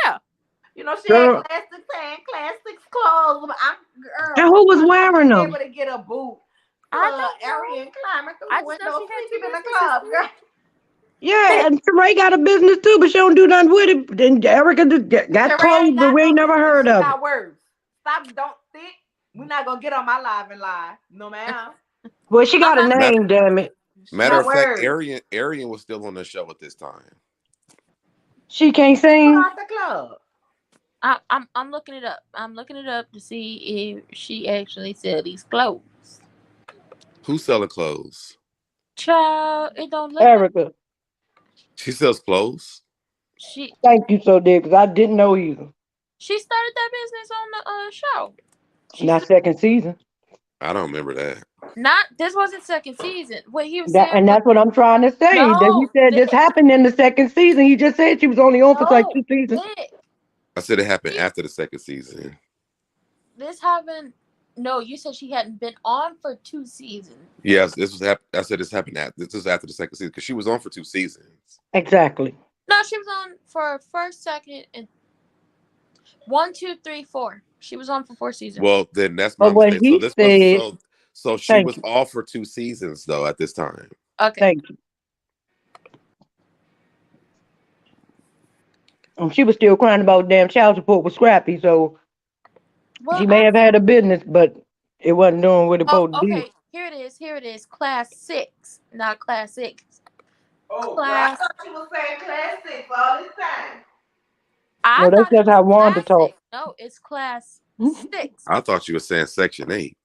Yeah. You know she had Girl, class six and class six clothes. But I'm girl, and we who was not gonna wearing be them? able to get a boot I to don't know. Arian climbing through I the just know window, she had two sleeping in the businesses club, too. girl. Yeah, and Sheree got a business too, but she don't do nothing with it. Then Erica got Sheree clothes, ain't but got we no ain't never business. heard She of it. got words. Stop, don't think. We're not gonna get on my live and lie. No, ma'am. Well, she I'm got a not. Matter, name, damn it. She matter got of fact, words. Arian was still on the show at this time. She can't Put sing. out the club. I'm looking it up. I'm looking it up to see if she actually sell these clothes. Who's selling clothes? Child, it don't look like Erica. She sells clothes. she Thank you so dear, because I didn't know either. she started that business on the show. She Not said second season. I don't remember that. not this wasn't second season. What he was That saying and was that's what I'm trying to say. That he no, said this Vic, happened in the second season. He just said she was only on for like no, 2 seasons. Vic. I said it happened She, after the second season. this happened. No, you said she hadn't been on for 2 seasons. Yes, this was. I said this happened at. This was after the second season because she was on for 2 seasons. Exactly. No, she was on for first, second, and 1, 2, 3, 4. She was on for 4 seasons. Well, then that's But my what mistake. So he this was said, so she thank was you, off for 2 seasons though at this time. Okay. thank you. She was still crying about damn child support with Scrappy, so Well, she may I have had a business, but it wasn't doing what it oh supposed to do. okay. Here it is. Here it is. Class 6, not class 6. Oh, girl, I Class. thought you was saying class six all this time. I No, that's thought it just was how Wanda talk. classic. No, it's class 6. I thought you were saying Section 8.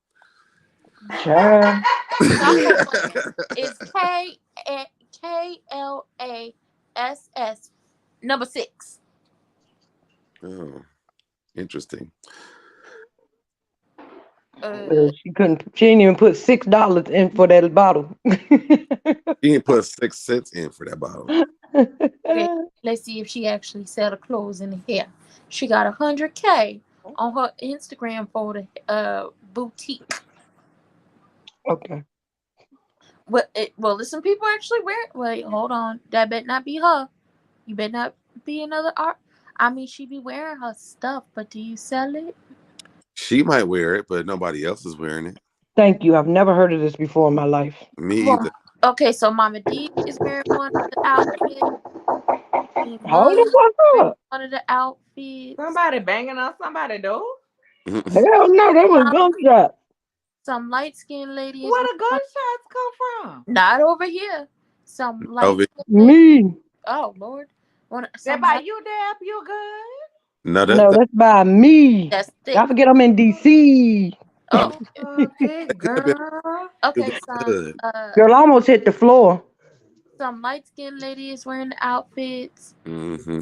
Child. No, it's KLASS number 6. Oh, interesting. Uh, She couldn't. She didn't even put $6 in for that bottle. He didn't put 6 cents in for that bottle. okay. Let's see if she actually sell the clothes in the hair. She got 100K on her Instagram for the boutique. Okay. Well, listen, people actually wear it. Wait, hold on. That better not be her. You better not be another art. I mean, she be wearing her stuff, but do you sell it? She might wear it, but nobody else is wearing it. Thank you. I've never heard of this before in my life. Me either. Well, okay, so Mama D is wearing one of the outfits. And Hold Mug the fuck wearing up. one of the outfits. Somebody banging on somebody door. Hell no, that was Some, gunshot. some light skinned lady is Where wearing the one. gunshots come from? Not over here. Some light Over. skinned lady. Me. Oh, Lord. That Some by light. you, Deb, you good? No, No, that's by me. That's thick. Don't forget I'm in DC. oh, Oh, Okay, it could have been girl. to okay. the hood. Girl, I almost hit the floor. Some light skinned lady is wearing the outfits.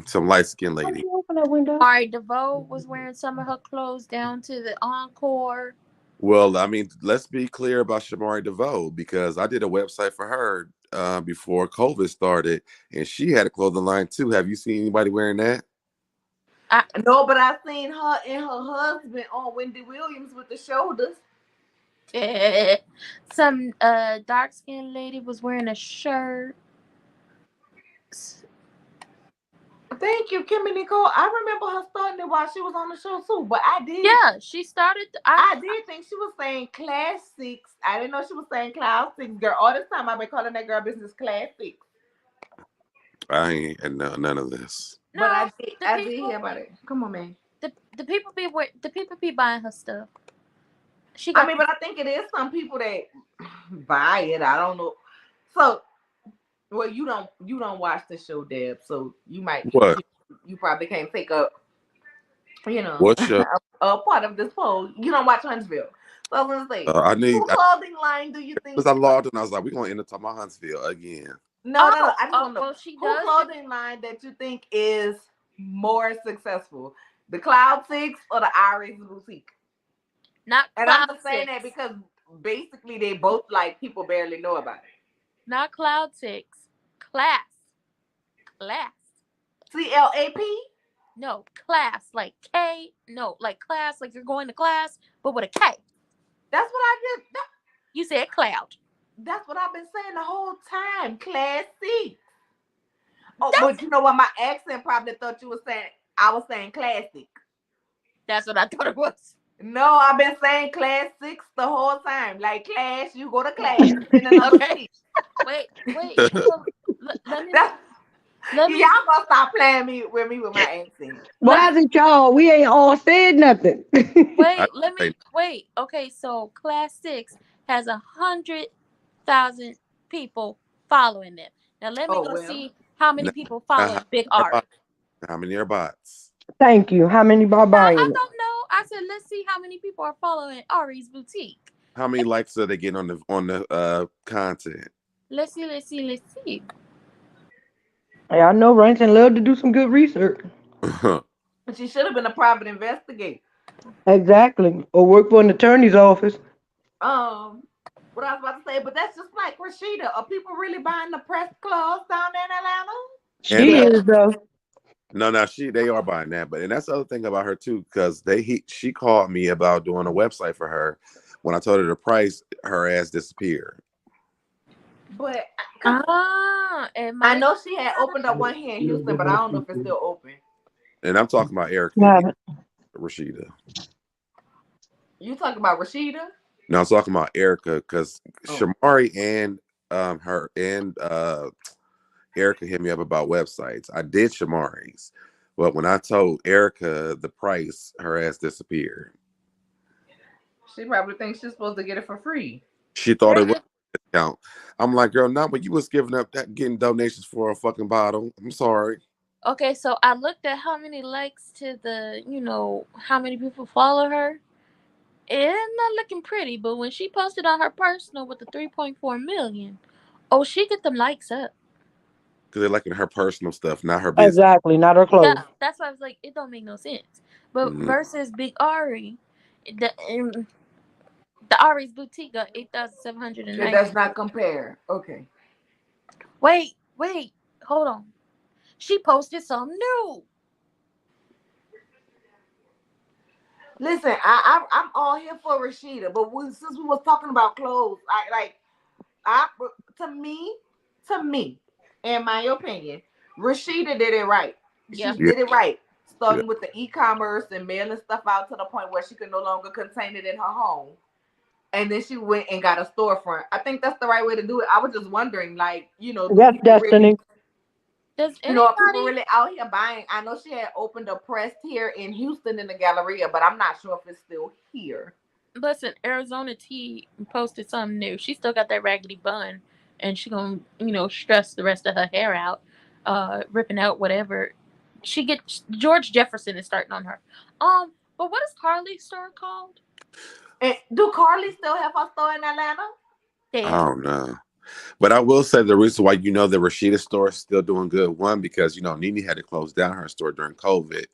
Some light skinned Why'd lady. you open that window? Mari DeVoe was wearing some of her clothes down to the encore. Well, I mean, let's be clear about Shamari DeVoe because I did a website for her before COVID started, and she had a clothing line too. Have you seen anybody wearing that? I, No, but I seen her and her husband on Wendy Williams with the shoulders. some dark skinned lady was wearing a shirt. Thank you, Kimmy Nicole. I remember her starting it while she was on the show too, but Yeah, she started. I did think she was saying class six. I didn't know she was saying class six. Girl, all this time I've been calling that girl business class six. I ain't had none of this. But No, the I did hear people, about it. Come on, man. the people be buying her stuff. She I got mean, but I think it is some people that buy it. I don't know. So, well, you don't watch the show, Deb. So What? you probably can't take up What show? a part of this poll. You don't watch Huntsville. So I was gonna say, I whose need. clothing line do you think? Because I logged and I was like, we're gonna end up talking about Huntsville again. No. I just oh want to know well, she who does. clothing line that you think is more successful, the Cloud Six or the Iris Boutique? Not And I'm Cloud just saying that Six, because basically they both like people barely know about it. not Cloud Six. Class. CLAP? No, class like K. No, like class, like you're going to class, but with a K. That's what I did. You said cloud. That's what I've been saying the whole time. Class C. Oh, but That's you know what? My accent probably thought you were saying I was saying classic. that's what I thought it was. No, I've been saying class six the whole time. Like class, you go to class, and the number Okay. six. Wait. Well, let me That's let y'all me gonna stop playing with my accent. let Why me is it y'all? We ain't all said nothing. wait. I Let me say wait. Okay, so class six has 100,000 people following them. Now let me Oh go well. see how many now, people how following many Big are Ari. bots? How many are bots? Thank you. How many are No, I buying it? don't know. I said let's see how many people are following Ari's boutique. How many likes are they getting on the content? Let's see. Hey, I know Rankin love to do some good research. She should have been a private investigator. Exactly. Or work for an attorney's office. Um, what I was about to say, but that's just like Rashida. Are people really buying the press clothes down there in Atlanta? And She Yeah. is though. no, they are buying that, but and that's the other thing about her too, because she called me about doing a website for her. When I told her the price, her ass disappeared. But because It I might know she had opened up one here in Houston, but I don't know if it's still open. And I'm talking about Erica, Have it. Rashida. You talking about Rashida? No, I'm talking about Erica because Oh, Shamari and her and Erica hit me up about websites. I did Shamari's, but when I told Erica the price, her ass disappeared. she probably thinks she's supposed to get it for free. She thought they it was just a discount. I'm like, girl, not when you was giving up that getting donations for a fucking bottle. I'm sorry. okay. So I looked at how many likes to the how many people follow her. It's not looking pretty, but when she posted on her personal with the 3.4 million, oh, she get them likes up. Because they're liking her personal stuff, not her business. Exactly. Not her clothes. Yeah, that's why I was like, it don't make no sense. But Mhm. versus Big Ari, the Ari's boutique got 8,790. It does not compare. Okay. Wait, hold on. She posted something new. Listen, I'm all here for Rashida, but since we was talking about clothes, I to me, to me, in my opinion, Rashida did it right. Yeah. She Yeah, did it right, yeah. starting with the e-commerce and mailing stuff out to the point where she could no longer contain it in her home. And then she went and got a storefront. I think that's the right way to do it. I was just wondering, like, do Yes, people really, Destiny. Does are people anybody really out here buying? I know she had opened a press here in Houston in the Galleria, but I'm not sure if it's still here. listen? Arizona T posted something new. She still got that raggedy bun, and she gonna stress the rest of her hair out, ripping out whatever. She get George Jefferson is starting on her. But what is Carly's store called? And do Carly still have her store in Atlanta? I Damn. don't know. But I will say the reason why the Rashida store is still doing good, one, because Nene had to close down her store during COVID.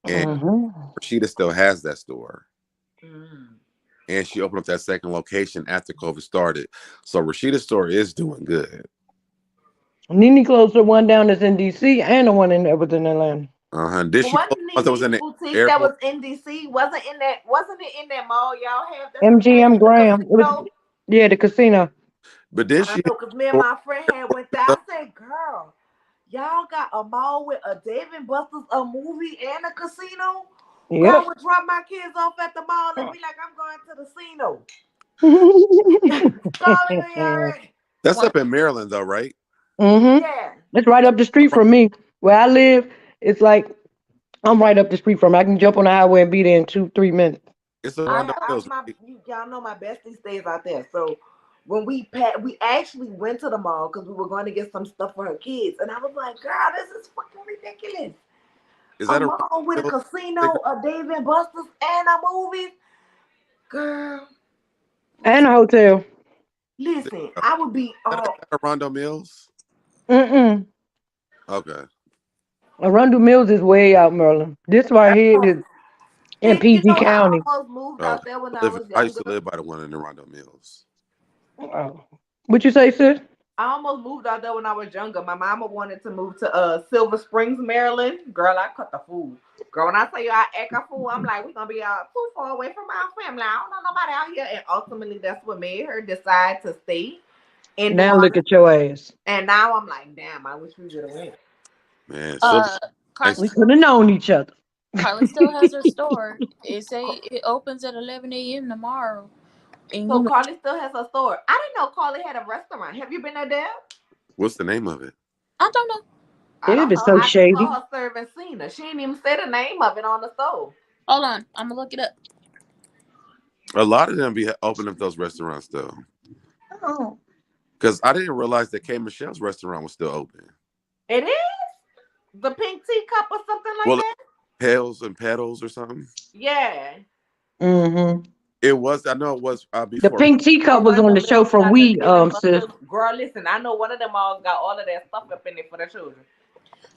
And Hmm. Rashida still has that store. Mm. And she opened up that second location after COVID started. So Rashida's store is doing good. Nene closed the one down that's in DC and the one in that was in Atlanta. Did But she close wasn't the one that was in Nene's the boutique that airport? was in DC? Wasn't it in that mall y'all have that's MGM attached to the Graham. It was casino? yeah, the casino. But then I she had know because me and store my friend had went there. I stuff. said, girl, y'all got a mall with a Dave and Buster's, a movie, and a casino. Girl, I Yep. would drop my kids off at the mall and be like, I'm going to the casino. Calling me already. That's One, up in Maryland, though, right? yeah. It's right up the street from me. Where I live, it's like I'm right up the street from. I can jump on the highway and be there in 2, 3 minutes. It's a Rondo Mills, My right? y'all know my bestie stays out there. So when we actually went to the mall because we were going to get some stuff for her kids, and I was like, girl, this is fucking ridiculous. Is A that a mall with a Rondo casino, Mills? a Dave and Buster's, and a movie. Girl, And a hotel. listen, I would be Is that a Rondo Mills? Mm-mm. Okay. Arundel Mills is way out, Maryland. This right here uh, is in see, PG I County. almost moved Oh, out there when I was I used younger. to live by the one in the Rondo Mills. Oh. What you say, sis? I almost moved out there when I was younger. My mama wanted to move to Silver Springs, Maryland. Girl, I cut the food. Girl, when I tell you I act a fool, I'm like, we're gonna be out too far away from our family. I don't know nobody out here. And ultimately that's what made her decide to stay in New Now look Orleans. at your ass. And now I'm like, damn, I wish we would have went. Man, Silver. Uh, I Carly used We to, could still have known each other. Carly still has her store. It say it opens at 11 a.m. tomorrow, and So Carly still has a store. I didn't know Carly had a restaurant. Have you been there, Deb? what's the name of it? I don't know. I It'd don't be know. so I just shady. saw her serving Cena. She didn't even say the name of it on the stove. Hold on, I'm gonna look it up. A lot of them be opening up those restaurants though, Oh. because I didn't realize that K Michelle's restaurant was still open. It is the pink teacup or something like Well, that. Pales and Petals or something. Yeah. Mm-hmm. It was. I know it was The before. pink teacup was on Arundel the show Mills from got the We, Dave and sis. Buster's. Girl, listen, I know one of them all got all of that stuff up in it for the children.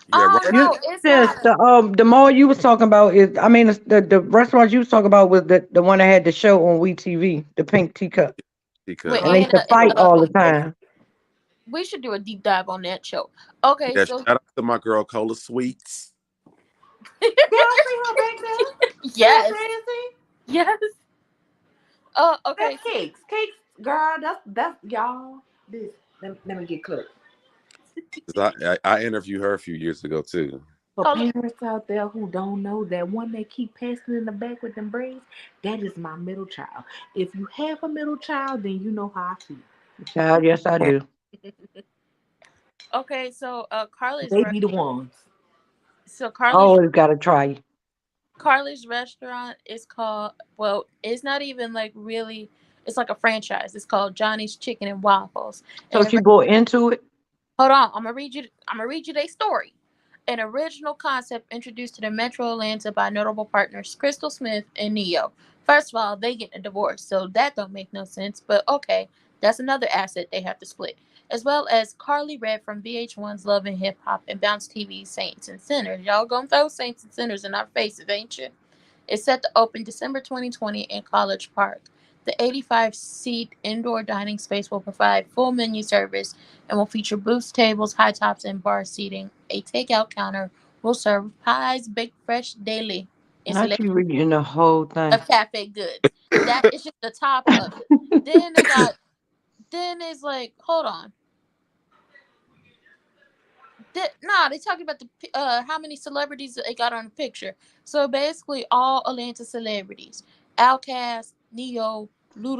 Yeah, Oh right. You no, it's sis, not. the mall you was talking about is, I mean, the restaurant you was talking about was the one that had the show on We TV, the pink teacup, With Teacup. and they used to Anna and fight all the time. we should do a deep dive on that show. Okay, Yeah, so shout out to my girl Cola Sweets. Yeah, I see her back there. She was yes, dancing. yes. Okay. That's cakes. Cakes, girl, that's y'all. This let me get clear. 'Cause I interviewed her a few years ago too. For Hold on. parents out there who don't know that one that keep passing in the back with them braids, that is my middle child. If you have a middle child, then you know how I feel. Child, yes, I do. Okay, so They be the ones. so Carly's Always gotta try. Carly's restaurant is called, well, it's not even like really, it's like a franchise. It's called Johnny's Chicken and Waffles. So And she bought into it. hold on, I'm gonna read you their story. An original concept introduced to the Metro Atlanta by notable partners Crystal Smith and Neo. First of all, they getting a divorce, so that don't make no sense. But okay, that's another asset they have to split. As well as Carly Red from VH1's Love and Hip Hop and Bounce TV Saints and Sinners. Y'all gonna throw Saints and Sinners in our faces, ain't you? It's set to open December 2020 in College Park. The 85-seat indoor dining space will provide full menu service and will feature booths, tables, high tops, and bar seating. A takeout counter will serve pies baked fresh daily in Not selection you reading the whole thing. of cafe goods. That is just the top of it. Then they got, then it's like, hold on. Nah, they talking about the how many celebrities they got on the picture. So basically, all Atlanta celebrities: Outkast, Neo,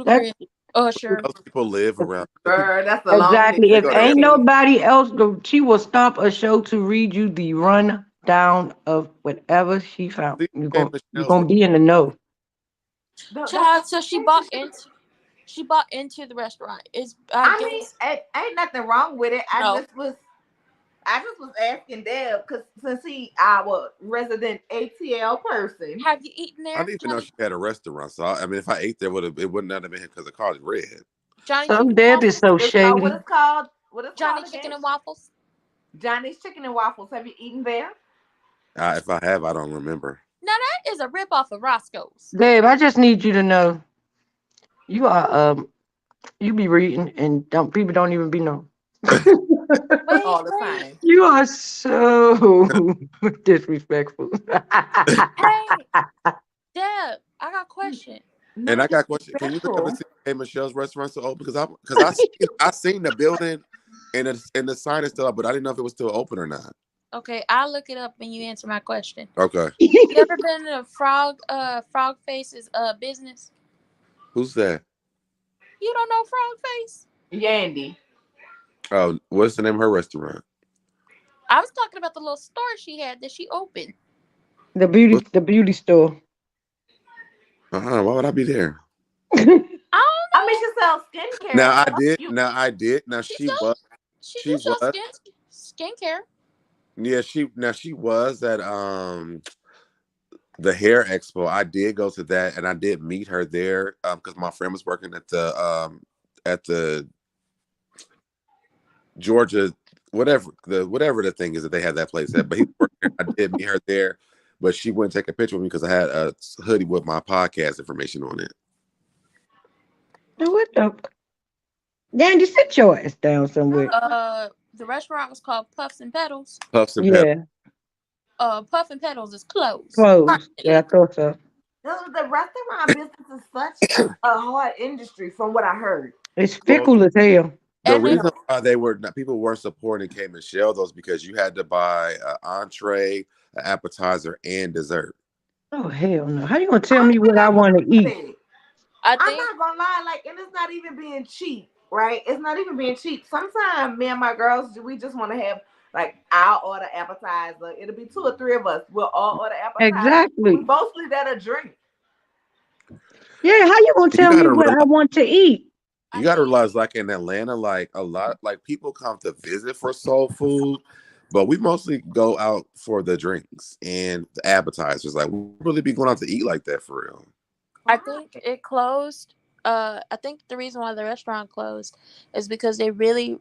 That Ludacris, Usher. Those people live around. The people Girl, that's a long list. exactly. they Let If me go to go ain't every. ahead. nobody else, she will stop a show to read you the rundown of whatever she found. See You K going you Michelle's. gonna be in the know. That's Child, so crazy. she bought into the restaurant. It's I I mean, guess ain't nothing wrong with it. no. I just was asking Deb because since he our resident ATL person. Have you eaten I there, didn't even know she had a restaurant. So I mean, if I ate there, it would not have been because I called it red. Johnny Some Chicken and Deb is Waffles? so It's what shady. it's called. What it's Johnny called Chicken again? and Waffles. Johnny's Chicken and Waffles. Have you eaten there? If I have, I don't remember. Now that is a rip off of Roscoe's. Dave, I just need you to know you are you be reading and don't people don't even be know. Wait, All the wait. time. You are so disrespectful. Hey, Deb, I got a question. And I Not got a question. Can you look up and disrespectful. see if K Michelle's restaurant's still open? Because I seen the building. And the sign is still up, but I didn't know if it was still open or not. Okay, I'll look it up when you answer my question. Okay. You ever been to Frog Face's business? Who's that? You don't know Frog Face? Yandy. Oh, what's the name of her restaurant? I was talking about the little store she had that she opened. What? The beauty store. Why would I be there? I don't I mean, know. she sells skincare Now I stuff. did. You Now I did. Now She she sells. was. She do She sell was. skincare. Yeah, she was at the hair expo. I did go to that, and I did meet her there because my friend was working at the Georgia whatever the thing is that they had that place at. But he was working there. I did meet her there, but she wouldn't take a picture with me because I had a hoodie with my podcast information on it. What the? Dandy, sit your ass down somewhere. The restaurant was called Puffs and Petals. Puffs and Pep. Yeah, Puff and Petals is closed closed. Yeah, I permanently. thought so. the restaurant business is such a hard industry, from what I heard. It's Well, fickle as hell. the And then reason why they were people weren't supporting Came and Shell those because you had to buy an entree, an appetizer, and dessert. Oh hell no! How you gonna tell I me what I want to ain't eat? mad at it. I I'm think not gonna lie, like, and it's not even being cheap, right? It's not even being cheap. Sometimes me and my girls, we just want to have like I'll order appetizer. It'll be two or three of us. We'll all order appetizer. We Exactly. mostly that a drink. Yeah, how you gonna You tell me gotta what I realize, want to eat? you I gotta think realize, like in Atlanta, like a lot, like people come to visit for soul food, but we mostly go out for the drinks and the appetizers. Like we really be going out to eat like that for real. I think it closed. I think the reason why the restaurant closed is because they really,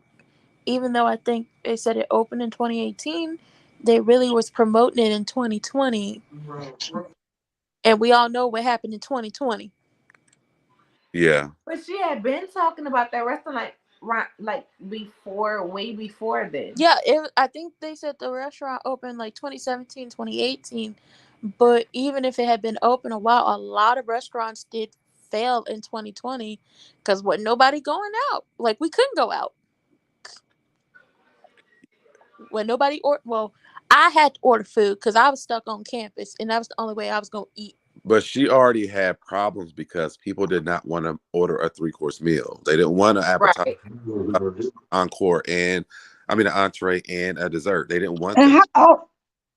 even though I think they said it opened in 2018, they really was promoting it in 2020, and we all know what happened in 2020. Yeah, But she had been talking about that restaurant like right, like before, way before then. Yeah, I think they said the restaurant opened like 2017, 2018, but even if it had been open a while, a lot of restaurants did fail in 2020 because what nobody going out. Like we couldn't go out when nobody or well, I had to order food because I was stuck on campus and that was the only way I was gonna eat. but she already had problems because people did not want to order a 3-course meal. They didn't want an appetizer, Right. uh, encore, and I mean an entree and a dessert. They didn't want And that.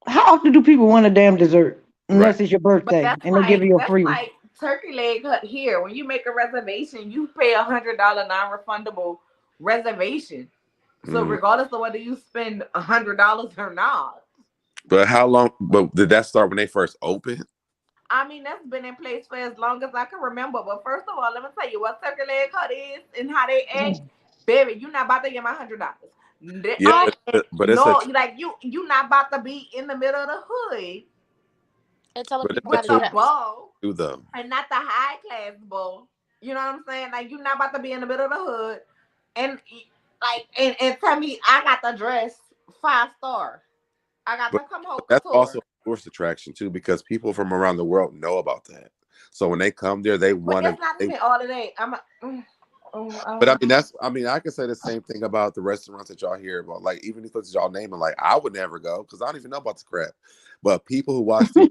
how often do people want a damn dessert? Right. Unless it's your But birthday and they give you a that's free one. like turkey leg hut here. When you make a reservation, you pay $100 non-refundable reservation. So Mm. regardless of whether you spend $100 or not. But how long? But did that start when they first opened? I mean, that's been in place for as long as I can remember. But first of all, let me tell you what turkey leg hut is and how they act. Baby, you not about to get my $100. Yeah, but it's a No, like you not about to be in the middle of the hood And telling but people it's a how with to the two dress. bow too though. and not the high class bow. You know what I'm saying? Like you not about to be in the middle of the hood and and tell me I got the dress 5 star. I got But to come home that's also couture. a tourist attraction too because people from around the world know about that. So when they come there, they But want to. it's not even all of that. I But don't know. I mean, I can say the same thing about the restaurants that y'all hear about. Like even the places y'all naming, like I would never go because I don't even know about the crap. But people who watch TV,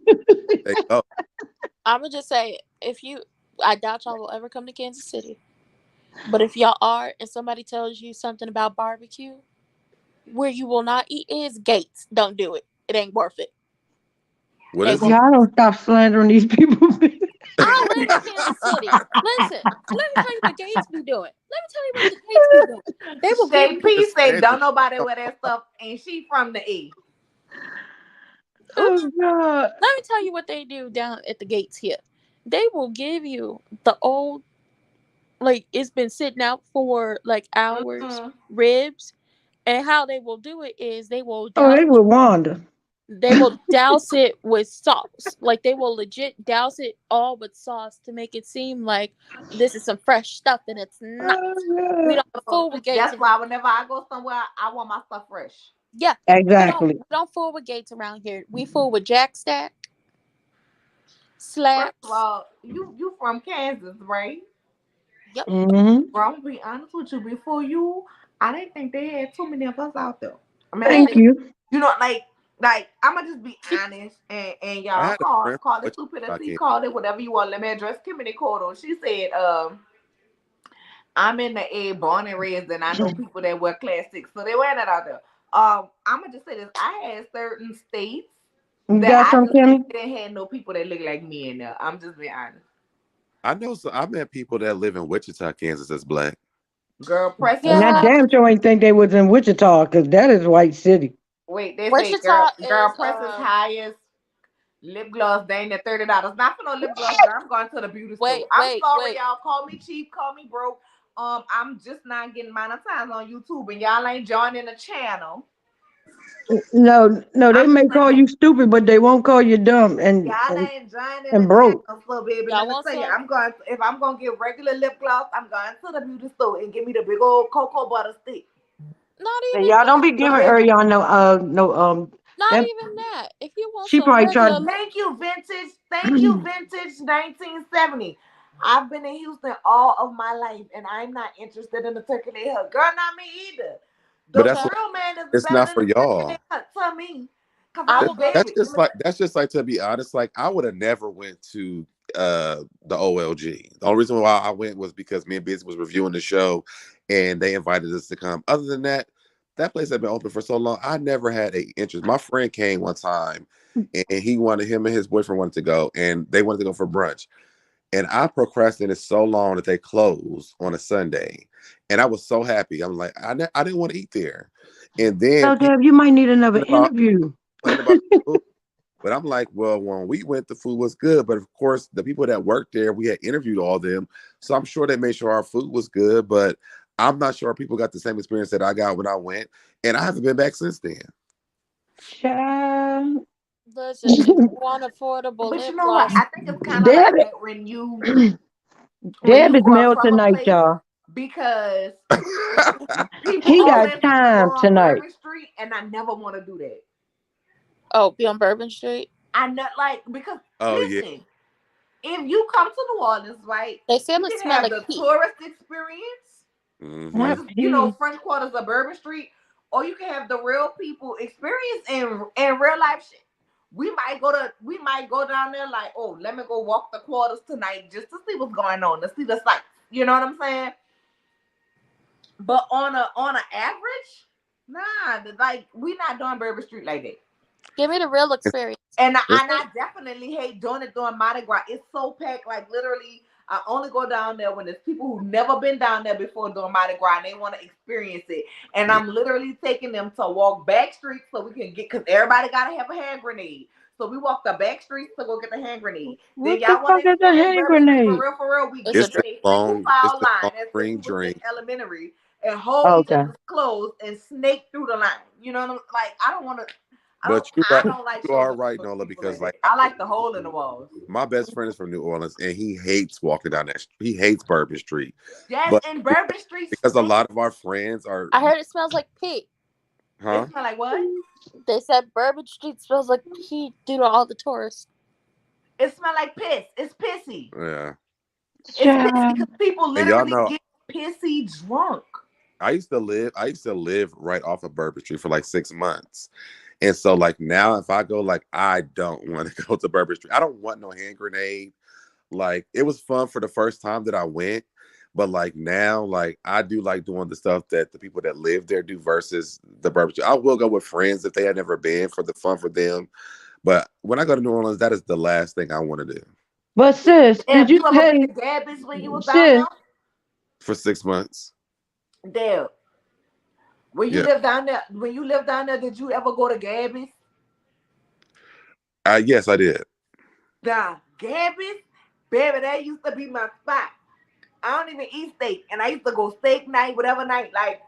they go. I'm gonna just say I doubt y'all will ever come to Kansas City. But if y'all are, and somebody tells you something about barbecue, where you will not eat is Gates. Don't do it. It ain't worth it. What Ain't is worth it? it. Y'all don't stop slandering these people. I live in Kansas City. Listen, let me tell you what Gates be doing. Let me tell you what the Gates be doing. They will give Shay you. P It's say Sandra. don't nobody wear that stuff and she from the E. Oops. Oh God. Let me tell you what they do down at the Gates here. They will give you the old, like it's been sitting out for like hours, Mm-mm. ribs, and how they will do it is Oh, they with Wanda. they will douse it with sauce. Like they will legit douse it all with sauce to make it seem like this is some fresh stuff, and it's not. Oh We God. don't fool So with Gates. that's why whenever I go somewhere, I want my stuff fresh. Yeah, Exactly. we don't fool with Gates around here. We fool with Jack Stack, First of Slaps. all, you from Kansas, right? Yep. Mm-hmm. Bro, I'm gonna be honest with you. Before you I didn't think they had too many of us out there. I mean, I Thank think Really? you. like I'm gonna just be She, honest, and I y'all had a friend call from it Wichita, stupidity, Kansas. call it whatever you want. Let me address Kimmy Cordell. She said, I'm in the A, born and raised, and I know people that wear class six, so they wear that out there. I'm gonna just say this: I had certain states You that got I some, just said Kimmy? they didn't have no people that look like me in there. I'm just being honest. I know. So I met people that live in Wichita, Kansas, that's black. Girl, Preston And I yeah, damn sure ain't think they was in Wichita, because that is White City. Wait, they say Wichita girl is Preston's highest lip gloss dang at $30. Not for no lip gloss, girl. I'm going to the beauty store. I'm sorry, wait. y'all. Call me cheap, call me broke. I'm just not getting monetized on YouTube, and y'all ain't joining the channel. No, no, they I'm may just call saying, you stupid, but they won't call you dumb y'all ain't joining and the broke. channel. So, baby, Y'all let me want tell you, some? if I'm going to get regular lip gloss, I'm going to the beauty store and give me the big old cocoa butter stick. Not And even y'all don't be that. So, giving baby, Ariana no Not that even that. If you want she some probably regular, tried. thank you, vintage. Thank you, vintage 1970. I've been in Houston all of my life, and I'm not interested in the turkey leg hut. Girl, not me either. But The that's okay, what real man is it's better not than for the turkey leg y'all. hut to me. Cause I I'm will go. That's baby. just like to be honest. Like I would have never went to the OLG. The only reason why I went was because me and Biz was reviewing the show, and they invited us to come. Other than that, that place had been open for so long. I never had a interest. My friend came one time, and him and his boyfriend wanted to go, and they wanted to go for brunch. And I procrastinated so long that they closed on a Sunday, and I was so happy. I'm like, I didn't want to eat there, and then So, people Deb, you might need another about interview. complaining about food. But I'm like, well, when we went, the food was good. But of course, the people that worked there, we had interviewed all of them. So I'm sure they made sure our food was good. But I'm not sure people got the same experience that I got when I went. And I haven't been back since then. Child. Listen, if you want affordable But you lip know what? gloss, I think it's kind of Deb, like that when Deb you is go mail from a tonight, place y'all. because people He oh, got always want to go time on tonight. Bourbon Street, and I never want to do that. be on Bourbon Street. I not like because Oh yeah. listen, if you come to New Orleans, right, They say you it can smell have like the pee. tourist experience, which Hmm. Not is P. French quarters of Bourbon Street, or you can have the real people experience in real life shit. We might go down there like, oh, let me go walk the quarters tonight just to see what's going on, to see the sights. You know what I'm saying? But on a average, nah, like we not doing Bourbon Street like that. Give me the real experience. It's Like, I definitely hate doing it during Mardi Gras. It's so packed. Like literally, I only go down there when there's people who've never been down there before during Mardi Gras and they want to experience it. And yeah. I'm literally taking them to walk back streets so we can get because everybody gotta have a hand grenade. So we walk the back streets to go get the hand grenade. Then What the y'all want fuck to is a experience hand Bourbon Street grenade? for real, we it's a get It's in drink. the a single it's file the line long as if green we was in drink. elementary and hold each Okay. other's clothes and snake through the line. You know what I'm like? I don't want to. But I don't like you showing are up right, for Nola, people like because that. like I like the hole in the walls. my best friend is from New Orleans and he hates walking down that street. He hates Bourbon Street. Yes, But and Bourbon Street because a snake. lot of our friends are I heard it smells like pee. It huh? smell like what? They said Bourbon Street smells like pee due to all the tourists. It smell like piss. It's pissy. Yeah. It's pissy Child. because people And y'all literally know get pissy drunk. I used to live right off of Bourbon Street for like 6 months. And so like now if I go, like I don't want to go to Bourbon Street. I don't want no hand grenade. Like it was fun for the first time that I went. But like now, like I do like doing the stuff that the people that live there do versus the Bourbon Street. I will go with friends if they had never been for the fun for them. But when I go to New Orleans, that is the last thing I want to do But sis, did If you you ever been pay? to Gabby's when you was down Sis, there, for 6 months. there. Yeah. When you lived down there, did you ever go to Gabby's? Yes, I did. Nah, Gabby's, baby, that used to be my spot. I don't even eat steak, and I used to go steak night, whatever night, like,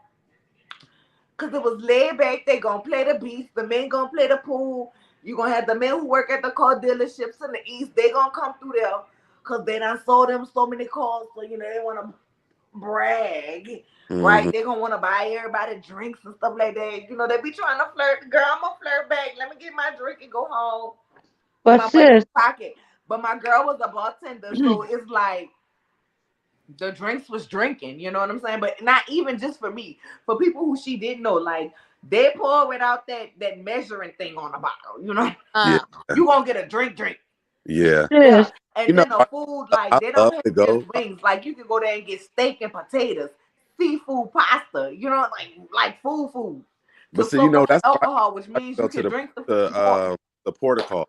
cause it was laid back. They gonna play the beats, the men gonna play the pool. You gonna have the men who work at the car dealerships in the east. They gonna come through there, cause they done sold them so many cars, so they wanna brag, right? Hmm. They gonna wanna buy everybody drinks and stuff like that. They be trying to flirt. Girl, I'm gonna flirt back. Let me get my drink and go home. Put but my money in sis, my pocket. But my girl was a bartender, so it's like the drinks was drinking, you know what I'm saying? But not even just for me, for people who she didn't know, like they pour without that measuring thing on the bottle, you know. Yeah. Uh, You gonna get a drink. Yeah. Yeah, Sis, and You know, then the food, like I they love don't have to just go. wings. Like you can go there and get steak and potatoes, seafood pasta. You know, like food But to see, you soak know, up the that's why alcohol, which I like to means go you to can drink the the water. the porter call.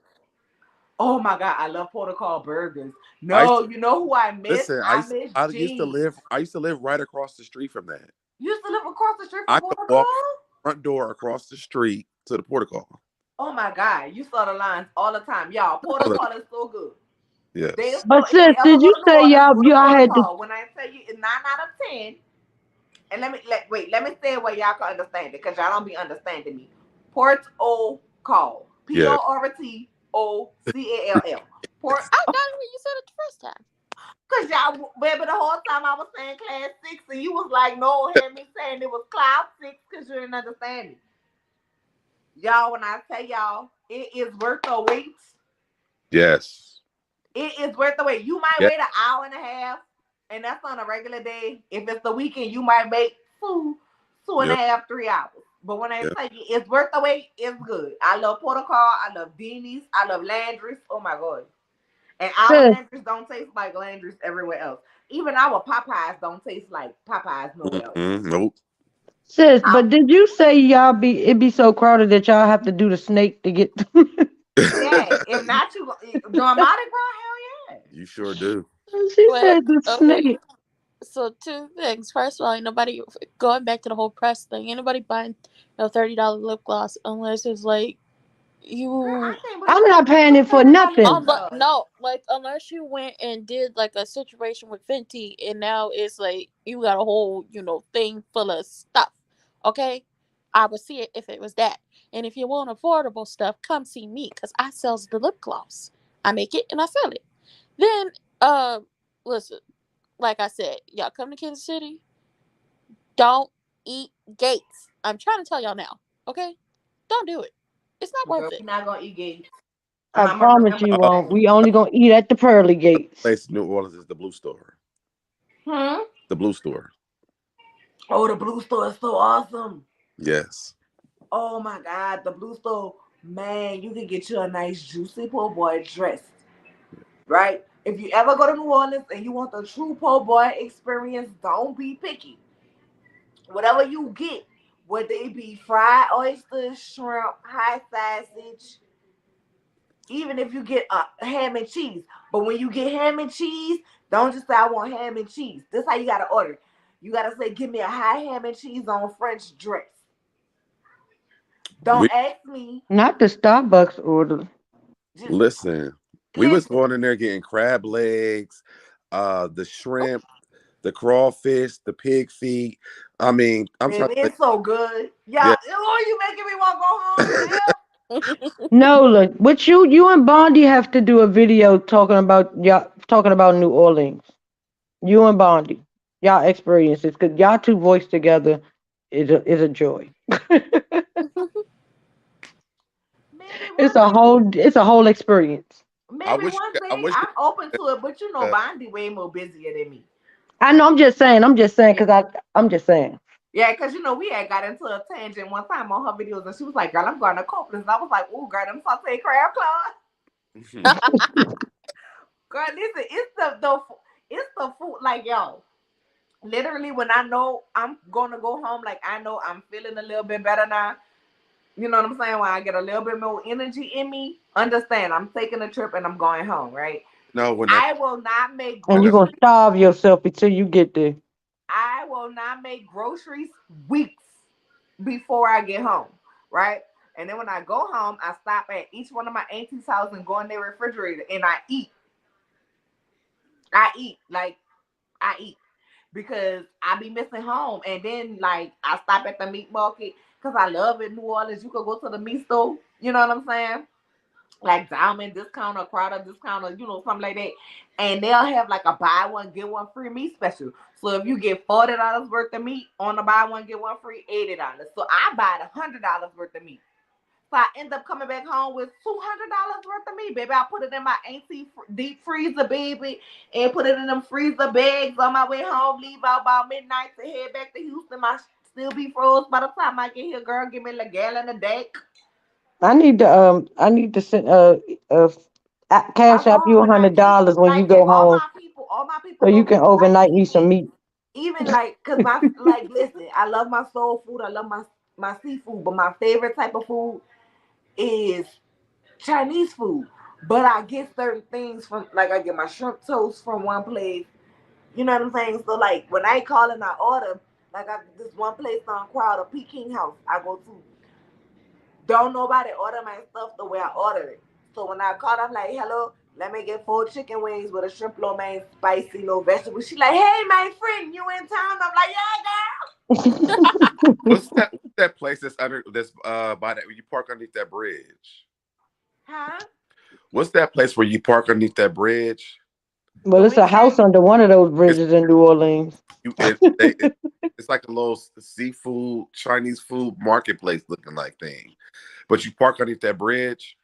Oh my god, I love protocol burgers. I used No, to you know who I miss? listen. I miss Jeans. I used to live right across the street from that. You used to live across the street from I could walk from protocol? the front door across the street to the porter call. Oh my god, you saw the lines all the time, y'all. All the Protocol is so good. They yes. so but if you sis, ever did go you to New say Orleans, go to y'all had to? protocol. When I tell you it's 9 out of 10. And let me say it where y'all can understand it, because y'all don't be understanding me. Port O call. Yeah. Portocall. Port, I got it when you said it the first time. because y'all, baby, the whole time I was saying class 6, and you was like, no, hear me saying it was cloud 6 because you didn't understand me. Y'all, when I tell y'all, it is worth the wait. Yes. It is worth the wait. You might Yeah. wait an hour and a half, and that's on a regular day. If it's the weekend, you might make two and a Yep. half, 3 hours. But when I Yep. tell you it's worth the wait, it's good. I love Protocol. I love Denny's. I love Landry's. Oh my god! And our Sis, Landry's don't taste like Landry's everywhere else. Even our Popeyes don't taste like Popeyes nowhere else. Nope. sis, Our, but did you say it be so crowded that y'all have to do the snake to get? yeah, if not you, doing Mardi Gras, hell yeah. You sure do. She Wait, said the okay. snake. So two things. First of all, ain't nobody going back to the whole press thing. Ain't nobody buying $30 lip gloss unless it's like Girl, I you. can't I'm believe not that. paying What's it for $30 lip nothing. gloss? No, like unless you went and did like a situation with Fenty, and now it's like you got a whole thing full of stuff. Okay, I would see it if it was that. And if you want affordable stuff, come see me because I sells the lip gloss. I make it and I sell it. Then, listen, like I said, y'all come to Kansas City. Don't eat Gates. I'm trying to tell y'all now. Okay, don't do it. It's not Girl, worth we it. not gonna eat Gates. And I I'm gonna promise remember you that. Oh, won't. We only gonna eat at the pearly gates. place in New Orleans is the Blue Store. Hmm? The Blue Store. Oh, the blue store is so awesome. Yes. Oh my god, the blue store, man, you can get you a nice juicy po' boy dress, right? If you ever go to New Orleans and you want the true po' boy experience, don't be picky. Whatever you get, whether it be fried oysters, shrimp, high sausage, even if you get ham and cheese. But when you get ham and cheese, don't just say I want ham and cheese. This is how you gotta order. You gotta say, give me a high ham and cheese on French dress. We Don't ask me. Not the Starbucks order. Just listen. We was listen. going in there getting crab legs, the shrimp, the crawfish, the pig feet. I mean, I'm trying Baby, to think. it's so good. Yeah. Y'all, oh, you making me want to go home. Hell, No, look, what you and Bondi have to do a video talking about New Orleans. You and Bondi, y'all experiences, cause y'all two voice together is a joy. maybe It's a whole experience. I maybe wish one I day wish I'm open to it, but you know, uh, Bondi way more busier than me. I know. I'm just saying, Yeah, I'm just saying. yeah, because you know, we had got into a tangent one time on her videos, and she was like, "Girl, I'm going to Copeland's," and I was like, "Oh, girl, I'm sauteed crab claw." Girl, listen, it's the food, like yo. Literally, when I know I'm gonna go home, like I know I'm feeling a little bit better now. You know what I'm saying? When I get a little bit more energy in me, understand I'm taking a trip and I'm going home, right? no, when that I will not make And you're that gonna groceries. starve yourself until you get there. I will not make groceries weeks before I get home, right? And then when I go home, I stop at each one of my auntie's house and go in their refrigerator and I eat. I eat like I eat because I be missing home. And then like I stop at the meat market because I love it. New Orleans, you could go to the meat store. You know what I'm saying? Like Diamond discount or Crowder discount or something like that, and they'll have like a buy one get one free meat special. So if you get $40 worth of meat on the buy one get one free $80, so I buy the $100 worth of meat So I end up coming back home with $200 worth of meat, baby. I put it in my auntie deep freezer, baby, and put it in them freezer bags on my way home. Leave out about midnight to head back to Houston. My still be froze by the time I get here. Girl, give me a gallon a day. I need to send I cash go out you home and I eat $100 when you like go home all my so people you know can me for like overnight me some meat. even like cause my like listen, I love my soul food. I love my seafood, but my favorite type of food is Chinese food. But I get certain things from like I get my shrimp toast from one place. You know what I'm saying? So like when I call and I order, like this one place on Crowder, Peking House, I go to. Don't nobody order my stuff the way I order it. So when I called, I'm like, hello, let me get 4 chicken wings with a shrimp lo mein, spicy, no vegetables. She like, hey, my friend, you in town? I'm like, yeah, girl. What's that place that's under that's by that you park underneath that bridge? Huh? What's that place where you park underneath that bridge? Well, The it's a wing house shack? under one of those It's bridges in New Orleans. you it's like a little seafood Chinese food marketplace looking like thing, but you park underneath that bridge.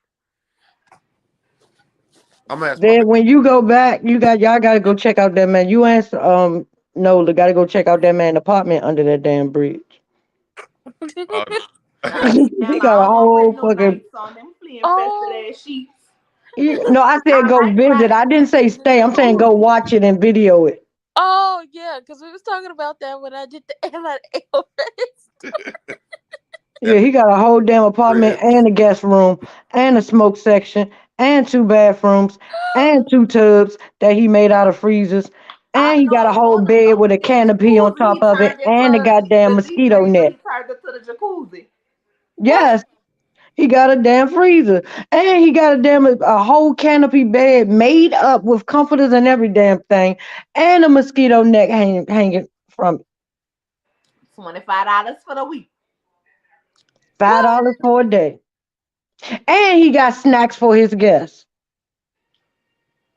I'm gonna ask my Then baby. when you go back, y'all gotta go check out that man. You asked Nola, gotta go check out that man apartment under that damn bridge. Uh, Damn, He got I a don't want to put whole no fucking. nights on them flea infested Oh, ass sheets. No, I said I go like visit. riding I through didn't say in the stay. I'm saying go jacuzzi. watch it and video it. oh yeah, because we was talking about that when I did the airline race. Yeah, that he got a whole damn apartment bridge. and a guest room and a smoke section and 2 bathrooms and 2 tubs that he made out of freezers. I And he got a know whole Nola bed with a upstairs canopy on jacuzzi. top He of it turned and a into goddamn the deep mosquito freezer. net. He turned into the jacuzzi. What? Yes, he got a damn freezer. And he got a whole canopy bed made up with comforters and every damn thing. And a mosquito net hanging from it. $25 for the week. What? $5 for a day. And he got snacks for his guests.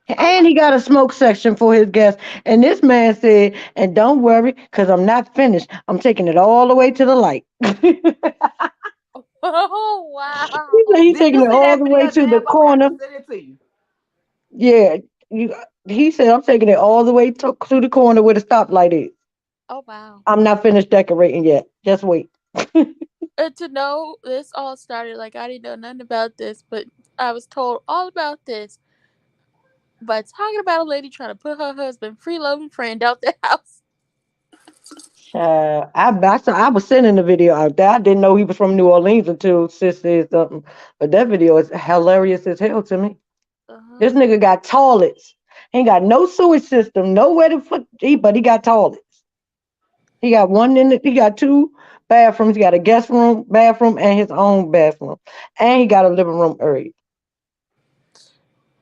Oh, And he got a smoke section for his guests. And this man said, and don't worry, because I'm not finished. I'm taking it all the way to the light. He Oh said wow. he's did taking you it see all that the way video, to the Jeb? I'm gonna have corner. to send it to you. Yeah. You, he said, I'm taking it all the way to the corner where the stoplight is. Oh wow. I'm not finished decorating yet. Just wait. To know this all started, like I didn't know nothing about this, but I was told all about this by talking about a lady trying to put her husband freeloading friend out the house. I was sending the video out there. I didn't know he was from New Orleans until sis said something. But that video is hilarious as hell to me. This Uh-huh. nigga got toilets. He ain't got no sewage system, nowhere to put, but he got toilets. He got 2 bathrooms. He got a guest room, bathroom, and his own bathroom. And he got a living room area.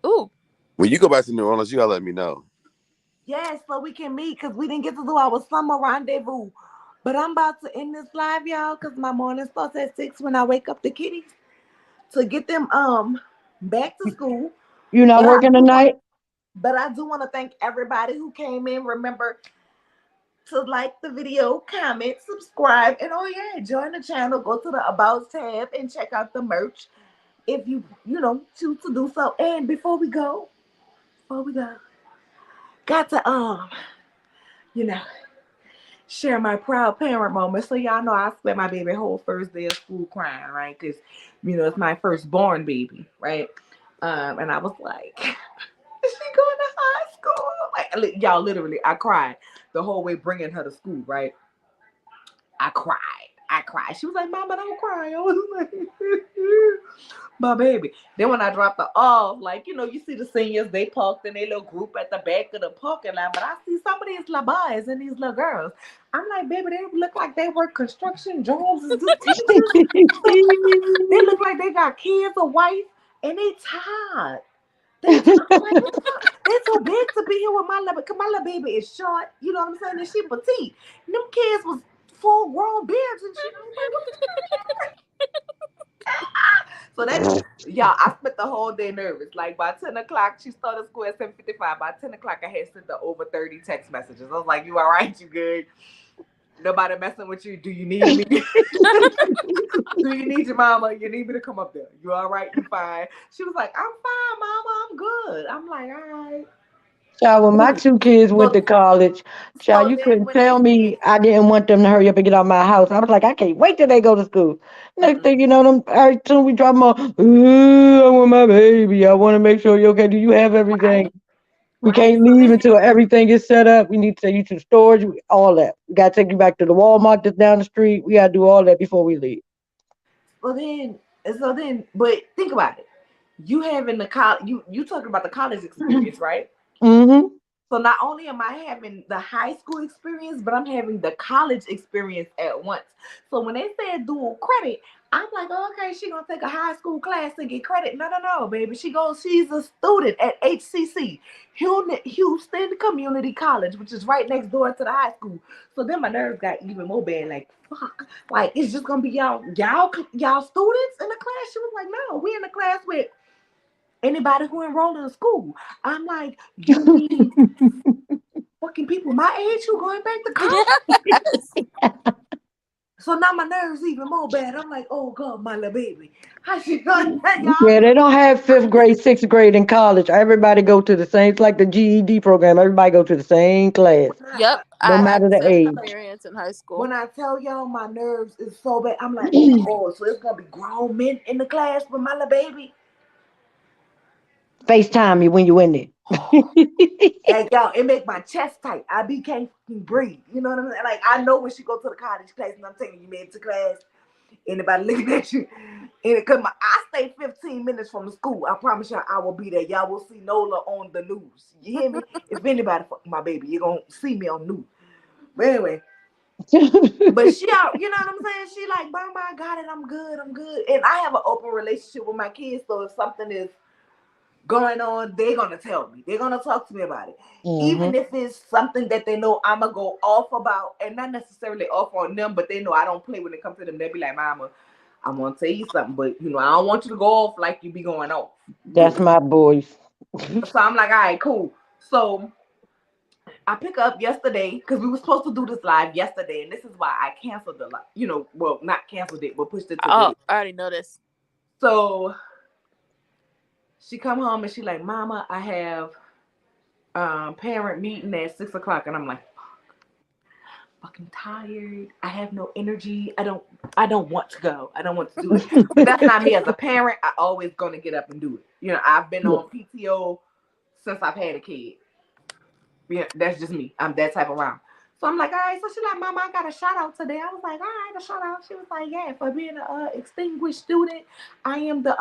Ooh. When you go back to New Orleans, you gotta let me know. Yes, so we can meet because we didn't get to do our summer rendezvous. But I'm about to end this live, y'all, because my morning starts at 6 when I wake up the kitties to get them back to school. You not But I working do want tonight? but I do want to thank everybody who came in. Remember to like the video, comment, subscribe, and oh yeah, join the channel. Go to the About tab and check out the merch if you choose to do so. And before we go, got to you know, share my proud parent moment. So y'all know I spent my baby whole first day of school crying, right? Because it's my firstborn baby, right? And I was like, is she going to high school? Like y'all, literally, I cried the whole way bringing her to school, right? I cried. I cried. She was like, Mama, don't cry. I was like, my baby. Then when I dropped her off, like, you see the seniors, they parked in their little group at the back of the parking lot, but I see some of these little boys and these little girls. I'm like, baby, they look like they work construction jobs. Is this teachers? They look like they got kids, a wife, and they tired. They tired. I'm like, what the fuck? They too big to be here with my little, because my little baby is short. You know what I'm saying? And she petite. And them kids was full grown beards and shit. I was like, what the So yeah, I spent the whole day nervous. Like by 10 o'clock, she started school at 7:55. By 10 o'clock, I had sent her over 30 text messages. I was like, "You all right? You good?" Nobody messing with you. Do you need me? Do you need your mama? You need me to come up there? You all right? You fine? She was like, I'm fine, mama. I'm good. I'm like, all right. Child, when my Cool. two kids went So, to college, child, so you then couldn't when they tell said, me I didn't want them to hurry up and get out of my house. I was like, I can't wait till they go to school. Next mm-mm, thing you know, them every time we drop them off, "Ooh, I want my baby. I want to make sure you're okay. Do you have everything? right, We right. can't So leave then, until everything is set up. We need to take you to the storage, all that. We got to take you back to the Walmart that's down the street. We got to do all that before we leave." so then, but think about it. You having the you talking about the college experience, right? Mm-hmm. So not only am I having the high school experience, but I'm having the college experience at once. So when they said dual credit, I'm like, oh, okay, she gonna take a high school class and get credit. No, no, no, baby. She's a student at HCC, Houston Community College, which is right next door to the high school. So then my nerves got even more bad. Like, fuck, like it's just gonna be y'all students in the class. She was like, no, we in the class with anybody who enrolled in the school. I'm like, you mean fucking people my age who going back to college? Yes. So now my nerves even more bad. I'm like, oh God, my little baby. How she gonna y'all? Yeah, they don't have fifth grade, sixth grade in college. Everybody go to the same. It's like the GED program. Everybody go to the same class, Yep. no I had matter the the same age. experience in high school. When I tell y'all my nerves is so bad, I'm like, oh God, so it's gonna be grown men in the class with my little baby. FaceTime you when you in there. And y'all, it make my chest tight. I be can't fucking breathe. You know what I'm saying? Like I know when she go to the college class and I'm taking you made to class. Anybody looking at you? And because I stay 15 minutes from the school, I promise y'all I will be there. Y'all will see Nola on the news. You hear me? If anybody fuck my baby, you're gonna see me on the news. But anyway, but she out, you know what I'm saying? She like, Mama, I got it, I'm good, I'm good. And I have an open relationship with my kids, so if something is going on, they're gonna tell me. They're gonna talk to me about it. Hmm. Even if it's something that they know I'm gonna go off about, and not necessarily off on them, but they know I don't play when it comes to them. They be like, Mama, I'm gonna tell you something, but I don't want you to go off like you be going off. That's my boys. So I'm like, all right, cool. So I pick up yesterday because we were supposed to do this live yesterday, and this is why I canceled the live. Well, not canceled it, but pushed it to Oh, today. I already know this. So she come home and she like, Mama, I have parent meeting at 6 o'clock, and I'm like, fucking tired. I have no energy. I don't want to go. I don't want to do it. But that's not me as a parent. I always gonna get up and do it. I've been on PTO since I've had a kid. That's just me. I'm that type of round. So I'm like, all right. So she like, Mama, I got a shout out today. I was like, all right, a shout out. She was like, yeah, for being a extinguished student, I am the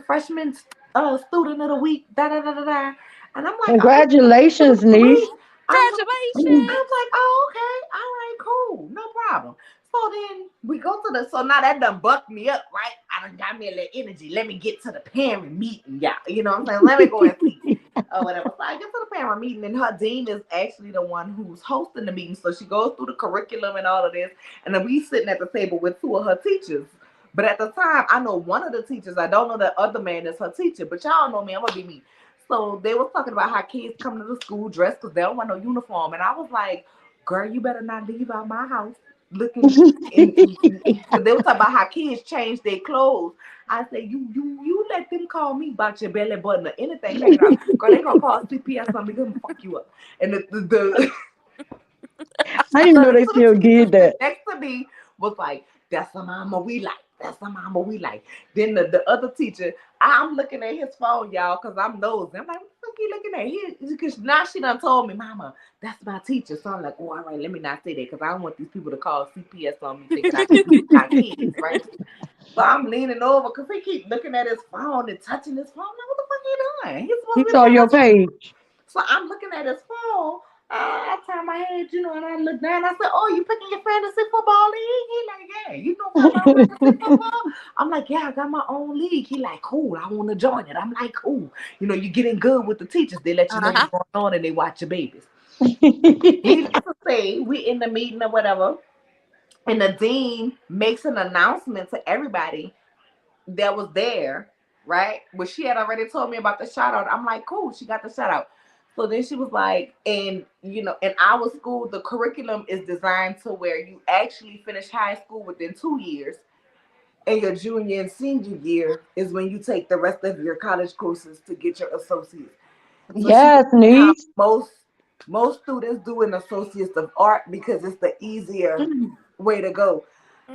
freshman student of the week. Da da da da da. And I'm like, oh, student Congratulations, of the week. niece. I'm Congratulations. like, oh, okay, all right, cool, no problem. So then we go to so now that done bucked me up, right? I done got me a little energy. Let me get to the parent meeting, y'all. You know what I'm saying? Let me go and see or whatever. So I get to the parent meeting, and her dean is actually the one who's hosting the meeting. So she goes through the curriculum and all of this, and then we sitting at the table with two of her teachers. But at the time, I know one of the teachers. I don't know the other man is her teacher. But y'all know me. I'm gonna be me. So they was talking about how kids come to the school dressed because they don't want no uniform, and I was like, "Girl, you better not leave out my house looking." Because they were talking about how kids change their clothes. I said, "You let them call me about your belly button or anything hanging out. Girl, they gonna call CPS on me. Gonna fuck you up." And I didn't know the they two still teachers did that. next to me was like, "That's the mama we like. That's the mama we like." Then the other teacher, I'm looking at his phone, y'all, because I'm nosy. I'm like, what the fuck you looking at? Because now she done told me, Mama, that's my teacher. So I'm like, oh, all right, let me not say that because I don't want these people to call CPS on me thinking I beat my kids, right? So I'm leaning over because he keep looking at his phone and touching his phone. I'm like, what the fuck are you doing? He's supposed He to be saw looking your at his phone. page. So I'm looking at his phone. I turn my head, and I look down. I said, "Oh, you picking your fantasy football league?" He like, "Yeah, you know about fantasy football?" I'm like, "Yeah, I got my own league." He like, "Cool, I want to join it." I'm like, "Cool." You getting good with the teachers. They let you know Uh-huh. what's going on and they watch your babies. Needless to say, we in the meeting or whatever, and the dean makes an announcement to everybody that was there, right? But she had already told me about the shout out. I'm like, cool, she got the shout out. So then she was like, and in our school, the curriculum is designed to where you actually finish high school within 2 years, and your junior and senior year is when you take the rest of your college courses to get your associates. So she was Yes, saying how niece. most students do an associates of art because it's the easier way to go.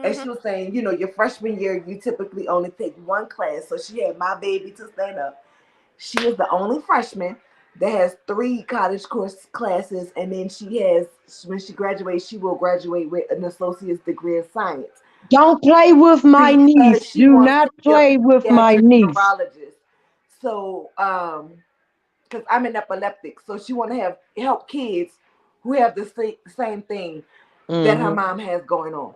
And Mhm. she was saying, your freshman year, you typically only take one class. So she had my baby to stand up. She is the only freshman that has three college course classes, and then when she graduates, she will graduate with an associate's degree in science Don't play with my because niece. she Do wants not to be a play with my pediatric niece. neurologist. So, because I'm an epileptic, so she want to have help kids who have the same thing that her Hmm. mom has going on.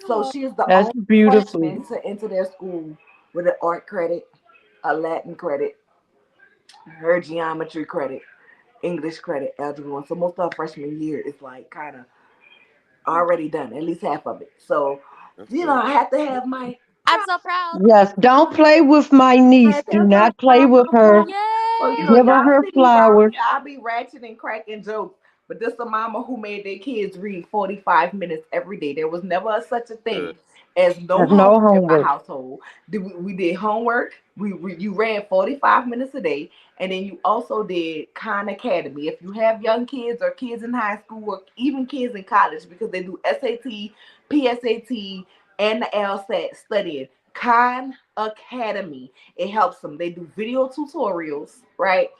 So Oh. she is the That's only beautiful. freshman to enter their school with an art credit, a Latin credit, her geometry credit, English credit, algebra one. So most of her freshman year is like kind of already done, at least half of it. So, That's dope. I had to have my I'm so proud. Yes, don't play with my I niece. had to Do have my not play proud with little her. moment. So, Yay! Give her y'all her see me around flowers. here, I be ratchet and cracking jokes. But this a mama who made their kids read 45 minutes every day. There was never such a Good. thing as no There's no homework in my homework. household. We did homework. You read 45 minutes a day. And then you also did Khan Academy. If you have young kids or kids in high school or even kids in college, because they do SAT, PSAT, and the LSAT studying. Khan Academy. It helps them. They do video tutorials, right?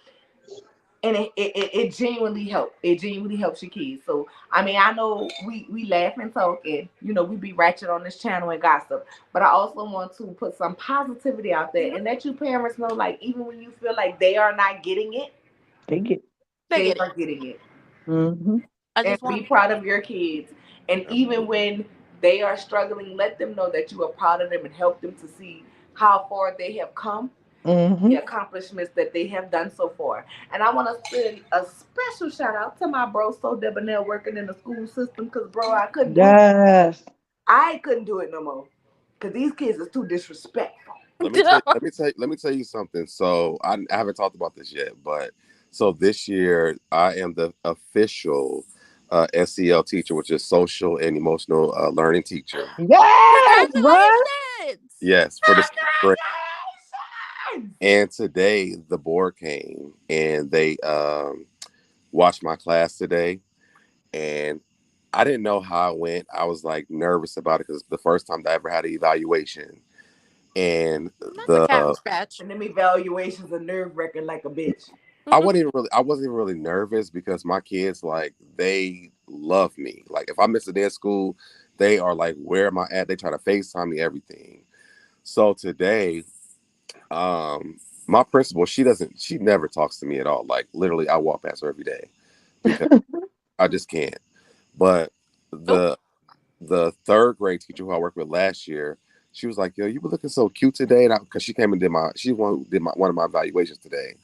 And it genuinely helps. It genuinely helps your kids. So I mean, I know we laugh and talk, and we be ratchet on this channel and gossip. But I also want to put some positivity out there, and let you parents know, like even when you feel like they are not getting it, They get. They they get it. are getting it. Hmm. I And just want. be proud of your kids. And even when they are struggling, let them know that you are proud of them and help them to see how far they have come, the Hmm. accomplishments that they have done so far. And I want to send a special shout out to my bro, So Debonair, working in the school system, because, bro, I couldn't do it. Yes. I couldn't do it no more because these kids is too disrespectful. Let me tell you something. So I haven't talked about this yet, but so this year I am the official SEL teacher, which is social and emotional learning teacher. Yes, bro. Congratulations! Yes, for the sixth grade. Congratulations! And today the board came and they watched my class today, and I didn't know how it went. I was like nervous about it because it's the first time that I ever had an evaluation, and That's a cat the scratch. And them evaluations are nerve wracking like a bitch. Mhm. I wasn't even really nervous because my kids, like, they love me. Like if I miss a day of school, they are like, where am I at? They try to FaceTime me, everything. So today, my principal, she never talks to me at all. Like literally I walk past her every day because I just can't. But Nope. the third grade teacher who I worked with last year, she was like, "Yo, you were looking so cute today," and because she came and she did one of my evaluations today.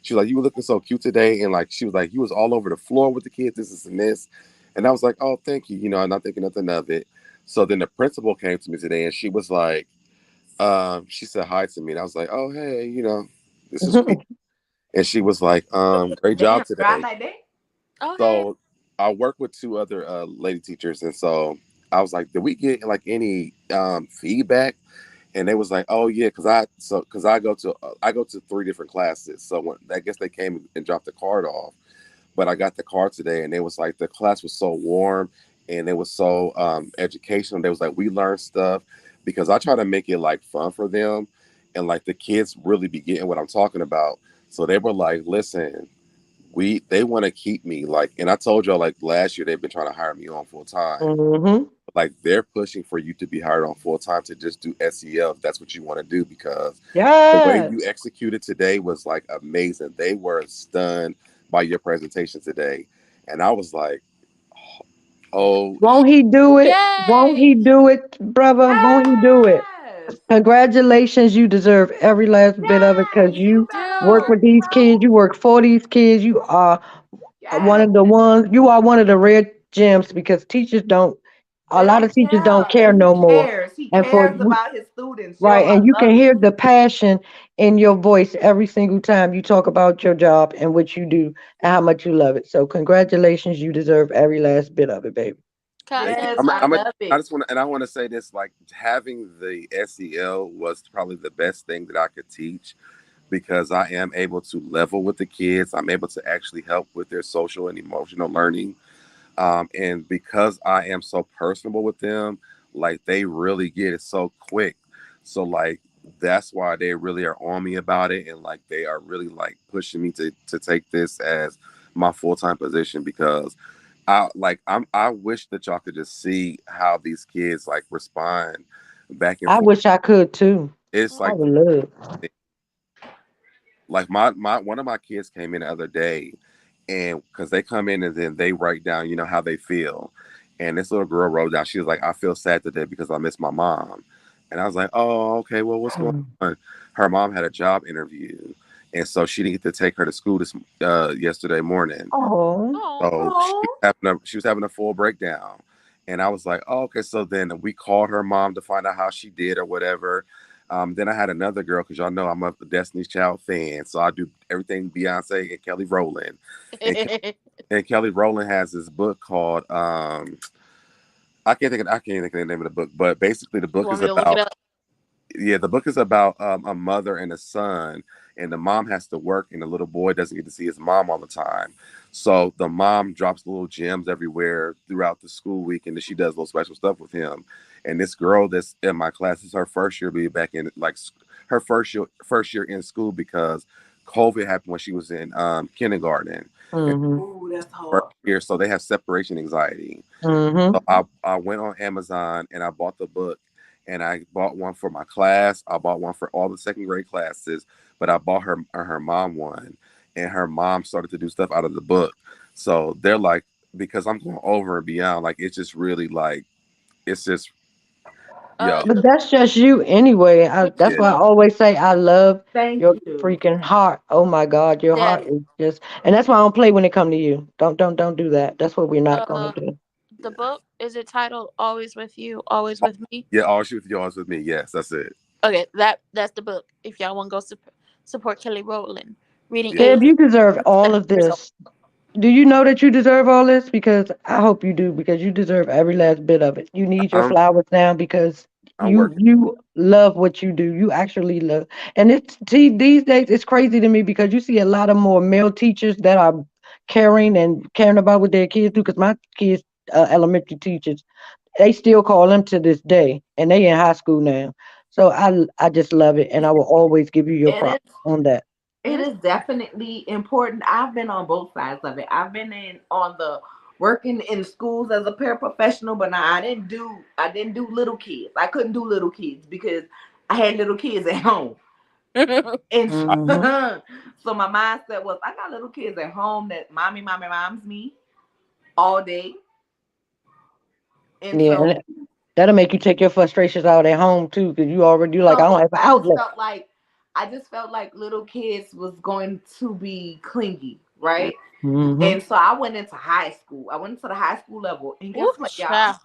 She was like, "You were looking so cute today," and like she was like, "You was all over the floor with the kids, this and this," and I was like, "Oh, thank you," not thinking nothing of it. So then the principal came to me today, and she was like, she said hi to me, and I was like, "Oh, hey, this is sweet," and she was like, "Great job Damn, dry today." like that? Oh hey. So I work with two other lady teachers, and so I was like, "Did we get like any feedback?" And they was like, "Oh yeah, because I go to three different classes. So I guess they came and dropped the card off, but I got the card today, and they was like the class was so warm and it was so educational. They was like, we learned stuff because I try to make it like fun for them, and like the kids really be getting what I'm talking about. So they were like, listen, they want to keep me, like, and I told y'all like last year they've been trying to hire me on full time. Hmm. Like they're pushing for you to be hired on full time to just do SEL if that's what you want to do, because the way Yes. you executed today was like amazing. They were stunned by your presentation today, and I was like, oh, Won't he do it? Won't he Yay! do it, brother? Won't he do it? Yes. Congratulations. You deserve every last bit of it because Yes. You you better work Do. with work, these kids. bro. You work for these kids. You are one Yes. of the ones, you are one of the rare gems because teachers don't A lot of teachers don't care And he no more. cares. He And for cares about his students. Yo, right, I and you can love hear it. the passion in your voice every single time you talk about your job and what you do and how much you love it. So congratulations, you deserve every last bit of it, baby. Thank you. Yes, Congratulations. I love I it. just want to, and I want to say this: like having the SEL was probably the best thing that I could teach because I am able to level with the kids. I'm able to actually help with their social and emotional learning. And because I am so personable with them, like they really get it so quick. So like that's why they really are on me about it, and like they are really like pushing me to take this as my full time position because I wish that y'all could just see how these kids like respond back and I forth. wish I could too. It's I like would love. my one of my kids came in the other day and because they come in and then they write down how they feel, and this little girl wrote down she was like, I feel sad today because I miss my mom. And I was like, oh, okay, well, what's going on? Her mom had a job interview, and so she didn't get to take her to school this yesterday morning. Oh, Oh, So Oh, she was having a full breakdown. And I was like, oh, okay. So then we called her mom to find out how she did or whatever. Then I had another girl because y'all know I'm a Destiny's Child fan, so I do everything Beyonce and Kelly Rowland. And and Kelly Rowland has this book called I can't think of the name of the book, but basically the you book want is me to look it about up? the book is about a mother and a son, and the mom has to work, and the little boy doesn't get to see his mom all the time. So the mom drops little gems everywhere throughout the school week, and then she does little special stuff with him. And this girl that's in my class is her first year being back in her first year in school because COVID happened when she was in kindergarten. And mm-hmm, ooh, that's first hard. year, so they have separation anxiety. So mm-hmm. I went on Amazon and I bought the book, and I bought one for my class. I bought one for all the second grade classes, but I bought her mom one, and her mom started to do stuff out of the book. So they're like, because I'm going over and beyond, like it's just really like it's just yo But The that's just you anyway. which That's yeah why I book? always say I love Thank your you. freaking heart. Oh my God, your heart That is just, and that's why I don't play when it come to you. Don't do that. That's what we're not gonna uh do. the book is it titled "Always with You, Always with Me"? yeah. All shoot with yours with me. Yes, that's it. Okay, that's the book. If y'all want to go support Kelly Rowland, reading Yeah. Deb, age you deserve all 7 of years old. this. Do you know that you deserve all this? Because I hope you do, because you deserve every last bit of it. You need your I'm flowers now because I'm you working. you love what you do. You actually love, and it's see, these days it's crazy to me because you see a lot of more male teachers that are caring and caring about what their kids do. Because my kids, elementary teachers, they still call them to this day, and they in high school now. So I just love it, and I will always give you your And props on that. it is definitely important. I've been on both sides of it. I've been in on the working in schools as a paraprofessional, but now I didn't do little kids. I couldn't do little kids because I had little kids at home. And I, Hmm. so my mindset was I got little kids at home that mommy, moms me all day. And Yeah, so and that'll make you take your frustrations out at home too, because you already you like I don't so have an outlet. I just felt like little kids was going to be clingy, right? Hmm. And so I went into high school. I went into the high school level, and guess Ooh, what, y'all? child.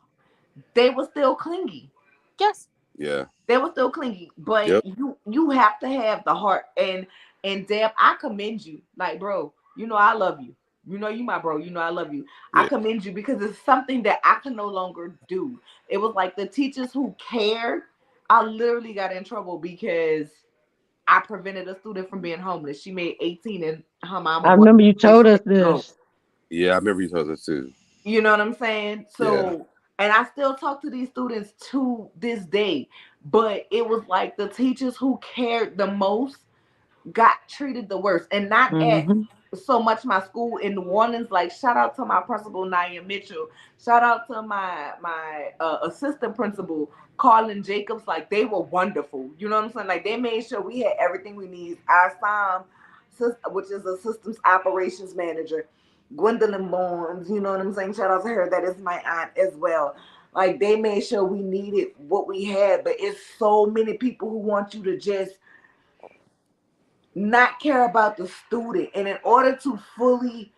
They were still clingy. Yes. yeah. They were still clingy, but Yep. you have to have the heart. And Deb, I commend you. Like, bro, you know I love you. You know you my bro. You know I love you. I Yeah. commend you because it's something that I can no longer do. It was like the teachers who cared. I literally got in trouble because I prevented a student from being homeless. She made 18 and her mama I wanted remember you to say told she us had to go. this. Yeah. I remember you told us too. You know what I'm saying? Yeah. So, and I still talk to these students to this day, but it was like the teachers who cared the most got treated the worst, and not at Hmm. so much my school in New Orleans. Like, shout out to my principal Nia Mitchell. Shout out to my assistant principal Carlin Jacobs. Like, they were wonderful. You know what I'm saying? Like, they made sure we had everything we need. Our which is a systems operations manager, Gwendolyn Barnes. You know what I'm saying? Shout out to her. That is my aunt as well. Like, they made sure we needed what we had, but it's so many people who want you to just not care about the student. And in order to fully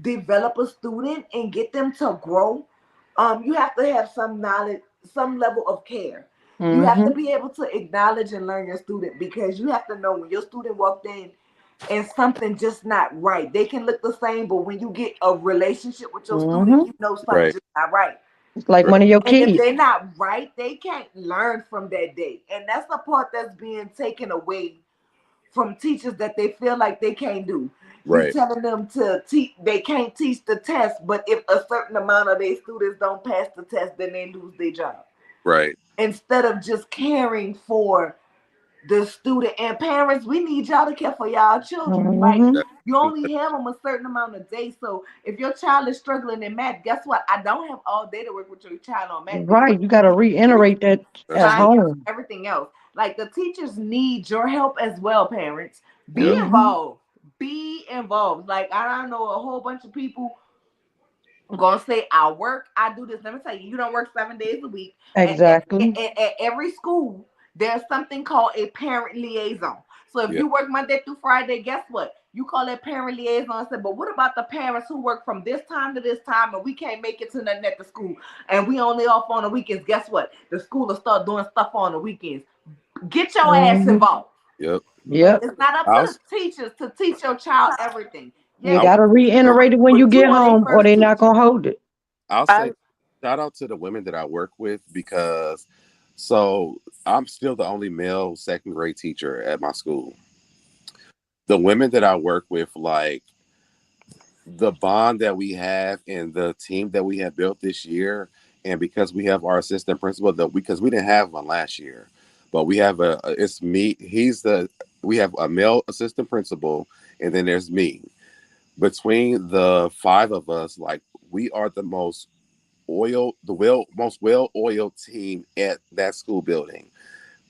develop a student and get them to grow, You have to have some knowledge, some level of care. You have to Mm-hmm. be able to acknowledge and learn your student, because you have to know when your student walked in and something just not right. They can look the same, but when you get a relationship with your student, Mm-hmm. you know something Right. just not right. It's like Right. one of your And if kids. they're not right, they can't learn from that day. And that's the part that's being taken away from teachers, that they feel like they can't do. You Right. telling them to teach, they can't teach the test, but if a certain amount of their students don't pass the test, then they lose their job. Right. Instead of just caring for the student and parents, we need y'all to care for y'all children. Like, Mm-hmm. That's you true. only have them a certain amount of days. So if your child is struggling in math, guess what? I don't have all day to work with your child on math, because Right. You got to reiterate that That's at true. science, home. everything else. Like, the teachers need your help as well, parents. Be Yep. Mm-hmm. involved. Be involved. Like, I know a whole bunch of people gonna say, I work, I do this. Let me tell you, you don't work 7 days a week. Exactly. At every school, there's something called a parent liaison. So if Yep. you work Monday through Friday, guess what? You call that parent liaison and say, but what about the parents who work from this time to this time and we can't make it to nothing at the school and we only off on the weekends? Guess what? The school will start doing stuff on the weekends. Get your ass Mm-hmm. involved. Yep. Yep. It's not up to I'll the teachers to teach your child everything. You Yeah, I'll you got to teach them, reiterate it when you but you get are their home, or first they're not teacher. gonna hold it. I'll I say shout out to the women that I work with, because so I'm still the only male second grade teacher at my school. The women that I work with, like the bond that we have and the team that we have built this year, and because we have our assistant principal, that because we didn't have one last year, but we have it's me. We have a male assistant principal, and then there's me. Between the five of us, like we are the most well oiled team at that school building,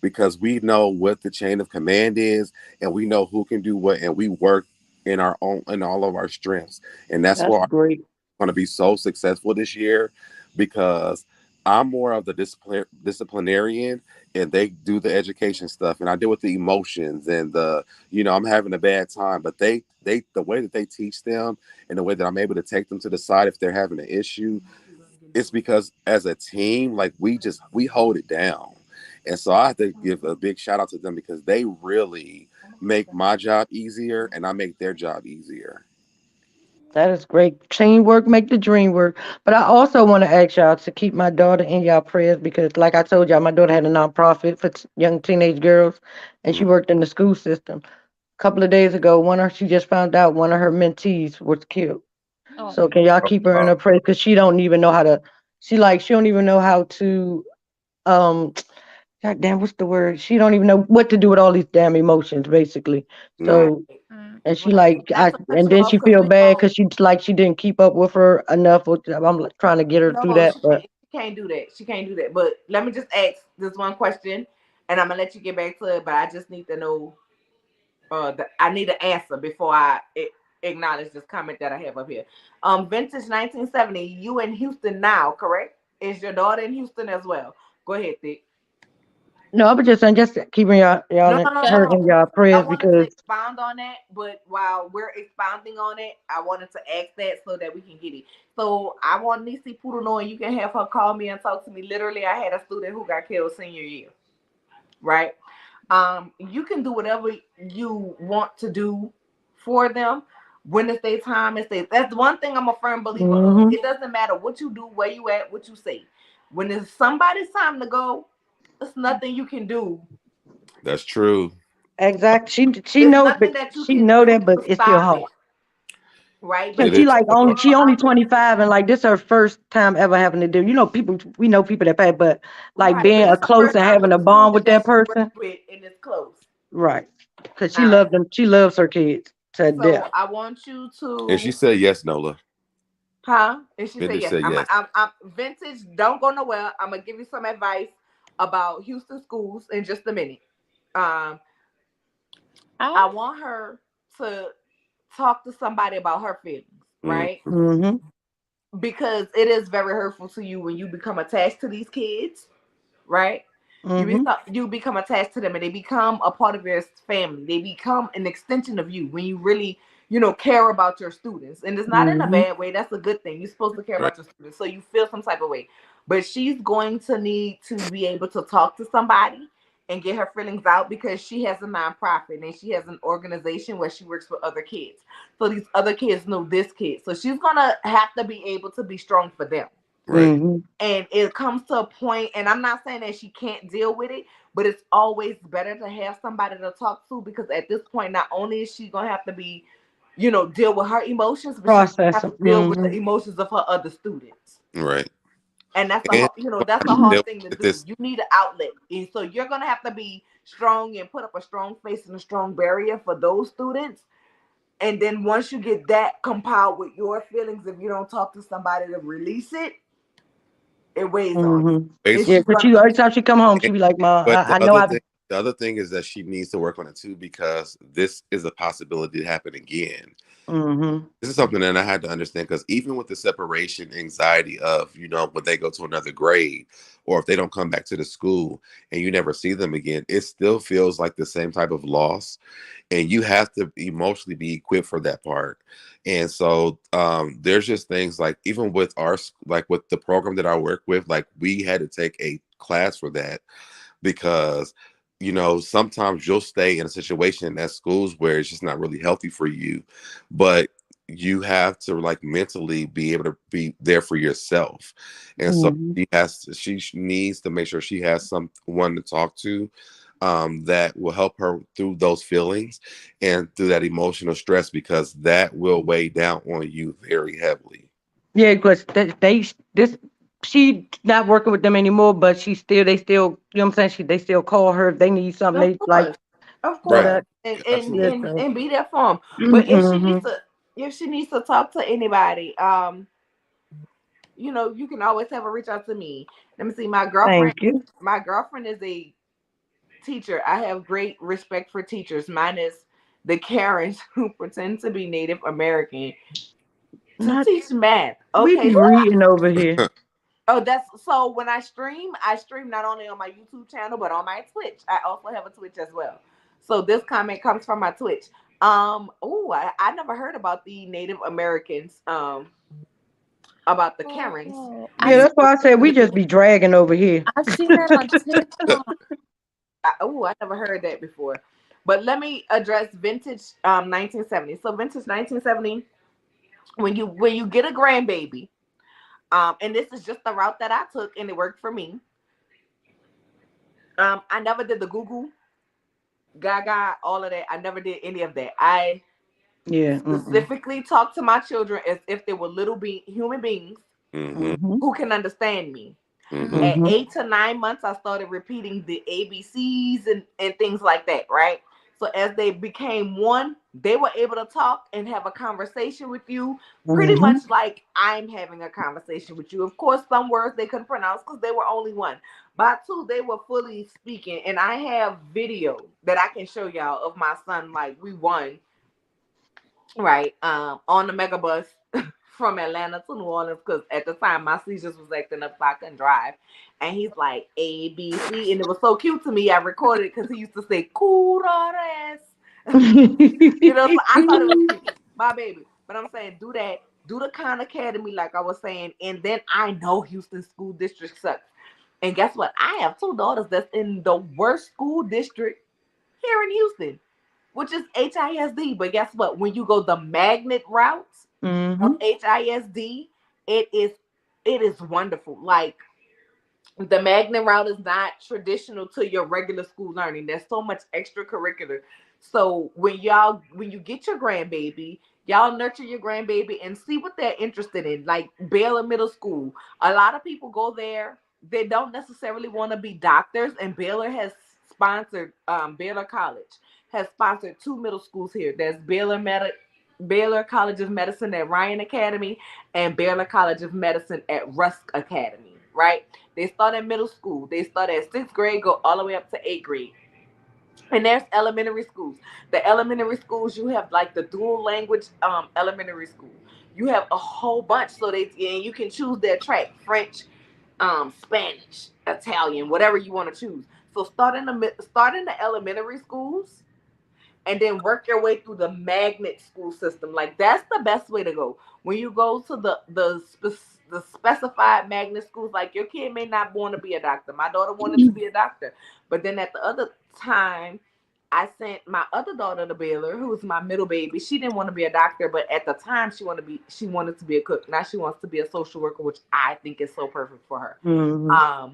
because we know what the chain of command is, and we know who can do what, and we work in all of our strengths, and that's That's why I'm great. going to be so successful this year, because I'm more of the disciplinarian, and they do the education stuff, and I deal with the emotions and I'm having a bad time, but they the way that they teach them, and the way that I'm able to take them to the side if they're having an issue, it's because as a team, like we hold it down. And so I have to give a big shout out to them, because they really make my job easier and I make their job easier. That is great. Teamwork make the dream work. But I also want to ask y'all to keep my daughter in y'all prayers, because, like I told y'all, my daughter had a nonprofit for young teenage girls, and she Mhm. worked in the school system. A couple of days ago, she just found out one of her mentees was killed. oh So can y'all Oh, keep her in her prayers? Because she don't even know how to. She don't even know how to. Um, God damn, what's the word? She don't even know what to do with all these damn emotions, basically. mm, Right, So mm. and she right. like Not I to cut and you then off, she because feel we bad know. because she didn't keep up with her enough. I'm like, trying to get her through No, that, she can't. but She can't do that. She can't do that. But let me just ask this one question, and I'm gonna let you get back to it. But I just need to know. I need an answer before acknowledge this comment that I have up here. Vintage 1970. You in Houston now, correct? Is your daughter in Houston as well? Go ahead, Thick. no, I'm just saying, just keeping No, no, no, no, her Yeah. in no. y'all I prayers wanted to because expound on that, but while we're expounding on it, I wanted to ask that so that we can get it. So I want Nisi Poodle knowing you can have her call me and talk to me. Literally, I had a student who got killed senior year, right? You can do whatever you want to do for them when it's their time. That's one thing I'm a firm believer of. hmm It doesn't matter what you do, where you at, what you say. When it's somebody's time to go, there's nothing you can do. that's true. exact she It's know, but nothing that you she can know do that, but to it's still stop hard. it, right? Cause It Because is. she only I'm looking at 25, and like this her first time ever having to do. People, we know people that pass, but like right, being but a this is the close first and time having with a a bond with student that that she worked person, with and it's close. right? Cause All right. she loves her kids to death. So I want you And she to, said yes, Nola. huh? And she said Vintage yes. said yes. I'm vintage. Don't go nowhere. I'm gonna give you some advice about Houston schools in just a minute. Um, I I want her to talk to somebody about her feelings, Mm, right? Mm-hmm. Because it is very hurtful to you when you become attached to these kids, right? Mm-hmm. You become attached to them, and they become a part of your family. They become an extension of you when you really care about your students. And it's not in a Mm-hmm. bad way. That's a good thing. You're supposed to care Right. about your students. So you feel some type of way. But she's going to need to be able to talk to somebody and get her feelings out because she has a nonprofit and she has an organization where she works with other kids. So these other kids know this kid. So she's gonna have to be able to be strong for them. Right. Mm-hmm. And it comes to a point, and I'm not saying that she can't deal with it, but it's always better to have somebody to talk to because at this point, not only is she gonna have to be, deal with her emotions, but she's gonna Process have them. to deal with the Mm-hmm. emotions of her other students. Right. And that's And that's a deal hard thing to with do. this. You need an outlet, and so you're gonna have to be strong and put up a strong face and a strong barrier for those students. And then once you get that compiled with your feelings, if you don't talk to somebody to release it, it weighs on you. Mm-hmm. Is Yeah, she because gonna? she every time she come home, she And, be like, "Ma, but I know I've." the other thing is that she needs to work on it too because this is a possibility to happen again. Mm-hmm. This is something that I had to understand because even with the separation anxiety of, when they go to another grade or if they don't come back to the school and you never see them again, it still feels like the same type of loss. And you have to emotionally be equipped for that part. And so there's just things like even with like with the program that I work with, like we had to take a class for that because sometimes you'll stay in a situation at schools where it's just not really healthy for you, but you have to like mentally be able to be there for yourself. And so Mm-hmm. she needs to make sure she has someone to talk to, that will help her through those feelings and through that emotional stress because that will weigh down on you very heavily. Yeah, because this she not working with them anymore, but they still what I'm saying, they still call her if they need something. Of They like course, of so course, Right. that and yeah. Absolutely. and So. and be there for them. But Mm-hmm. if she needs to talk to anybody, you can always have her reach out to me. Let me see. Thank you. My girlfriend is a teacher. I have great respect for teachers. Mine is the Karens who pretend to be Native American to Not teach math. we Okay. be reading over here. Oh, that's so when I stream not only on my YouTube channel but on my Twitch. I also have a Twitch as well. So this comment comes from my Twitch. I never heard about the Native Americans, about the Karens. Oh, Yeah, that's why I said we just be dragging over here. I've seen that on TikTok. I never heard that before. But let me address vintage 1970. So vintage 1970, when you get a grandbaby, and this is just the route that I took and it worked for me. I never did the Google Gaga, all of that. I never did any of that. I Yeah. Mm-mm. specifically talked to my children as if they were human beings Hmm. Mm-hmm. who can understand me. Hmm. At Mm-hmm. 8 to 9 months, I started repeating the ABCs and things like that, right? So as they became one, they were able to talk and have a conversation with you, pretty Mm-hmm. much like I'm having a conversation with you. Of course, some words they couldn't pronounce because they were only one. By two, they were fully speaking, and I have video that I can show y'all of my son. Like we won, right? On the mega bus from Atlanta to New Orleans because at the time my seizures was acting up so I couldn't drive. And he's like ABC, and it was so cute to me. I recorded it because he used to say "Curares," so I thought it was cute, my baby. But I'm saying do that, do the Khan Academy like I was saying, and then I know Houston school district sucks. And guess what? I have two daughters that's in the worst school district here in Houston, which is HISD. But guess what? When you go the magnet route of Mm-hmm. HISD, it is it is wonderful. Like the magnet route is not traditional to your regular school learning. There's so much extracurricular. So when you get your grandbaby, y'all nurture your grandbaby and see what they're interested in. Like Baylor Middle School, a lot of people go there. They don't necessarily want to be doctors, and Baylor has sponsored. Baylor College has sponsored two middle schools here. There's Baylor College of Medicine at Ryan Academy and Baylor College of Medicine at Rusk Academy. Right? They start at middle school. They start at sixth grade, go all the way up to eighth grade. And there's elementary schools. The elementary schools, you have like the dual language elementary school. You have a whole bunch. And you can choose their track: French, Spanish, Italian, whatever you want to choose. So start in the elementary schools, and then work your way through the magnet school system. Like that's the best way to go. When you go to the specified magnet schools, like your kid may not want to be a doctor. My daughter wanted to be a doctor, but then at the other time, I sent my other daughter to Baylor, who was my middle baby. She didn't want to be a doctor, but at the time she wanted to be a cook. Now she wants to be a social worker, which I think is so perfect for her. Mm-hmm.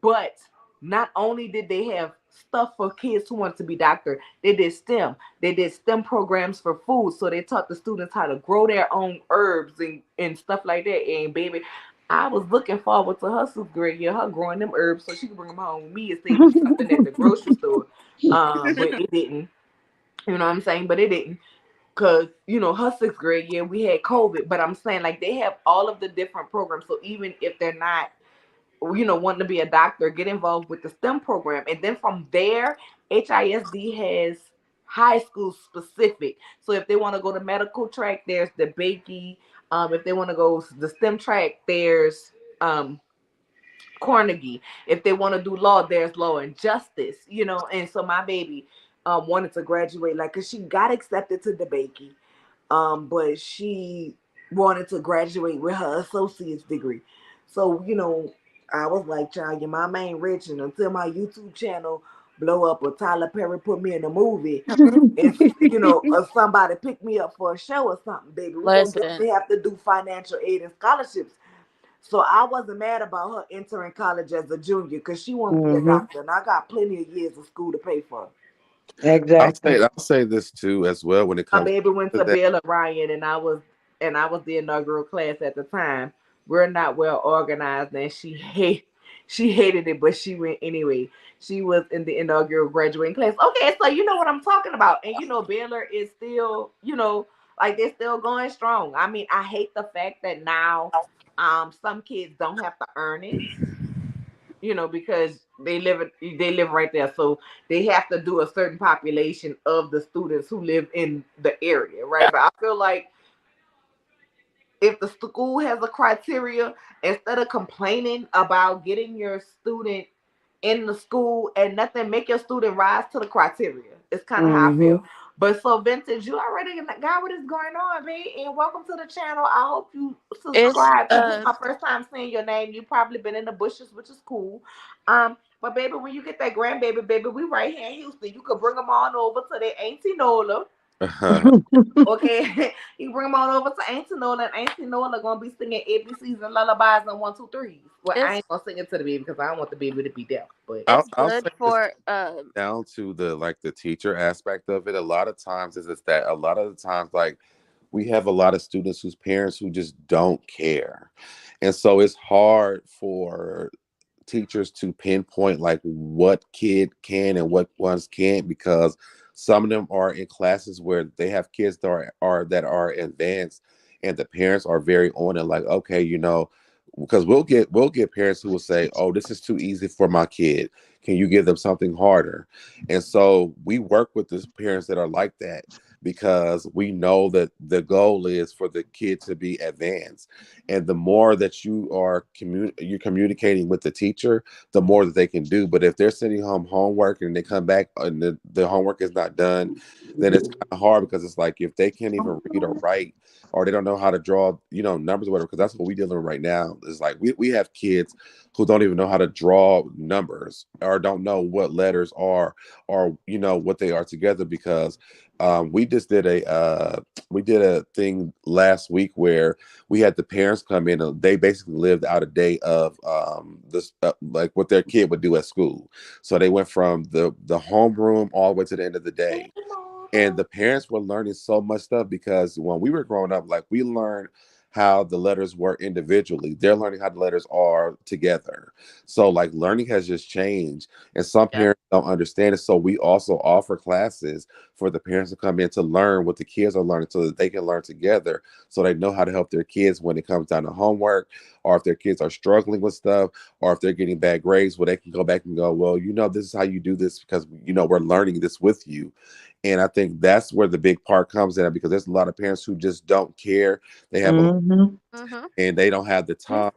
But not only did they have stuff for kids who want to be doctor, they did STEM. They did STEM programs for food. So they taught the students how to grow their own herbs and stuff like that. And baby, I was looking forward to her sixth grade year, her growing them herbs so she could bring them home with me instead of something at the grocery store. But it didn't. You know what I'm saying? But it didn't. Cause her sixth grade year we had COVID. But I'm saying like they have all of the different programs. So even if they're not wanting to be a doctor, get involved with the STEM program. And then from there, HISD has high school specific. So if they want to go to medical track, there's the Bakey. If they want to go the STEM track, there's Carnegie. If they want to do law, there's law and justice. And so my baby wanted to graduate, like, cause she got accepted to the Bakey, but she wanted to graduate with her associate's degree. So, I was like, child, your mama ain't rich, and until my YouTube channel blow up or Tyler Perry put me in a movie, and or somebody pick me up for a show or something, baby, we gonna Listen, definitely have to do financial aid and scholarships. So I wasn't mad about her entering college as a junior because she wanted to be a Mm-hmm. doctor, and I got plenty of years of school to pay for. Exactly. I'll say this too as well when it My comes baby went to to that. Baylor, Ryan, and I was the inaugural class at the time. We're not well organized, and she hated it, but she went anyway. She was in the inaugural graduating class. Okay, so you know what I'm talking about, and Baylor is still like they're still going strong. I mean, I hate the fact that now some kids don't have to earn it, because they live right there. So they have to do a certain population of the students who live in the area, right? But I feel like if the school has a criteria, instead of complaining about getting your student in the school and nothing, make your student rise to the criteria. It's kind of how I Mm-hmm. feel. But so vintage, you already got what is going on, man. And welcome to the channel. I hope you it's subscribe because this is my first time seeing your name. You probably been in the bushes, which is cool. But baby, when you get that grandbaby, baby, we right here in Houston. You could bring them on over to their Auntie Nola. Okay, you bring them on over to Auntie Nola, and Auntie Nola gonna be singing ABCs and lullabies and one, two, threes. Well, I it's ain't gonna sing it to the baby because I don't want the baby to be deaf. But it's I'll good say this for down to the teacher aspect of it. A lot of times is that a lot of the times like we have a lot of students whose parents who just don't care, and so it's hard for teachers to pinpoint like what kid can and what ones can't, because some of them are in classes where they have kids that are advanced, and the parents are very on it, like, okay, because we'll get parents who will say, oh, this is too easy for my kid, can you give them something harder? And so we work with these parents that are like that, because we know that the goal is for the kid to be advanced, and the more that you're communicating with the teacher, the more that they can do. But if they're sending home homework and they come back and the homework is not done, then it's kind of hard, because it's like if they can't even read or write, or they don't know how to draw numbers or whatever, because that's what we're dealing with right now. It's like we have kids who don't even know how to draw numbers, or don't know what letters are, or what they are together, because we just did a thing last week where we had the parents come in, and they basically lived out a day of this like what their kid would do at school. So they went from the homeroom all the way to the end of the day, and the parents were learning so much stuff, because when we were growing up, like, we learned how the letters were individually, they're learning how the letters are together. So like learning has just changed, and some yeah. parents don't understand it, so we also offer classes for the parents to come in to learn what the kids are learning, so that they can learn together, so they know how to help their kids when it comes down to homework, or if their kids are struggling with stuff, or if they're getting bad grades, well, they can go back and go, well, this is how you do this, because we're learning this with you. And I think that's where the big part comes in, because there's a lot of parents who just don't care. They have a Mm-hmm. Mhm. and they don't have the time.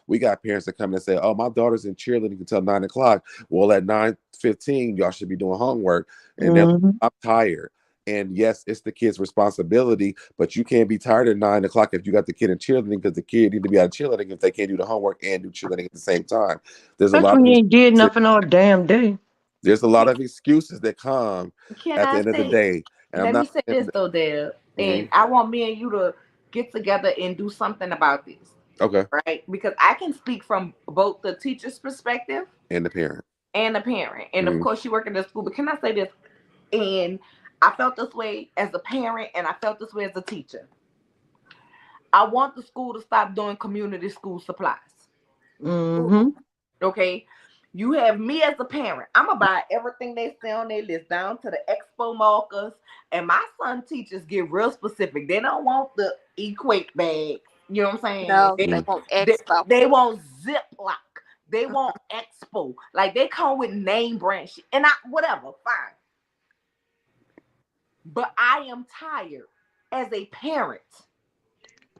We got parents that come in and say, "Oh, my daughter's in cheerleading until 9 o'clock." Well, at 9:15, y'all should be doing homework, and they're like, Mm-hmm. "I'm tired." And yes, it's the kid's responsibility, but you can't be tired at 9 o'clock if you got the kid in cheerleading because the kid need to be out of cheerleading if they can't do the homework and do cheerleading at the same time. There's a Especially lot when of you ain't did excuses. nothing all damn day. There's a lot of excuses that come Can at the I end of the say? day. And I'm Let me not say saying this though, Deb, and Mhm. I want me and you to get together and do something about this, Okay. right? Because I can speak from both the teacher's perspective And the parent. and the parent, and of Mhm. course, you work in the school. But can I say this? And I felt this way as a parent, and I felt this way as a teacher. I want the school to stop doing community school supplies. Mm-hmm. Okay. You have me as a parent. I'm gonna buy everything they say on their list down to the expo markers. And my son teachers get real specific. They don't want the equate bag. You know what I'm saying? No, They they Mhm. won't they, expo. they want Ziploc. They want Expo. Like they come with name brand shit. And I whatever, fine. But I am tired as a parent.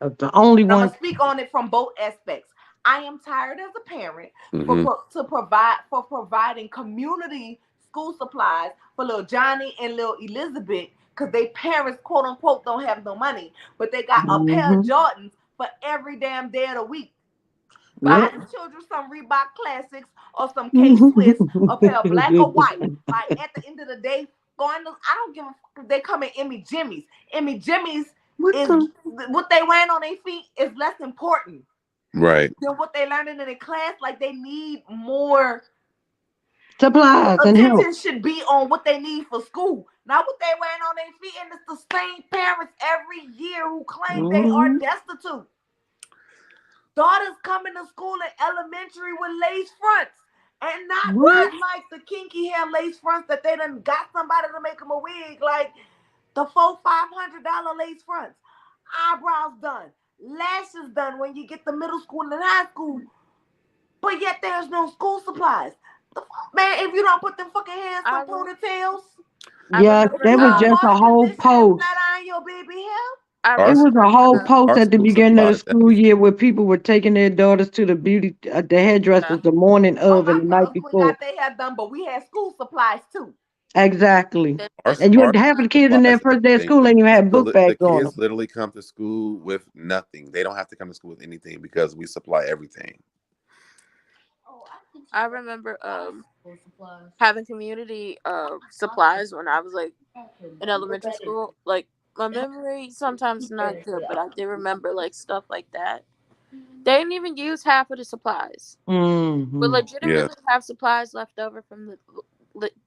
The only I'm one. gonna speak on it from both aspects. I am tired as a parent Mhm. to provide for providing community school supplies for little Johnny and little Elizabeth because they parents quote unquote don't have no money, but they got a pair of Mm-hmm. Jordans for every damn day of the week. Buy Yep. the children some Reebok Classics or some K Swiss, a pair of black or white. Like at the end of the day, going to, I don't give a fuck if they come in Emmy Jimmy's. Emmy Jimmy's What is the what they wearing on their feet is less important Right. than what they learning in the class. Like they need more. The supplies and help? attention should be on what they need for school, not what they wearing on their feet. And it's the same parents every year who claim they are Mm-hmm. destitute. Daughters coming to school in elementary with lace fronts. And What? not like the kinky hair lace fronts that they done got somebody to make them a wig, like the $400-500 lace fronts. Eyebrows done, lashes done when you get to middle school and high school. But yet there's no school supplies. Man, if you don't put them fucking hands I some re- ponytails, I Yes, if remember there you was don't just wash, a whole condition, and post. flat iron your baby hair, I Our It was a remember whole post our at the school beginning of the supplies. school year where people were taking their daughters to the the yeah. hairdressers the morning oh, of my and the night girls went before. got their hair done, but we had school supplies too. Exactly. Our And you our had half of the kids in supplies their and first day of everything. school ain't even had book The bags on kids them. literally come to school with nothing. They don't have to come to school with anything because we supply everything. Oh, I think I she remember for supplies. having community supplies when I was like in What elementary that is? school. Like my memory sometimes not good, but I do remember like stuff like that. They didn't even use half of the supplies. Would Mm-hmm. Yeah. legitimately have supplies left over from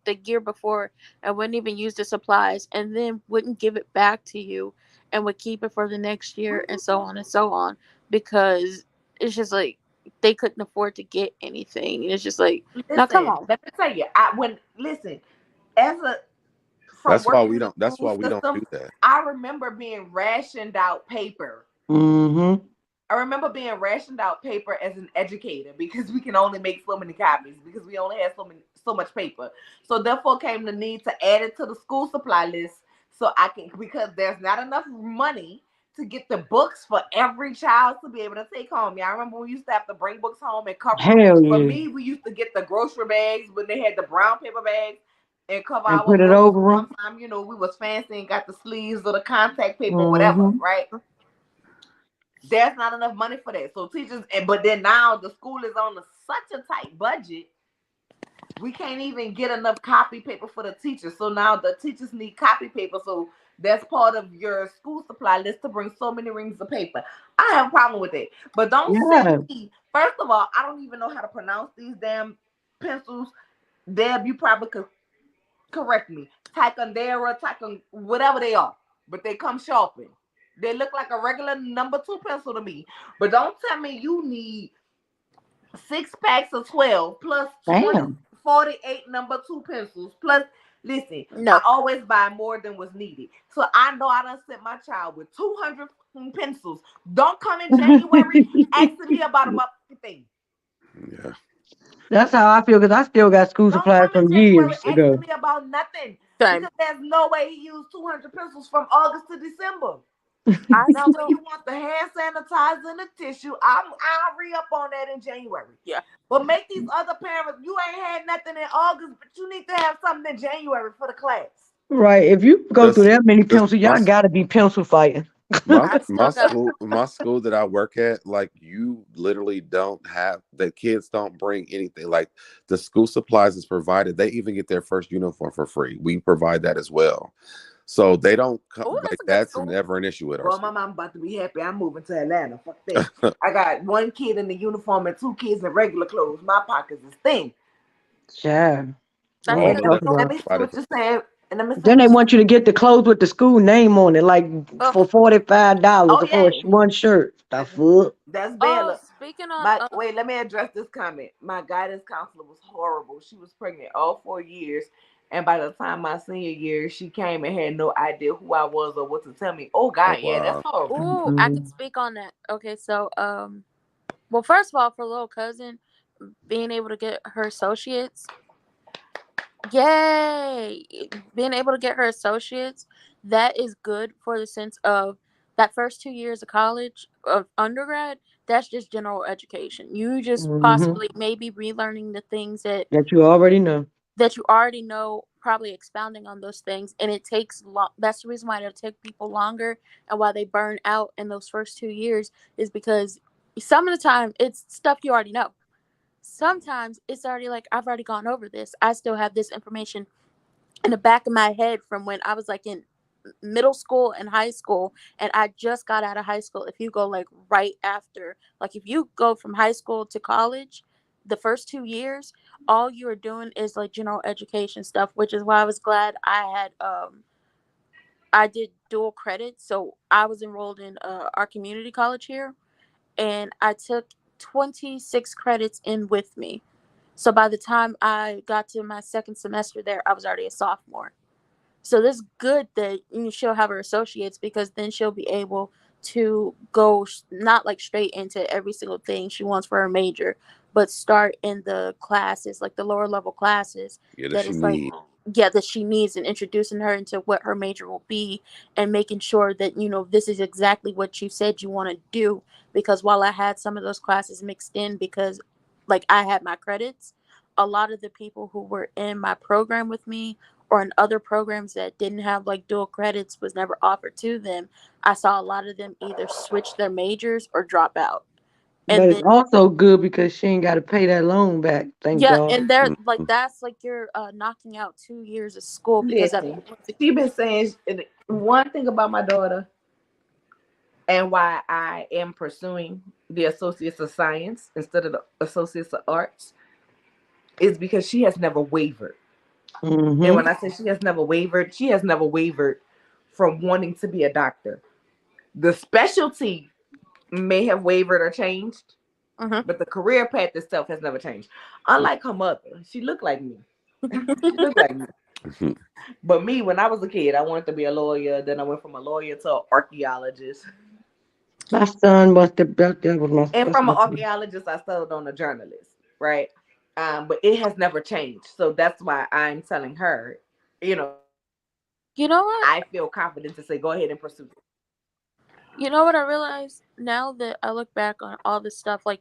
the year before and wouldn't even use the supplies and then wouldn't give it back to you and would keep it for the next year and so on and so on because it's just like they couldn't afford to get anything. And it's just like, now come Listen, on. let me tell you, I when listen, as a from That's why working we in the don't. That's school why we don't system, do that. I remember being rationed out paper. Mm-hmm. I remember being rationed out paper as an educator because we can only make so many copies because we only have so much paper. So therefore came the need to add it to the school supply list so I can because there's not enough money to get the books for every child to be able to take home. Yeah, I remember we used to have to bring books home and cover them. Hell For yeah. me, we used to get the grocery bags when they had the brown paper bags and cover And our put it books. over them. Sometimes, we was fancy and got the sleeves or the contact paper, whatever, Mm-hmm. right? There's not enough money for that. So teachers, but then now the school is on such a tight budget, we can't even get enough copy paper for the teachers. So now the teachers need copy paper. So that's part of your school supply list to bring so many reams of paper. I have a problem with it. But don't send Yeah. me, first of all, I don't even know how to pronounce these damn pencils. Deb, you probably could correct me. Ticonderoga, Ticon, whatever they are. But they come sharpened. They look like a regular number two pencil to me. But don't tell me you need 6 packs of 12 plus 20, Damn. 48 number two pencils. Plus, listen, I No. always buy more than was needed. So I know I done sent my child with 200 pencils. Don't come in January asking me about a motherfucking thing. Yeah. That's how I feel because I still got school Don't supplies come in from January years asking ago. me about nothing Same. because there's no way he used 200 pencils from August to December. I Now, when still, you want the hand sanitizer and the tissue, I'll re up on that in January. yeah. But make these other parents, you ain't had nothing in August, but you need to have something in January for the class. Right. If you go through This, that many this pencils, my y'all gotta be pencil fighting. my I my still got. school my school that I work at, like you literally don't have the kids don't bring anything. Like the school supplies is provided. They even get their first uniform for free. We provide that as well. So they don't Oh, like that's a good that's school. never an issue at our Well, my school. mom about to be happy. I'm moving to Atlanta. Fuck that. I got one kid in the uniform and two kids in regular clothes. My pockets is thin. Yeah. That's Oh, Oh And good no, let me, they talk school. let about. me see provided what for. you're saying. And let me see Then they what you. want you to get the clothes with the school name on it, like Oh, for $45 Oh for yeah, one shirt. The fuck? that's oh, Bella. speaking on My wait, let me address this comment. My guidance counselor was horrible. She was pregnant all 4 years, and by the time my senior year, she came and had no idea who I was or what to tell me. Oh Oh God, yeah, that's wow. horrible. oh, I could Mm-mm. speak on that. Okay, so well, first of all, for little cousin, being able to get her associates, yay! Being able to get her associates, that is good for the sense of that first 2 years of college of undergrad. That's just general education. You just Mm-hmm. possibly maybe relearning the things that That you already know. you already know, probably expounding on those things, and it takes long. That's the reason why it'll take people longer and why they burn out in those first 2 years is because some of the time it's stuff you already know. Sometimes it's already like I've already gone over this. I still have this information in the back of my head from when I was like in middle school and high school, and I just got out of high school. If you go like right after, like if you go from high school to college, the first 2 years, all you are doing is like general education stuff, which is why I was glad I did dual credit. So I was enrolled in our community college here, and I took 26 credits in with me. So by the time I got to my second semester there, I was already a sophomore. So this good that she'll have her associates because then she'll be able to go not like straight into every single thing she wants for her major, but start in the classes, like the lower level classes Yeah, that that she is like, need. yeah, that she needs, and introducing her into what her major will be and making sure that this is exactly what you said you want to do. Because while I had some of those classes mixed in because like I had my credits, a lot of the people who were in my program with me or in other programs that didn't have like dual credits was never offered to them. I saw a lot of them either switch their majors or drop out. And But it's then also good because she ain't got to pay that loan back. Thank yeah, God. and they're like Mhm. that's like you're knocking out 2 years of school because that Listen, she been saying one thing about my daughter and why I am pursuing the Associates of Science instead of the Associates of Arts is because she has never wavered. And Mm-hmm. when I say she has never wavered from wanting to be a doctor. The specialty may have wavered or changed, Mhm. but the career path itself has never changed. Unlike her mother, she looked like me. She looked like me. Mhm. But me, when I was a kid, I wanted to be a lawyer. Then I went from a lawyer to an archaeologist. My son must have, that was my, And that's from an my, archaeologist, I settled on a journalist, right? But it has never changed. So that's why I'm telling her, You know I what? feel confident to say, go ahead and pursue it. You know what I realized now that I look back on all this stuff. Like,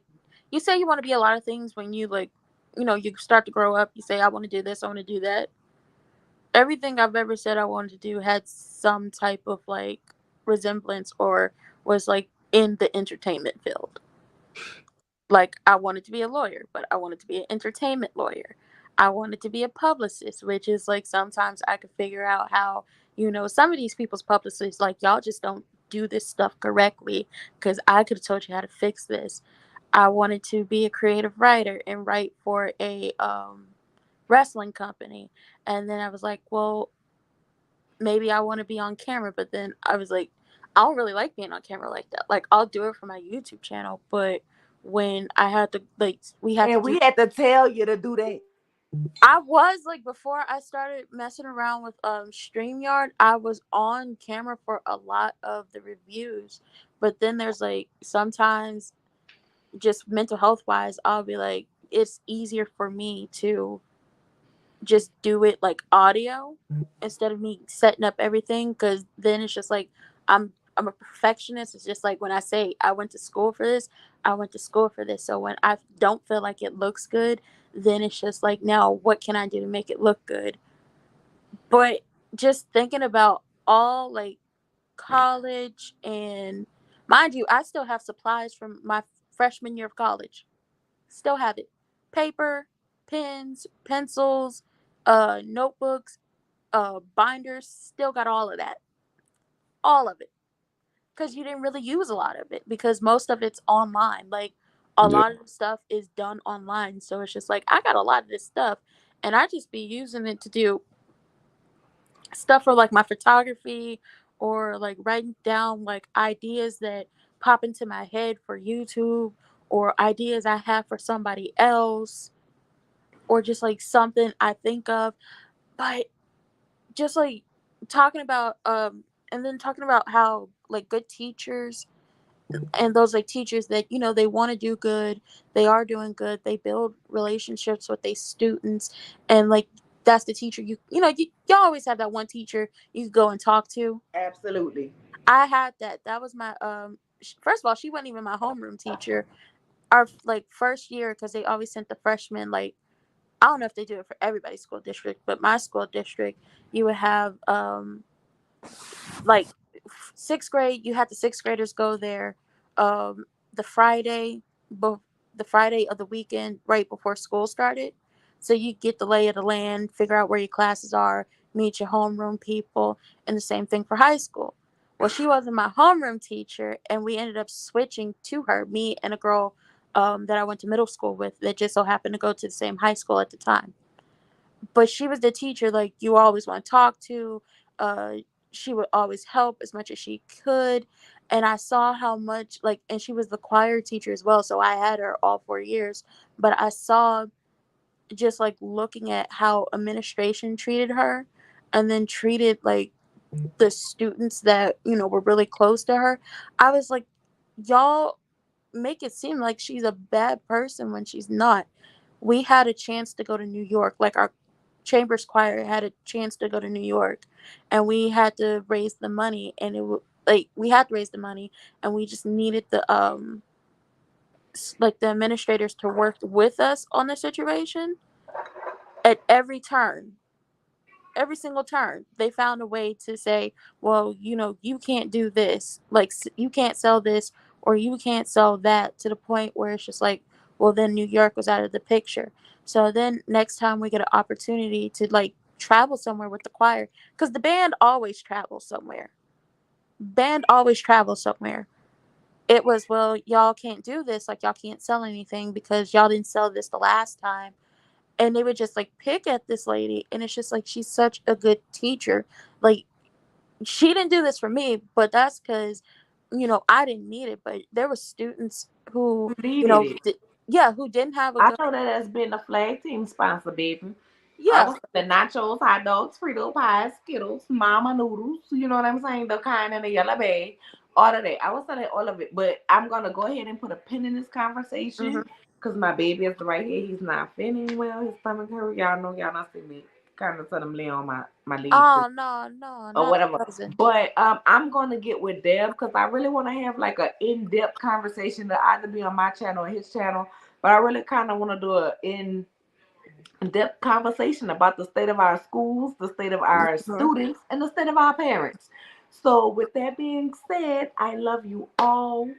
you say you want to be a lot of things when you like, you start to grow up. You say I want to do this, I want to do that. Everything I've ever said I wanted to do had some type of like resemblance or was like in the entertainment field. Like I wanted to be a lawyer, but I wanted to be an entertainment lawyer. I wanted to be a publicist, which is like sometimes I could figure out how, some of these people's publicists like y'all just don't do this stuff correctly because I could have told you how to fix this. I wanted to be a creative writer and write for a wrestling company. And then I was like, well, maybe I want to be on camera, but then I was like, I don't really like being on camera like that. Like I'll do it for my YouTube channel, but when I had to like we had to And do we had to tell you to do that. I was like before I started messing around with StreamYard, I was on camera for a lot of the reviews. But then there's like sometimes just mental health wise, I'll be like, it's easier for me to just do it like audio instead of me setting up everything because then it's just like I'm a perfectionist. It's just like when I say I went to school for this, I went to school for this. So when I don't feel like it looks good, then it's just like now what can I do to make it look good? But just thinking about all like college, and mind you, I still have supplies from my freshman year of college. Still have it. Paper, pens, pencils, notebooks, binders, still got all of that. All of it. Because you didn't really use a lot of it because most of it's online. Like a Yeah. lot of the stuff is done online. So it's just like I got a lot of this stuff and I just be using it to do stuff for like my photography or like writing down like ideas that pop into my head for YouTube or ideas I have for somebody else or just like something I think of. But just like talking about and then talking about how like good teachers and those like teachers that they want to do good, they are doing good, they build relationships with their students, and like that's the teacher you always have that one teacher you go and talk to. Absolutely. I had that was my first of all, she wasn't even my homeroom teacher our like first year because they always sent the freshmen like I don't know if they do it for everybody's school district, but my school district you would have like sixth grade, you had the sixth graders go there the Friday, but the Friday of the weekend right before school started. So you get the lay of the land, figure out where your classes are, meet your homeroom people, and the same thing for high school. Well, she wasn't my homeroom teacher, and we ended up switching to her, me and a girl that I went to middle school with that just so happened to go to the same high school at the time. But she was the teacher like you always want to talk to. uh she would always help as much as she could, and I saw how much like, and she was the choir teacher as well, so I had her all 4 years. But I saw, just like looking at how administration treated her and then treated like the students that were really close to her, I was like, y'all make it seem like she's a bad person when she's not. We had a chance to go to New York. Like our chambers choir had a chance to go to New York, and we had to raise the money. And like we had to raise the money, and we just needed the like the administrators to work with us on the situation at every turn. Every single turn they found a way to say, well, you can't do this, like you can't sell this or you can't sell that, to the point where it's just like, well, then New York was out of the picture. So then next time we get an opportunity to like travel somewhere with the choir, because the band always travels somewhere, it was, well, y'all can't do this, like y'all can't sell anything because y'all didn't sell this the last time. And they would just like pick at this lady, and it's just like she's such a good teacher. Like she didn't do this for me, but that's because I didn't need it. But there were students who Who needed it? yeah, who didn't have a I good, know that has been a flag team sponsor, baby. I yeah. was the nachos, hot dogs, Frito pies, Skittles, Mama noodles. You know what I'm saying? The kind in the yellow bag. All of that. I was selling all of it. But I'm gonna go ahead and put a pin in this Hmm. conversation because my baby is right here. He's not feeling well. His stomach hurt. Y'all know y'all not see me. Kind of tell him lay on my leg Oh no, no, or not the whatever. cousin. But I'm gonna get with Deb because I really want to have like an in-depth conversation to either be on my channel or his channel. But I really kind of want to do an in-depth conversation about the state of our schools, the state of our Mhm. students, and the state of our parents. So with that being said, I love you all.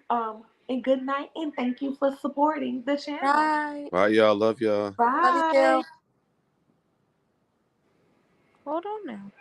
And good night, and thank you for supporting the channel. Right. Bye, y'all. Love y'all. Love you Bye. too. Hold on now.